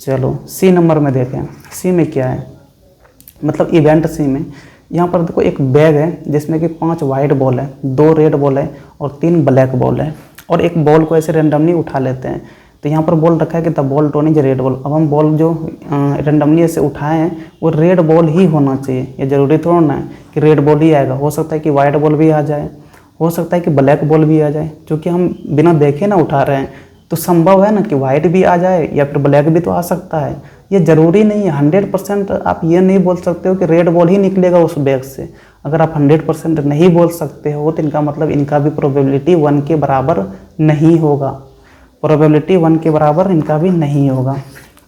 चलो सी नंबर में देखें, सी में क्या है, मतलब इवेंट सी में यहाँ पर देखो एक बैग है जिसमें कि 5 वाइट बॉल है, 2 रेड बॉल है और 3 ब्लैक बॉल है, और एक बॉल को ऐसे रेंडमली उठा लेते हैं। तो यहाँ पर बोल रखा है कि the ball tone is red ball. अब हम बॉल जो रेंडमली ऐसे उठाए हैं वो रेड बॉल ही होना चाहिए, ये ज़रूरी थोड़ा ना है कि रेड बॉल ही आएगा। हो सकता है कि वाइट बॉल भी आ जाए, हो सकता है कि ब्लैक बॉल भी आ जाए, क्योंकि हम बिना देखे ना उठा रहे हैं। तो संभव है ना कि वाइट भी आ जाए या फिर ब्लैक भी तो आ सकता है, ये ज़रूरी नहीं है। 100% आप ये नहीं बोल सकते हो कि रेड बॉल ही निकलेगा उस बैग से। अगर आप 100% नहीं बोल सकते हो तो इनका मतलब इनका भी प्रोबेबिलिटी 1 के बराबर नहीं होगा, प्रोबेबिलिटी 1 के बराबर इनका भी नहीं होगा,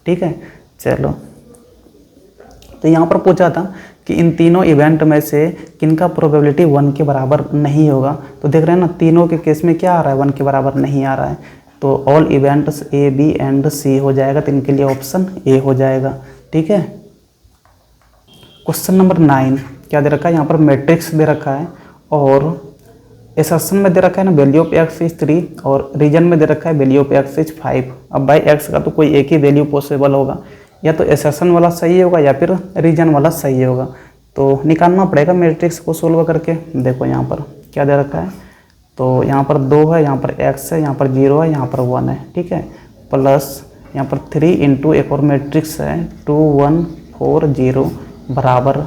ठीक है। चलो तो यहाँ पर पूछा था कि इन तीनों इवेंट में से किनका प्रोबेबिलिटी 1 के बराबर नहीं होगा। तो देख रहे हैं ना तीनों के केस में क्या आ रहा है, 1 के बराबर नहीं आ रहा है। तो all events A, B and C हो जाएगा, तो इनके लिए ऑप्शन A हो जाएगा, ठीक है। क्वेश्चन नंबर 9 क्या दे रखा है, यहाँ पर मैट्रिक्स दे रखा है और एसर्शन में दे रखा है ना वैल्यू ऑफ x इज 3 और रीजन में दे रखा है वैल्यू ऑफ x इज 5। अब भाई x का तो कोई एक ही वैल्यू पॉसिबल होगा, या तो एसर्शन वाला सही होगा या फिर रीजन वाला सही होगा। तो निकालना पड़ेगा मैट्रिक्स को सोल्व करके। देखो यहाँ पर क्या दे रखा है, तो यहाँ पर 2 है, यहाँ पर x है, यहाँ पर 0 है, यहाँ पर 1 है, ठीक है, प्लस यहाँ पर 3 इंटू एक और मैट्रिक्स है 2 1 4 0 बराबर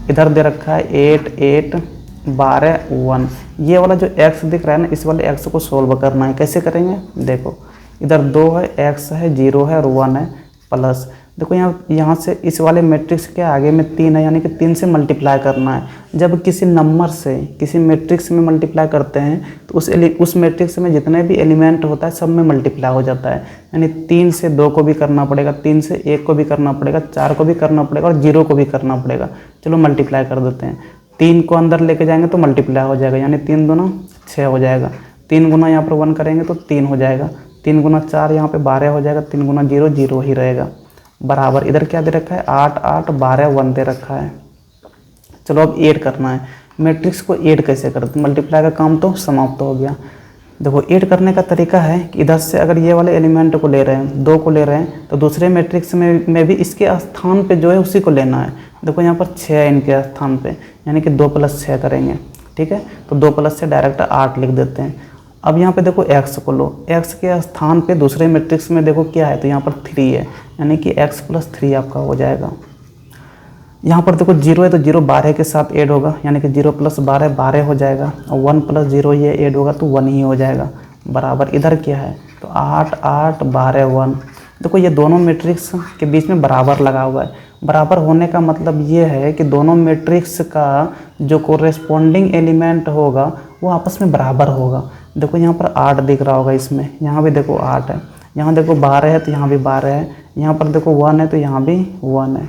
इधर दे रखा है 8 8 12 1। ये वाला जो x दिख रहा है ना, इस वाले x को सोल्व करना है। कैसे करेंगे, देखो इधर 2 है, x है, 0 है और 1 है, प्लस देखो यहाँ से इस वाले मैट्रिक्स के आगे में 3 है, यानी कि 3 से मल्टीप्लाई करना है। जब किसी नंबर से किसी मैट्रिक्स में मल्टीप्लाई करते हैं तो उस मैट्रिक्स में जितने भी एलिमेंट होता है सब में मल्टीप्लाई हो जाता है। यानी 3 से 2 को भी करना पड़ेगा, 3 से 1 को भी करना पड़ेगा, 4 को भी करना पड़ेगा और 0 को भी करना पड़ेगा। चलो मल्टीप्लाई कर देते हैं, 3 को अंदर लेके जाएंगे तो मल्टीप्लाई हो जाएगा, यानी 3 दूना 6 हो जाएगा। 3 गुना यहाँ पर 1 करेंगे तो 3 हो जाएगा, 3 गुना 4 यहाँ पे 12 हो जाएगा, 3 गुना 0 0 ही रहेगा, बराबर इधर क्या दे रखा है 8 8 12 1 दे रखा है। चलो अब ऐड करना है, मैट्रिक्स को ऐड कैसे करते हैं, मल्टीप्लाई का काम तो समाप्त हो गया। देखो ऐड करने का तरीका है कि इधर से अगर ये वाले एलिमेंट को ले रहे हैं, 2 को ले रहे हैं, तो दूसरे मैट्रिक्स में भी इसके स्थान पे जो है उसी को लेना है। देखो यहाँ पर 6 है इनके स्थान पे, यानी कि 2 + 6 करेंगे ठीक है। तो 2 प्लस से डायरेक्ट 8 लिख देते हैं। अब यहाँ पे देखो x को लो, x के स्थान पे दूसरे मैट्रिक्स में देखो क्या है, तो यहाँ पर 3 है, यानी कि x प्लस 3 आपका हो जाएगा। यहाँ पर देखो 0 है तो 0 12 के साथ ऐड होगा, यानी कि 0 प्लस 12 12 हो जाएगा, और 1 प्लस 0 ये ऐड होगा तो 1 ही हो जाएगा, बराबर इधर क्या है तो 8 8 12 1। देखो ये दोनों मैट्रिक्स के बीच में बराबर लगा हुआ है। बराबर होने का मतलब ये है कि दोनों मैट्रिक्स का जो कोरेस्पॉन्डिंग एलिमेंट होगा वो आपस में बराबर होगा। देखो यहाँ पर 8 दिख रहा होगा इसमें, यहाँ भी देखो 8 है, यहाँ देखो 12 है तो यहाँ भी 12 है, यहाँ पर देखो 1 है तो यहाँ भी 1 है।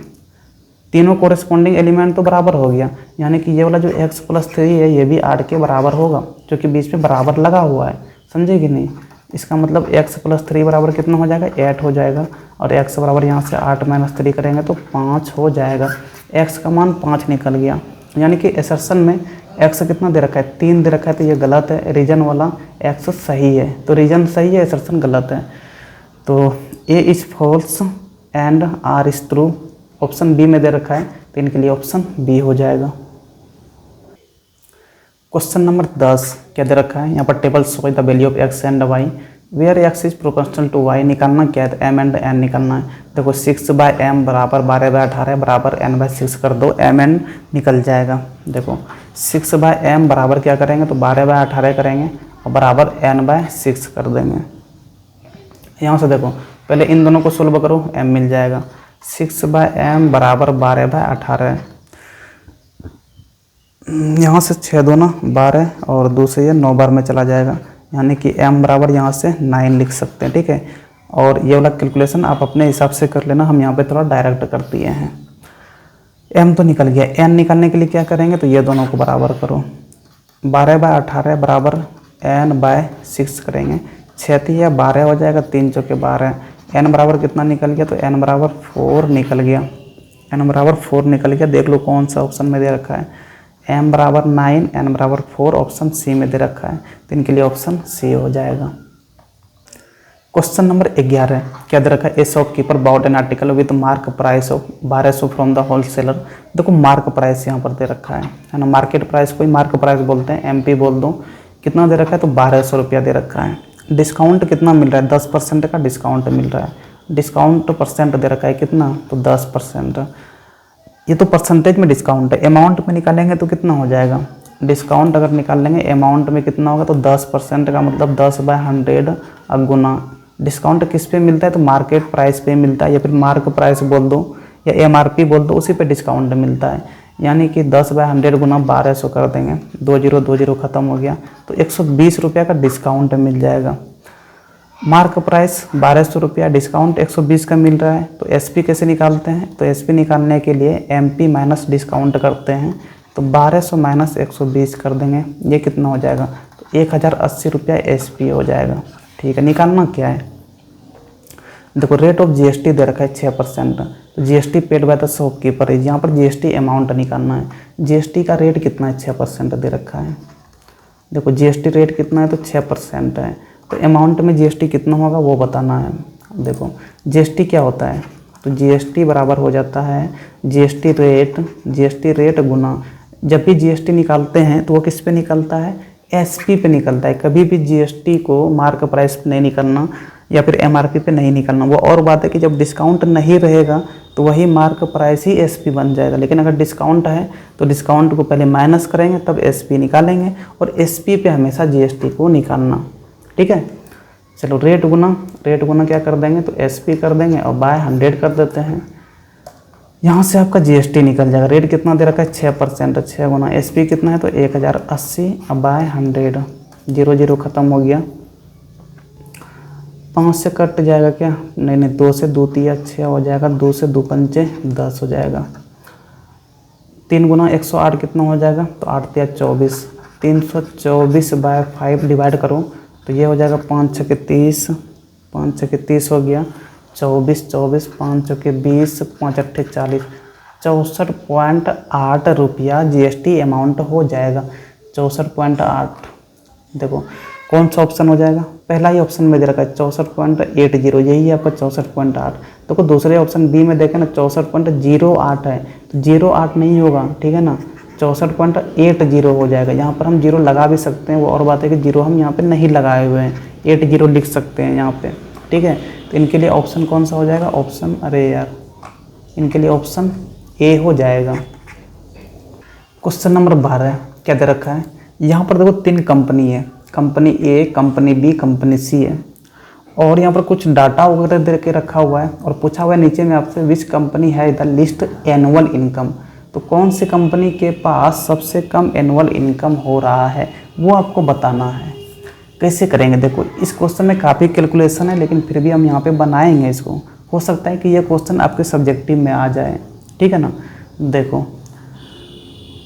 तीनों कोरेस्पॉन्डिंग एलिमेंट तो बराबर हो गया, यानी कि ये वाला जो x प्लस 3 है ये भी 8 के बराबर होगा, क्योंकि बीच में बराबर लगा हुआ है, समझे कि नहीं। इसका मतलब x प्लस 3 बराबर कितना हो जाएगा 8 हो जाएगा, और x बराबर यहाँ से 8 माइनस 3 करेंगे तो 5 हो जाएगा। x का मान 5 निकल गया, यानी कि असर्शन में x कितना दे रखा है 3 दे रखा है, तो ये गलत है। रीजन वाला x सही है, तो रीजन सही है, असर्शन गलत है। तो a is false and r is true, option B में दे रखा है, तो इनके लिए ऑप्शन बी हो जाएगा। क्वेश्चन नंबर 10 क्या दे रखा है, यहाँ पर table show the value of x and y where x is proportional to y। निकालना क्या है, m एंड n निकालना है। देखो 6/m बराबर 12/18 बराबर n/6 कर दो, m n निकल जाएगा। देखो 6/m बराबर क्या करेंगे तो 12/18 करेंगे और बराबर n/6 कर देंगे। यहाँ से देखो पहले इन दोनों को सोल्व करो, m मिल जाएगा। 6/m बराबर 12/18, यहाँ से 6 दूना 12 और 2 से ये 9 बार में चला जाएगा, यानी कि m बराबर यहाँ से 9 लिख सकते हैं, ठीक है। और ये वाला कैलकुलेशन आप अपने हिसाब से कर लेना, हम यहाँ पे थोड़ा डायरेक्ट कर दिए हैं। m तो निकल गया, n निकालने के लिए क्या करेंगे तो ये दोनों को बराबर करो, 12/18 बराबर n/6 करेंगे, 6 या 12 हो जाएगा, 3 चौके 12, n बराबर कितना निकल गया तो n बराबर 4 निकल गया, n बराबर 4 निकल गया। देख लो कौन सा ऑप्शन में दे रखा है, m बराबर 9 n बराबर 4 ऑप्शन सी में दे रखा है, तो इनके लिए ऑप्शन सी हो जाएगा। क्वेश्चन नंबर 11 क्या दे रखा है, ए shopkeeper bot an article with mark price of 1200 from the wholesaler. देखो मार्क प्राइस यहाँ पर दे रखा है ना, मार्केट प्राइस को ही मार्क प्राइस बोलते हैं, MP बोल दो। कितना दे रखा है तो 1200 रुपया दे रखा है। डिस्काउंट कितना मिल रहा है, 10% का डिस्काउंट मिल रहा है। डिस्काउंट परसेंट दे रखा है कितना तो 10%। ये तो परसेंटेज में डिस्काउंट है, अमाउंट में निकालेंगे तो कितना हो जाएगा, डिस्काउंट अगर निकाल लेंगे अमाउंट में कितना होगा तो 10% का मतलब 10/100 गुना। डिस्काउंट किस पे मिलता है तो मार्केट प्राइस पे मिलता है, या फिर मार्क प्राइस बोल दो या MRP बोल दो, उसी पे डिस्काउंट मिलता है। यानी कि 10/100 गुना 1200 कर देंगे, 20 ख़त्म हो गया, तो 120 रुपया का डिस्काउंट मिल जाएगा। मार्क प्राइस 1200 रुपया, डिस्काउंट 120 का मिल रहा है, तो SP कैसे निकालते हैं तो SP निकालने के लिए MP माइनस डिस्काउंट करते हैं, तो 1200 माइनस 120 कर देंगे, ये कितना हो जाएगा तो 1080 रुपया SP हो जाएगा। ठीक है, निकालना क्या है, देखो रेट ऑफ GST दे रखा है 6%, तो GST paid by the shopkeeper है, यहाँ पर GST अमाउंट निकालना है। GST का रेट कितना है 6% दे रखा है। देखो GST रेट कितना है तो 6% है, तो अमाउंट में GST कितना होगा वो बताना है। देखो GST क्या होता है तो GST बराबर हो जाता है GST रेट गुना, जब भी GST निकालते हैं तो वो किस पे निकलता है SP पे निकलता है। कभी भी GST को मार्क प्राइस पे नहीं निकलना या फिर MRP पे नहीं निकलना। वो और बात है कि जब डिस्काउंट नहीं रहेगा तो वही मार्क प्राइस ही SP बन जाएगा, लेकिन अगर डिस्काउंट है तो डिस्काउंट को पहले माइनस करेंगे तब SP निकालेंगे, और SP पे हमेशा GST को निकालना। ठीक है, चलो रेट गुना क्या कर देंगे तो SP कर देंगे और बाय 100 कर देते हैं, यहाँ से आपका GST निकल जाएगा। रेट कितना दे रखा है 6%, 6 गुना SP कितना है तो 1080 और बाय 100, 0 ख़त्म हो गया। 5 से कट जाएगा क्या, नहीं 2 से 2 तिया 6 हो जाएगा, 2 से 2 पंचे 10 हो जाएगा। 3 गुना 108 कितना हो जाएगा तो 8 तिया 24, 324 बाय 5 डिवाइड करो तो ये हो जाएगा 5 छके 30, 5 छके 30 हो गया, 24 5 छके 20, 5 अट्ठे 40, 64.8 रुपया GST अमाउंट हो जाएगा। 64.8, देखो कौन सा ऑप्शन हो जाएगा, पहला ही ऑप्शन में दे रखा है 64.80, यही है आपका 64.8। देखो दूसरे ऑप्शन बी में देखें ना 64.08 है, तो 08 नहीं होगा, ठीक है ना, 64.80 हो जाएगा। यहाँ पर हम जीरो लगा भी सकते हैं, वो और बात है कि जीरो हम यहाँ पे नहीं लगाए हुए हैं, 80 लिख सकते हैं यहाँ पे, ठीक है। तो इनके लिए ऑप्शन कौन सा हो जाएगा, ऑप्शन, अरे यार, इनके लिए ऑप्शन ए हो जाएगा। क्वेश्चन नंबर 12 क्या दे रखा है, यहाँ पर देखो 3 कंपनी है, कंपनी ए, कंपनी बी, कंपनी सी है, और यहाँ पर कुछ डाटा वगैरह दे के रखा हुआ है और पूछा हुआ है नीचे में आपसे विच कंपनी है द लिस्ट एनुअल इनकम। तो कौन सी कंपनी के पास सबसे कम एनुअल इनकम हो रहा है वो आपको बताना है। कैसे करेंगे, देखो इस क्वेश्चन में काफ़ी कैलकुलेशन है, लेकिन फिर भी हम यहाँ पे बनाएंगे इसको। हो सकता है कि ये क्वेश्चन आपके सब्जेक्टिव में आ जाए, ठीक है ना। देखो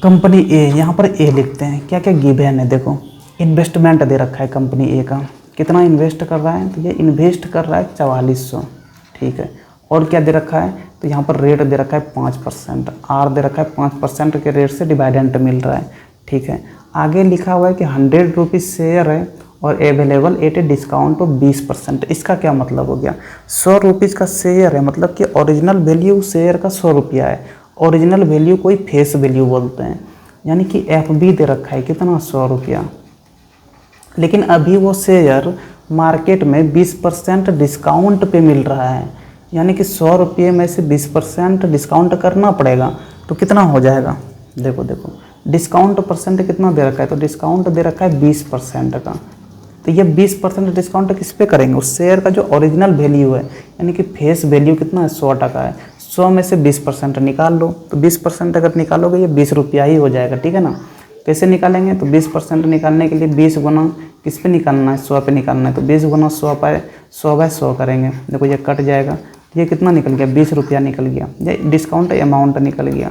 कंपनी ए, यहाँ पर ए लिखते हैं, क्या क्या गिवन है, देखो इन्वेस्टमेंट दे रखा है कंपनी ए का, कितना इन्वेस्ट कर रहा है, तो ये इन्वेस्ट कर रहा है 4400, ठीक है। और क्या दे रखा है, तो यहाँ पर रेट दे रखा है 5%, आर दे रखा है 5% के रेट से डिवाइडेंट मिल रहा है, ठीक है। आगे लिखा हुआ है कि 100 रुपीज़ शेयर है और available at a discount of 20%। इसका क्या मतलब हो गया, 100 रुपीज़ का शेयर है, मतलब कि ओरिजिनल वैल्यू शेयर का 100 रुपया है, ओरिजिनल वैल्यू कोई फेस वैल्यू बोलते हैं, यानी कि एफ बी दे रखा है कितना, 100 रुपया। लेकिन अभी वो शेयर मार्केट में 20% डिस्काउंट पे मिल रहा है, यानी कि 100 रुपये में से 20% डिस्काउंट करना पड़ेगा, तो कितना हो जाएगा, देखो देखो डिस्काउंट परसेंट कितना दे रखा है, तो डिस्काउंट दे रखा है 20% का। तो ये 20% डिस्काउंट किस पे करेंगे, उस शेयर का जो ओरिजिनल वैल्यू है, यानी कि फेस वैल्यू कितना है, 100 टका है, 100 में से 20% निकाल लो, तो 20% अगर निकालोगे ये 20 रुपया ही हो जाएगा, ठीक है ना। कैसे निकालेंगे, तो 20% निकालने के लिए 20 गुना किस पे निकालना है, 100 पे निकालना है, तो 20 गुना 100 पर 100/100 करेंगे, देखो ये कट जाएगा, ये कितना निकल गया, 20 रुपया निकल गया, ये डिस्काउंट अमाउंट निकल गया।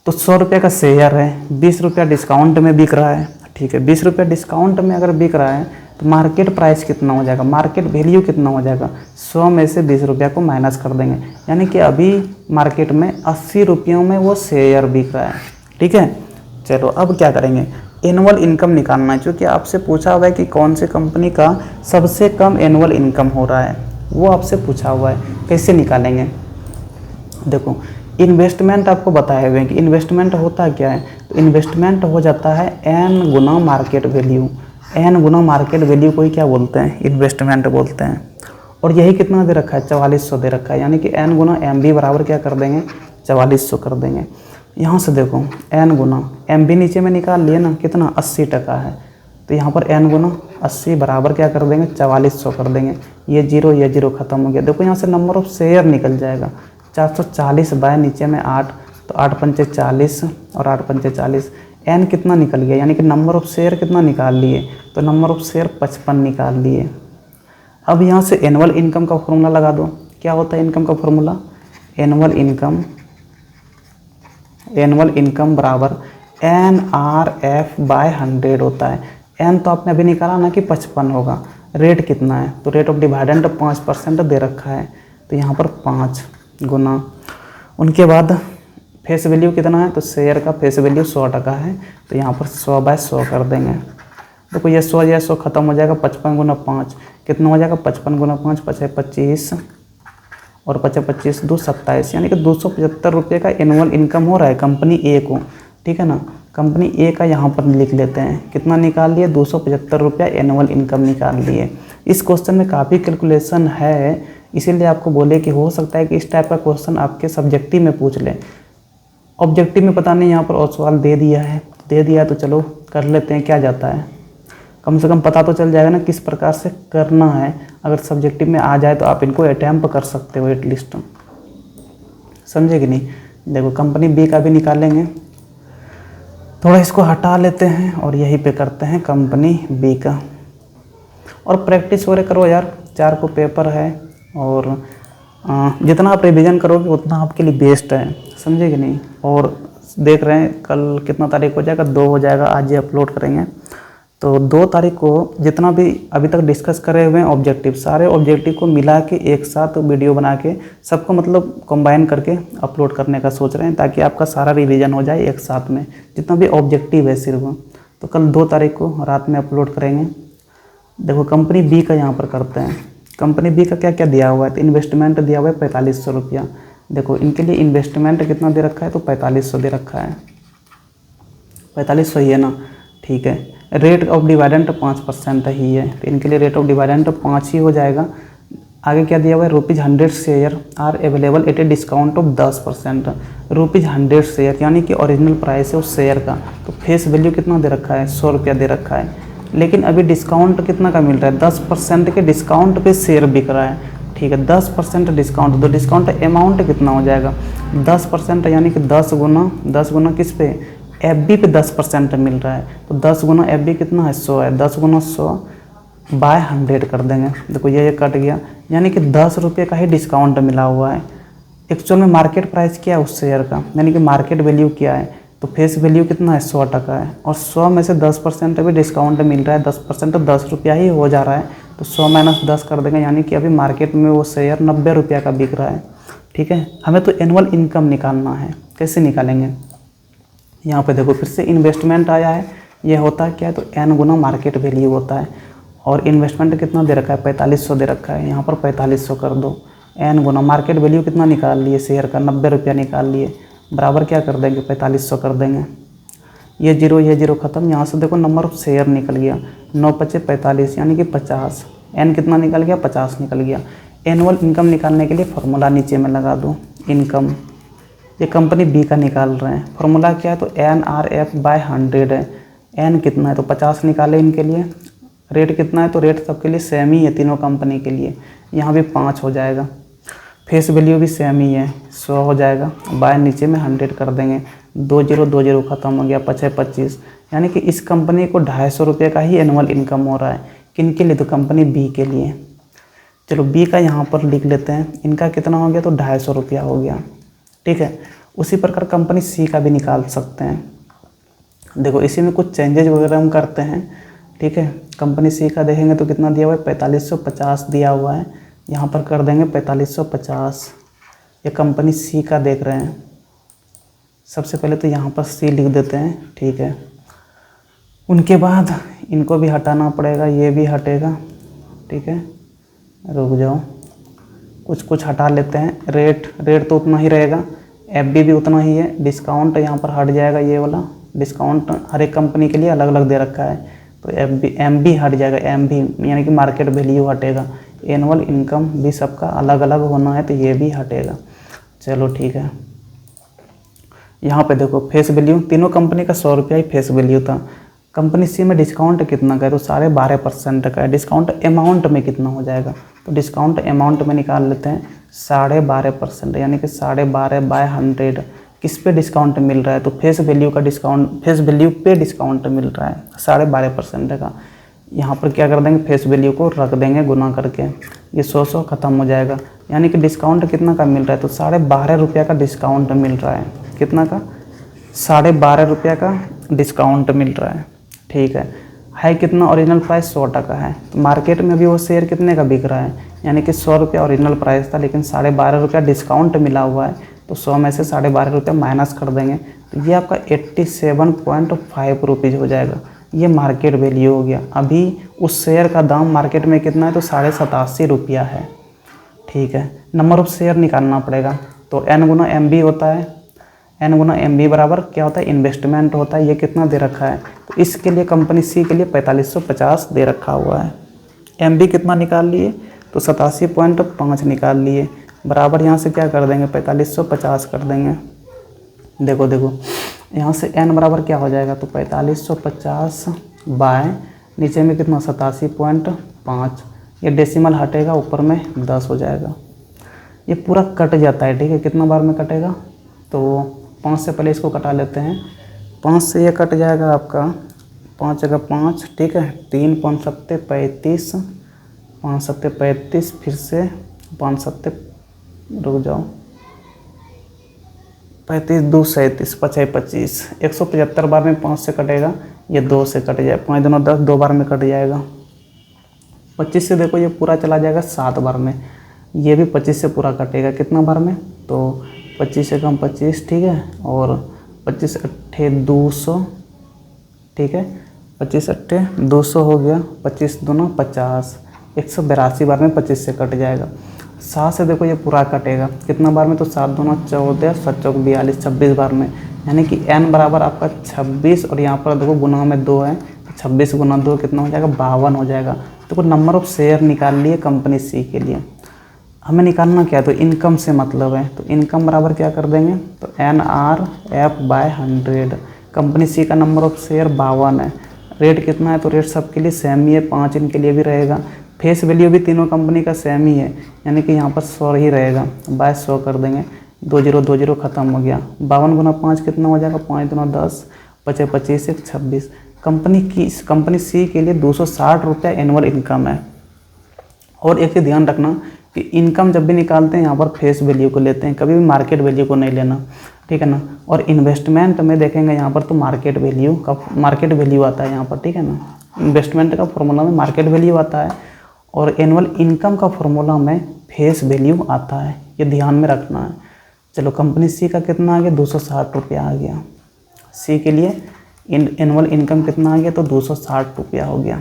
तो 100 रुपये का शेयर है, 20 रुपया डिस्काउंट में बिक रहा है, ठीक है। 20 रुपया डिस्काउंट में अगर बिक रहा है तो मार्केट प्राइस कितना हो जाएगा, मार्केट वैल्यू कितना हो जाएगा, 100 में से 20 रुपया को माइनस कर देंगे, यानी कि अभी मार्केट में 80 रुपयों में वो शेयर बिक रहा है, ठीक है। चलो अब क्या करेंगे, एनुअल इनकम निकालना है, क्योंकि आपसे पूछा हुआ है कि कौन सी कंपनी का सबसे कम एनुअल इनकम हो रहा है, वो आपसे पूछा हुआ है। कैसे निकालेंगे, देखो इन्वेस्टमेंट आपको बताए हुए हैं कि इन्वेस्टमेंट होता क्या है, तो इन्वेस्टमेंट हो जाता है n गुना मार्केट वैल्यू, n गुना मार्केट वैल्यू को ही क्या बोलते हैं, इन्वेस्टमेंट बोलते हैं। और यही कितना दे रखा है, 4400 दे रखा है, यानी कि n गुना एम बी बराबर क्या कर देंगे, 4400 कर देंगे। यहाँ से देखो n गुना एम बी नीचे में निकाल लिए ना, कितना 80 टका है, तो यहाँ पर n गुना 80 बराबर क्या कर देंगे, 4400 कर देंगे, ये जीरो खत्म हो गया। देखो यहाँ से नंबर ऑफ शेयर निकल जाएगा, 440 बाय नीचे में 8, तो 8 पंचे 40 और 8 पंचे 40, n कितना निकल गया, यानी कि नंबर ऑफ शेयर कितना निकाल लिए, तो नंबर ऑफ शेयर 55 निकाल लिए। अब यहाँ से एनुअल इनकम का फॉर्मूला लगा दो, क्या होता है इनकम का फॉर्मूला, एनुअल इनकम बराबर NRF बाय 100 होता है। n तो आपने अभी निकाला ना कि 55 होगा, रेट कितना है, तो रेट ऑफ डिवाइडेंट 5% दे रखा है, तो यहाँ पर 5 गुना, उनके बाद फेस वैल्यू कितना है, तो शेयर का फेस वैल्यू 100 टका है, तो यहाँ पर 100/100 कर देंगे। देखो ये 100 खत्म हो जाएगा, 55 गुना 5 कितना हो जाएगा, 55 गुना 5 25 और 25 2 27, यानी कि 275 रुपये का एनुअल इनकम हो रहा है कंपनी ए को, ठीक है ना। कंपनी ए का यहाँ पर लिख लेते हैं, कितना निकाल लिए, 275 रुपया एनुअल इनकम निकाल लिए। इस क्वेश्चन में काफ़ी कैलकुलेशन है, इसीलिए आपको बोले कि हो सकता है कि इस टाइप का क्वेश्चन आपके सब्जेक्टिव में पूछ ले। ऑब्जेक्टिव में पता नहीं, यहाँ पर और सवाल दे दिया तो चलो कर लेते हैं, क्या जाता है, कम से कम पता तो चल जाएगा ना किस प्रकार से करना है। अगर सब्जेक्टिव में आ जाए तो आप इनको अटैम्प्ट कर सकते हो एटलीस्ट, समझे कि नहीं। देखो कंपनी बी का भी निकालेंगे, थोड़ा इसको हटा लेते हैं और यहीं पे करते हैं कंपनी बी का। और प्रैक्टिस वगैरह करो यार, 4 को पेपर है, और जितना आप रिवीजन करोगे उतना आपके लिए बेस्ट है, समझे कि नहीं। और देख रहे हैं कल कितना तारीख हो जाएगा, 2 हो जाएगा, आज ये अपलोड करेंगे, तो 2 तारीख को जितना भी अभी तक डिस्कस करे हुए हैं ऑब्जेक्टिव, सारे ऑब्जेक्टिव को मिला के एक साथ वीडियो बना के सबको मतलब कंबाइन करके अपलोड करने का सोच रहे हैं, ताकि आपका सारा रिवीजन हो जाए एक साथ में, जितना भी ऑब्जेक्टिव है सिर्फ। तो कल 2 तारीख को रात में अपलोड करेंगे। देखो कंपनी बी का यहाँ पर करते हैं, कंपनी बी का क्या क्या दिया हुआ है, तो इन्वेस्टमेंट दिया हुआ है 4500 रुपया। देखो इनके लिए इन्वेस्टमेंट कितना दे रखा है, तो 4500 दे रखा है, 4500 ही है ना, ठीक है। रेट ऑफ डिविडेंड 5% ही है, तो इनके लिए रेट ऑफ डिविडेंड 5 ही हो जाएगा। आगे क्या दिया हुआ है, ₹100 share are available at a discount of 10%। ₹100 share यानी कि ओरिजिनल प्राइस है उस शेयर का, तो फेस वैल्यू कितना दे रखा है, ₹100 दे रखा है। लेकिन अभी डिस्काउंट कितना का मिल रहा है, 10% के डिस्काउंट पे शेयर बिक रहा है, ठीक है। 10% डिस्काउंट, तो डिस्काउंट अमाउंट कितना हो जाएगा, 10% यानी कि 10 गुना किस पे, FB पे 10% मिल रहा है, तो 10 गुना FB कितना है, 100 है। 10 गुना 100 बाय 100 कर देंगे, देखो ये कट गया, यानी कि ₹10 का ही डिस्काउंट मिला हुआ है। एक्चुअल में मार्केट प्राइस क्या है उस शेयर का, यानी कि मार्केट वैल्यू क्या है, तो फेस वैल्यू कितना है, 100 टका है। और 100 में से 10% भी डिस्काउंट मिल रहा है, 10% तो ₹10 ही हो जा रहा है, तो 100 - 10 कर देंगे, यानी कि अभी मार्केट में वो शेयर ₹90 का बिक रहा है, ठीक है। हमें तो एनुअल इनकम निकालना है, कैसे निकालेंगे, यहाँ पे देखो फिर से इन्वेस्टमेंट आया है, ये होता है क्या है, तो n गुना मार्केट वैल्यू होता है। और इन्वेस्टमेंट कितना दे रखा है, 4500 दे रखा है, यहाँ पर 4500 कर दो, n गुना मार्केट वैल्यू कितना निकाल लिए शेयर का, ₹90 निकाल लिए, बराबर क्या कर देंगे, 4500 कर देंगे। ये जीरो ख़त्म, यहाँ से देखो नंबर ऑफ शेयर निकल गया, 9 × 5 = 45 यानी कि 50, n कितना निकल गया, 50 निकल गया। एनुअल इनकम निकालने के लिए फार्मूला नीचे में लगा दो, इनकम, ये कंपनी बी का निकाल रहे हैं, फार्मूला क्या है, तो NRF/100 है। n कितना है, तो 50 निकाले इनके लिए। रेट कितना है, तो रेट सबके लिए सेम ही है, तीनों कंपनी के लिए, यहाँ भी 5 हो जाएगा। फेस वैल्यू भी सेम ही है, 100 हो जाएगा, बाय नीचे में 100 कर देंगे, 20 ख़त्म हो गया, 5 × 25, यानी कि इस कंपनी को ₹250 का ही एनुअल इनकम हो रहा है। किन के लिए, तो कंपनी बी के लिए। चलो बी का यहाँ पर लिख लेते हैं, इनका कितना हो गया, तो ₹250 हो गया, ठीक है। उसी प्रकार कंपनी सी का भी निकाल सकते हैं, देखो इसी में कुछ चेंजेज वगैरह हम करते हैं, ठीक है। कंपनी सी का देखेंगे तो कितना दिया हुआ है, 4550 दिया हुआ है, यहाँ पर कर देंगे 4550। ये कंपनी सी का देख रहे हैं, सबसे पहले तो यहाँ पर सी लिख देते हैं, ठीक है। उनके बाद इनको भी हटाना पड़ेगा, ये भी हटेगा, ठीक है। रुक जाओ, कुछ हटा लेते हैं। रेट तो उतना ही रहेगा, FB भी उतना ही है, डिस्काउंट यहाँ पर हट जाएगा, ये वाला डिस्काउंट हर एक कंपनी के लिए अलग अलग दे रखा है, तो MB हट जाएगा, MB यानी कि मार्केट वैल्यू हटेगा। एनुअल इनकम भी सबका अलग अलग होना है, तो ये भी हटेगा। चलो ठीक है, यहाँ पे देखो फेस वैल्यू, तीनों कंपनी का ₹100 ही फेस वैल्यू था। कंपनी सी में डिस्काउंट कितना का है, तो 12.5% का है। डिस्काउंट अमाउंट में कितना हो जाएगा, तो डिस्काउंट अमाउंट में निकाल लेते हैं, 12.5% यानी कि 12.5/100 किस पे डिस्काउंट मिल रहा है, तो फेस वैल्यू का डिस्काउंट, फेस वैल्यू पे डिस्काउंट मिल रहा है 12.5% का। यहाँ पर क्या कर देंगे, फेस वैल्यू को रख देंगे गुना करके, ये 100 ख़त्म हो जाएगा, यानी कि डिस्काउंट कितना का मिल रहा है, तो ₹12.5 का डिस्काउंट मिल रहा है। कितना का, ₹12.5 का डिस्काउंट मिल रहा है, ठीक है कितना, ओरिजिनल प्राइस 100 टका है। तो मार्केट में भी वो शेयर कितने का बिक रहा है, यानी कि ₹100 ओरिजिनल प्राइस था, लेकिन ₹12.5 डिस्काउंट मिला हुआ है, तो 100 में से ₹12.5 माइनस कर देंगे, तो ये आपका 87.5 हो जाएगा। ये मार्केट वैल्यू हो गया। अभी उस शेयर का दाम मार्केट में कितना है, तो ₹87.5 है, ठीक है। नंबर ऑफ शेयर निकालना पड़ेगा, तो N × MB होता है, N × MB बराबर क्या होता है, इन्वेस्टमेंट होता है। ये कितना दे रखा है, तो इसके लिए कंपनी सी के लिए 4550 दे रखा हुआ है। MB कितना निकाल लिए, तो 87.5 निकाल लिए, बराबर यहाँ से क्या कर देंगे, 4550 कर देंगे। देखो यहाँ से n बराबर क्या हो जाएगा, तो 4550 बाय नीचे में कितना 87.5, ये डेसिमल हटेगा, ऊपर में 10 हो जाएगा। ये पूरा कट जाता है, ठीक है। कितना बार में कटेगा, तो 5 से पहले इसको कटा लेते हैं, 5 से ये कट जाएगा आपका 5 जगह 5, ठीक है। 3 × 5 = 35, 5 × 7 = 35, फिर से 5 × 7 रुक जाओ 35, 2 = 37, 5 × 25, 175 बार में 5 से कटेगा, ये 2 से कट जाए, 5 × 2 = 10, 2 बार में कट जाएगा। 25 से देखो ये पूरा चला जाएगा 7 बार में, ये भी 25 से पूरा कटेगा, कितना बार में, तो 25 से कम 25, ठीक है। और 25 × 8 = 200, ठीक है। 25 × 8 = 200 हो गया, 25 × 2 = 50, 182 बार में 25 से कट जाएगा। 7 से देखो ये पूरा कटेगा, कितना बार में, तो 7 × 2 = 14, 7 × 4 = 42, 26 बार में, यानी कि n बराबर आपका 26 और यहाँ पर देखो गुना में 2 है, 26 गुना 2 कितना हो जाएगा, 52 हो जाएगा। देखो नंबर ऑफ शेयर निकाल लिए कंपनी सी के लिए। हमें निकालना क्या है, तो इनकम से मतलब है, तो इनकम बराबर क्या कर देंगे, तो NRF/100। कंपनी सी का नंबर ऑफ शेयर 52 है, रेट कितना है, तो रेट सबके लिए सेम ही है, 5 इनके लिए भी रहेगा। फेस वैल्यू भी तीनों कंपनी का सेम ही है, यानी कि यहाँ पर 100 ही रहेगा, 2200 कर देंगे। 20 खत्म हो गया। 52 गुना 5 कितना हो जाएगा, 5 गुना 10, 25 25 1 26। कंपनी सी के लिए 260 रुपया एनुअल इनकम है। और एक चीज़ ध्यान रखना कि इनकम जब भी निकालते हैं यहाँ पर फेस वैल्यू को लेते हैं, कभी भी मार्केट वैल्यू को नहीं लेना, ठीक है ना। और इन्वेस्टमेंट में देखेंगे यहाँ पर तो मार्केट वैल्यू आता है यहाँ पर, ठीक है ना। इन्वेस्टमेंट का फॉर्मूला में मार्केट वैल्यू आता है और एनुअल इनकम का फॉर्मूला में फेस वैल्यू आता है, ये ध्यान में रखना है। चलो कंपनी सी का कितना आ गया, 260 रुपया आ गया। सी के लिए एनुअल इनकम कितना आ गया, तो 260 रुपया हो गया।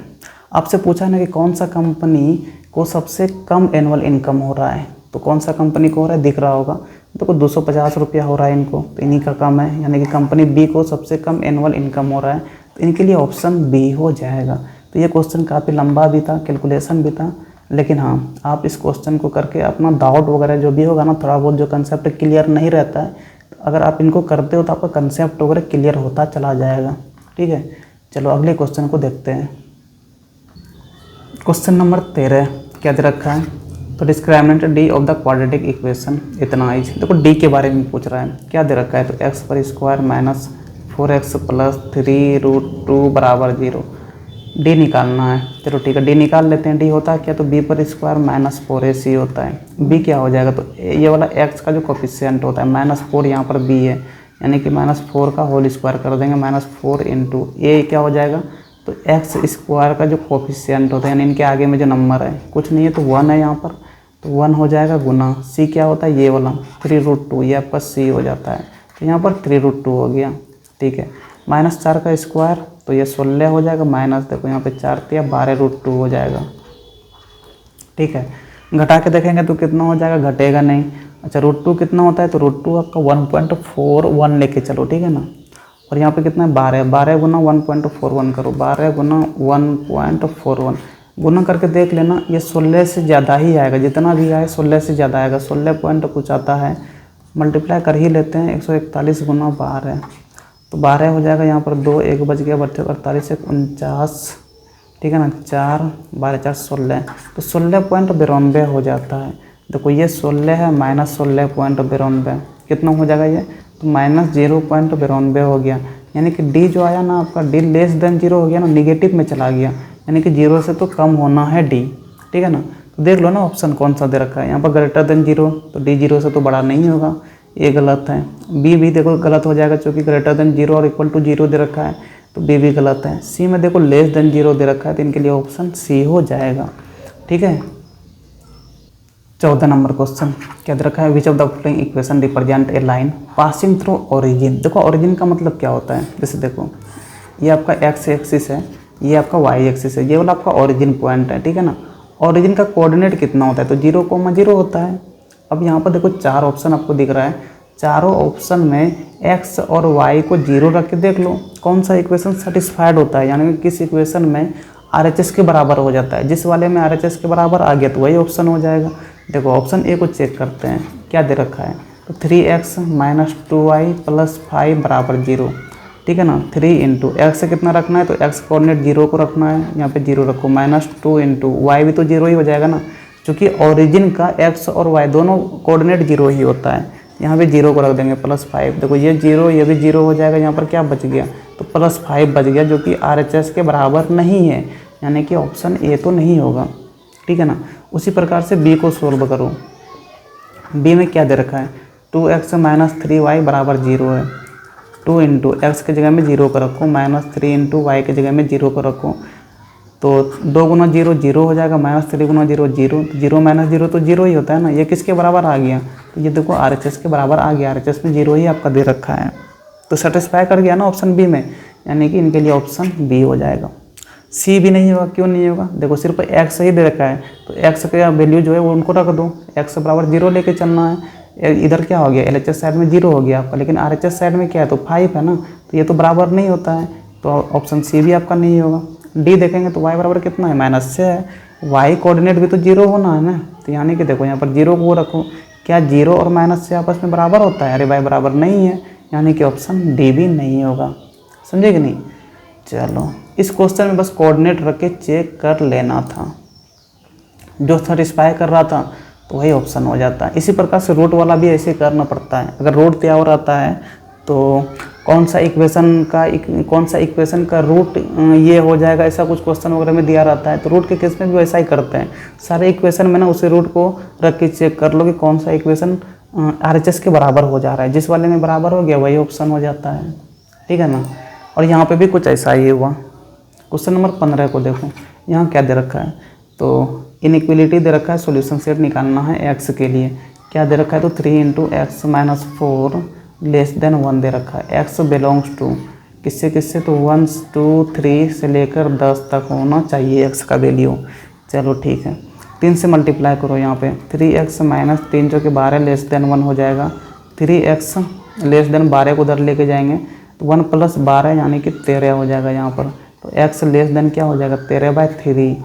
आपसे पूछा ना कि कौन सा कंपनी को सबसे कम एनुअल इनकम हो रहा है, तो कौन सा कंपनी को हो रहा है, दिख रहा होगा। देखो 250 रुपया हो रहा है इनको, तो इन्हीं का कम है, यानी कि कंपनी बी को सबसे कम एनुअल इनकम हो रहा है, तो इनके लिए ऑप्शन बी हो जाएगा। तो ये क्वेश्चन काफ़ी लंबा भी था, कैलकुलेशन भी था, लेकिन हाँ आप इस क्वेश्चन को करके अपना डाउट वगैरह जो भी होगा ना, थोड़ा बहुत जो कंसेप्ट क्लियर नहीं रहता है, तो अगर आप इनको करते हो तो आपका कंसेप्ट वगैरह क्लियर होता चला जाएगा, ठीक है। चलो अगले क्वेश्चन को देखते हैं। क्वेश्चन नंबर 13 क्या दे रखा है, तो discriminant D of the quadratic equation इतना ही। देखो डी के बारे में पूछ रहा है, क्या दे रखा है, तो एक्स पर स्क्वायर माइनस 4x प्लस 3√2 बराबर 0। डी निकालना है। चलो ठीक है, डी निकाल लेते हैं। डी होता है क्या, तो बी पर स्क्वायर माइनस 4ac होता है। बी क्या हो जाएगा, तो ये वाला एक्स का जो कोफिशिएंट होता है -4, यहाँ पर बी है, यानी कि -4 का होल स्क्वायर कर देंगे, -4 इंटू ए क्या हो जाएगा, तो एक्स स्क्वायर का जो कोफिशिएंट होता है, यानी इनके आगे में जो नंबर है कुछ नहीं है तो 1 है यहाँ पर, तो 1 हो जाएगा गुना सी क्या होता है, ये वाला 3√2, ये आपका सी हो जाता है, तो यहाँ पर 3√2 हो गया, ठीक है। -4 का स्क्वायर तो ये 16 हो जाएगा, माइनस देखो यहाँ पे 4 दिया 12√2 हो जाएगा, ठीक है। घटा के देखेंगे तो कितना हो जाएगा, घटेगा नहीं। अच्छा √2 कितना होता है, तो √2 आपका 1.41 लेके चलो, ठीक है ना। और यहाँ पे कितना है 12 गुना 1.41 करो, 12 गुना 1.41 गुना करके देख लेना, ये 16 से ज़्यादा ही आएगा, जितना भी आए 16 से ज़्यादा आएगा, 16 पॉइंट कुछ आता है, मल्टीप्लाई कर ही लेते हैं। 141 गुना 12 तो 12 हो जाएगा, यहाँ पर 2 1 बच गया, बच्चे 48 49, ठीक है ना, 4 12 4 16, तो 16.92 हो जाता है। देखो ये 16 है माइनस 16.92 कितना हो जाएगा ये, तो -0.92 हो गया, यानी कि डी जो आया ना आपका, डी लेस देन 0 हो गया ना, निगेटिव में चला गया, यानी कि 0 से तो कम होना है डी, ठीक है ना। तो देख लो ना ऑप्शन कौन सा दे रखा है, यहाँ पर ग्रेटर देन 0, तो डी 0 से तो बड़ा नहीं होगा, ये गलत है। बी भी देखो गलत हो जाएगा, क्योंकि ग्रेटर देन 0 और इक्वल टू 0 दे रखा है, तो बी भी गलत है। सी में देखो लेस देन 0 दे रखा है, तो इनके लिए ऑप्शन सी हो जाएगा, ठीक है। 14 नंबर क्वेश्चन क्या दे रखा है, which of the following equation represent a line passing through origin. देखो ओरिजिन का मतलब क्या होता है, जैसे देखो ये आपका एक्स एक्सिस है, ये आपका वाई एक्सिस है, ये वाला आपका ओरिजिन पॉइंट है, ठीक है ना। ओरिजिन का कोऑर्डिनेट कितना होता है, तो 0,0 होता है। अब यहाँ पर देखो 4 ऑप्शन आपको दिख रहा है, चारों ऑप्शन में x और y को 0 रख के देख लो कौन सा इक्वेशन सेटिस्फाइड होता है, यानी कि किस इक्वेशन में RHS के बराबर हो जाता है। जिस वाले में RHS के बराबर आ गया तो वही ऑप्शन हो जाएगा। देखो ऑप्शन ए को चेक करते हैं, क्या दे रखा है, तो 3x - 2y + 5 बराबर 0, ठीक है ना। 3 इंटू एक्स कितना रखना है, तो x कोऑर्डिनेट 0 को रखना है, यहाँ पे 0 रखो, -2 इंटू वाई भी तो 0 ही हो जाएगा ना, क्योंकि ओरिजिन का x और y दोनों कोऑर्डिनेट 0 ही होता है। यहाँ पे 0 को रख देंगे, +5, देखो ये 0 ये भी 0 हो जाएगा, यहाँ पर क्या बच गया, तो +5 बच गया, जो कि RHS के बराबर नहीं है, यानी कि ऑप्शन ए तो नहीं होगा, ठीक है ना। उसी प्रकार से बी को सोल्व करो। बी में क्या दे रखा है, 2x - 3y बराबर 0 है, 2 इंटू एक्स की जगह में 0 को रखो, -3 इंटू वाई की जगह में 0 को रखो, तो 2 गुना 0 0 हो जाएगा, -3 गुना 0 0, 0 - 0 तो 0 ही होता है ना। ये किसके बराबर आ गया, तो ये देखो RHS के बराबर आ गया, RHS में 0 ही आपका दे रखा है, तो सेटिस्फाई कर गया ना ऑप्शन बी में, यानी कि इनके लिए ऑप्शन बी हो जाएगा। सी भी नहीं होगा, क्यों नहीं होगा, देखो सिर्फ एक्स ही दे रखा है, तो एक्स का वैल्यू जो है वो उनको रख दो, एक्स बराबर 0 लेके चलना है, इधर क्या हो गया, LHS साइड में 0 हो गया आपका, लेकिन RHS साइड में क्या है तो 5 है ना, तो ये तो बराबर नहीं होता है, तो ऑप्शन सी भी आपका नहीं होगा। डी देखेंगे तो y बराबर कितना है, -6 है, y कोऑर्डिनेट भी तो 0 होना है ना, तो यानी कि देखो यहाँ पर 0 को रखो, क्या 0 और -6 आपस में बराबर होता है, अरे y बराबर नहीं है, यानी कि ऑप्शन डी भी नहीं होगा। समझे कि नहीं। चलो इस क्वेश्चन में बस कोऑर्डिनेट रख के चेक कर लेना था, जो सेटिस्फाई कर रहा था तो वही ऑप्शन हो जाता है। इसी प्रकार से रूट वाला भी ऐसे करना पड़ता है। अगर रूट दिया हो रहता है तो कौन सा इक्वेशन का रूट ये हो जाएगा, ऐसा कुछ क्वेश्चन वगैरह में दिया रहता है, तो रूट के केस में भी वैसा ही करते हैं। सारे इक्वेशन में ना उसी रूट को रख के चेक कर लो कि कौन सा इक्वेशन RHS के बराबर हो जा रहा है, जिस वाले में बराबर हो गया वही ऑप्शन हो जाता है, ठीक है ना। और यहाँ पे भी कुछ ऐसा ही हुआ। क्वेश्चन नंबर 15 को देखो, यहाँ क्या दे रखा है, तो इनइक्वलिटी दे रखा है, सॉल्यूशन सेट निकालना है x के लिए। क्या दे रखा है तो 3 × x - 4 < 1 दे रखा है। x बिलोंग्स टू किससे किससे, तो 1 2 3 से लेकर 10 तक होना चाहिए x का वैल्यू। चलो ठीक है, 3 से मल्टीप्लाई करो यहाँ पे, 3x - 3 जो कि 12 < 1 हो जाएगा। 3x < 12 को उधर लेके जाएंगे तो 1 + 12 यानी कि 13 हो जाएगा यहाँ पर। तो x क्या हो जाएगा 13/3।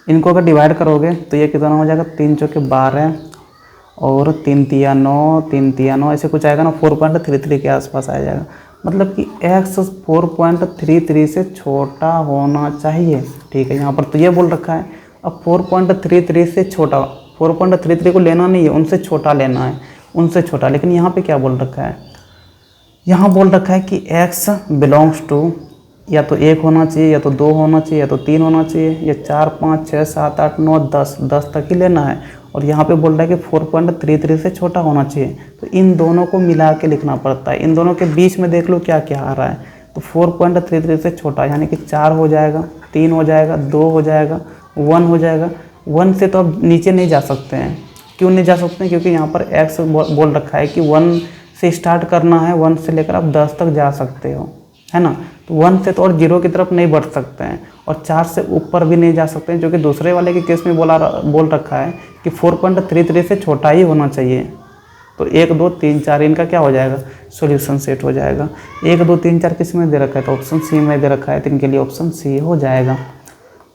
इनको अगर डिवाइड करोगे तो ये कितना हो जाएगा, 3 × 12 और 3 × 3 = 9, 3 × 3 = 9, ऐसे कुछ आएगा ना, 4.33 के आसपास आ जाएगा। मतलब कि x 4.33 से छोटा होना चाहिए, ठीक है। यहाँ पर तो ये बोल रखा है, अब 4.33 से छोटा, 4.33 को लेना नहीं है, उनसे छोटा लेना है, उनसे छोटा। लेकिन यहाँ पे क्या बोल रखा है, यहाँ बोल रखा है कि x बिलोंग्स टू या तो 1 होना चाहिए, या तो 2 होना चाहिए, या तो 3 होना चाहिए, या 4 5 6 7 8 9 10 तक ही लेना है। और यहाँ पे बोल रहा है कि 4.33 से छोटा होना चाहिए, तो इन दोनों को मिला के लिखना पड़ता है। इन दोनों के बीच में देख लो क्या क्या आ रहा है, तो 4.33 से छोटा यानी कि 4 हो जाएगा, 3 हो जाएगा, 2 हो जाएगा, 1 हो जाएगा। 1 से तो अब नीचे नहीं जा सकते हैं। क्यों नहीं जा सकते हैं, क्योंकि यहाँ पर x बोल रखा है कि 1 से स्टार्ट करना है, 1 से लेकर आप 10 तक जा सकते हो, है ना। तो 1 से तो और 0 की तरफ नहीं बढ़ सकते हैं, और 4 से ऊपर भी नहीं जा सकते हैं, जो कि दूसरे वाले के केस में बोल रखा है कि 4.33 से छोटा ही होना चाहिए। तो 1 2 3 4 इनका क्या हो जाएगा, सॉल्यूशन सेट हो जाएगा। 1 2 3 4 किस में दे रखा है, तो ऑप्शन सी में दे रखा है, तो इनके लिए ऑप्शन सी हो जाएगा।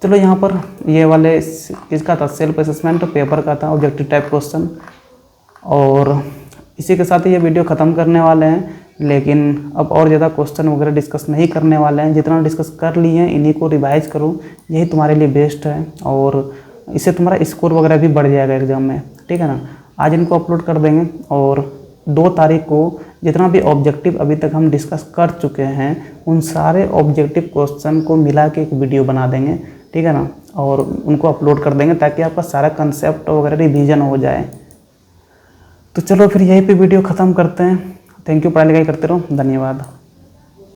चलो यहाँ पर ये वाले इसका था सेल्फ असेसमेंट पेपर का था, ऑब्जेक्टिव टाइप क्वेश्चन। और इसी के साथ ही ये वीडियो ख़त्म करने वाले हैं, लेकिन अब और ज़्यादा क्वेश्चन वगैरह डिस्कस नहीं करने वाले हैं। जितना डिस्कस कर लिए हैं इन्हीं को रिवाइज करो, यही तुम्हारे लिए बेस्ट है, और इससे तुम्हारा स्कोर वगैरह भी बढ़ जाएगा एग्जाम में, ठीक है ना। आज इनको अपलोड कर देंगे, और 2 तारीख को जितना भी ऑब्जेक्टिव अभी तक हम डिस्कस कर चुके हैं उन सारे ऑब्जेक्टिव क्वेश्चन को मिला के एक वीडियो बना देंगे, ठीक है ना, और उनको अपलोड कर देंगे ताकि आपका सारा कंसेप्ट वगैरह रिवीजन हो जाए। तो चलो फिर यहीं पे वीडियो ख़त्म करते हैं। थैंक यू, पढ़ाई लिखाई करते रहो, धन्यवाद।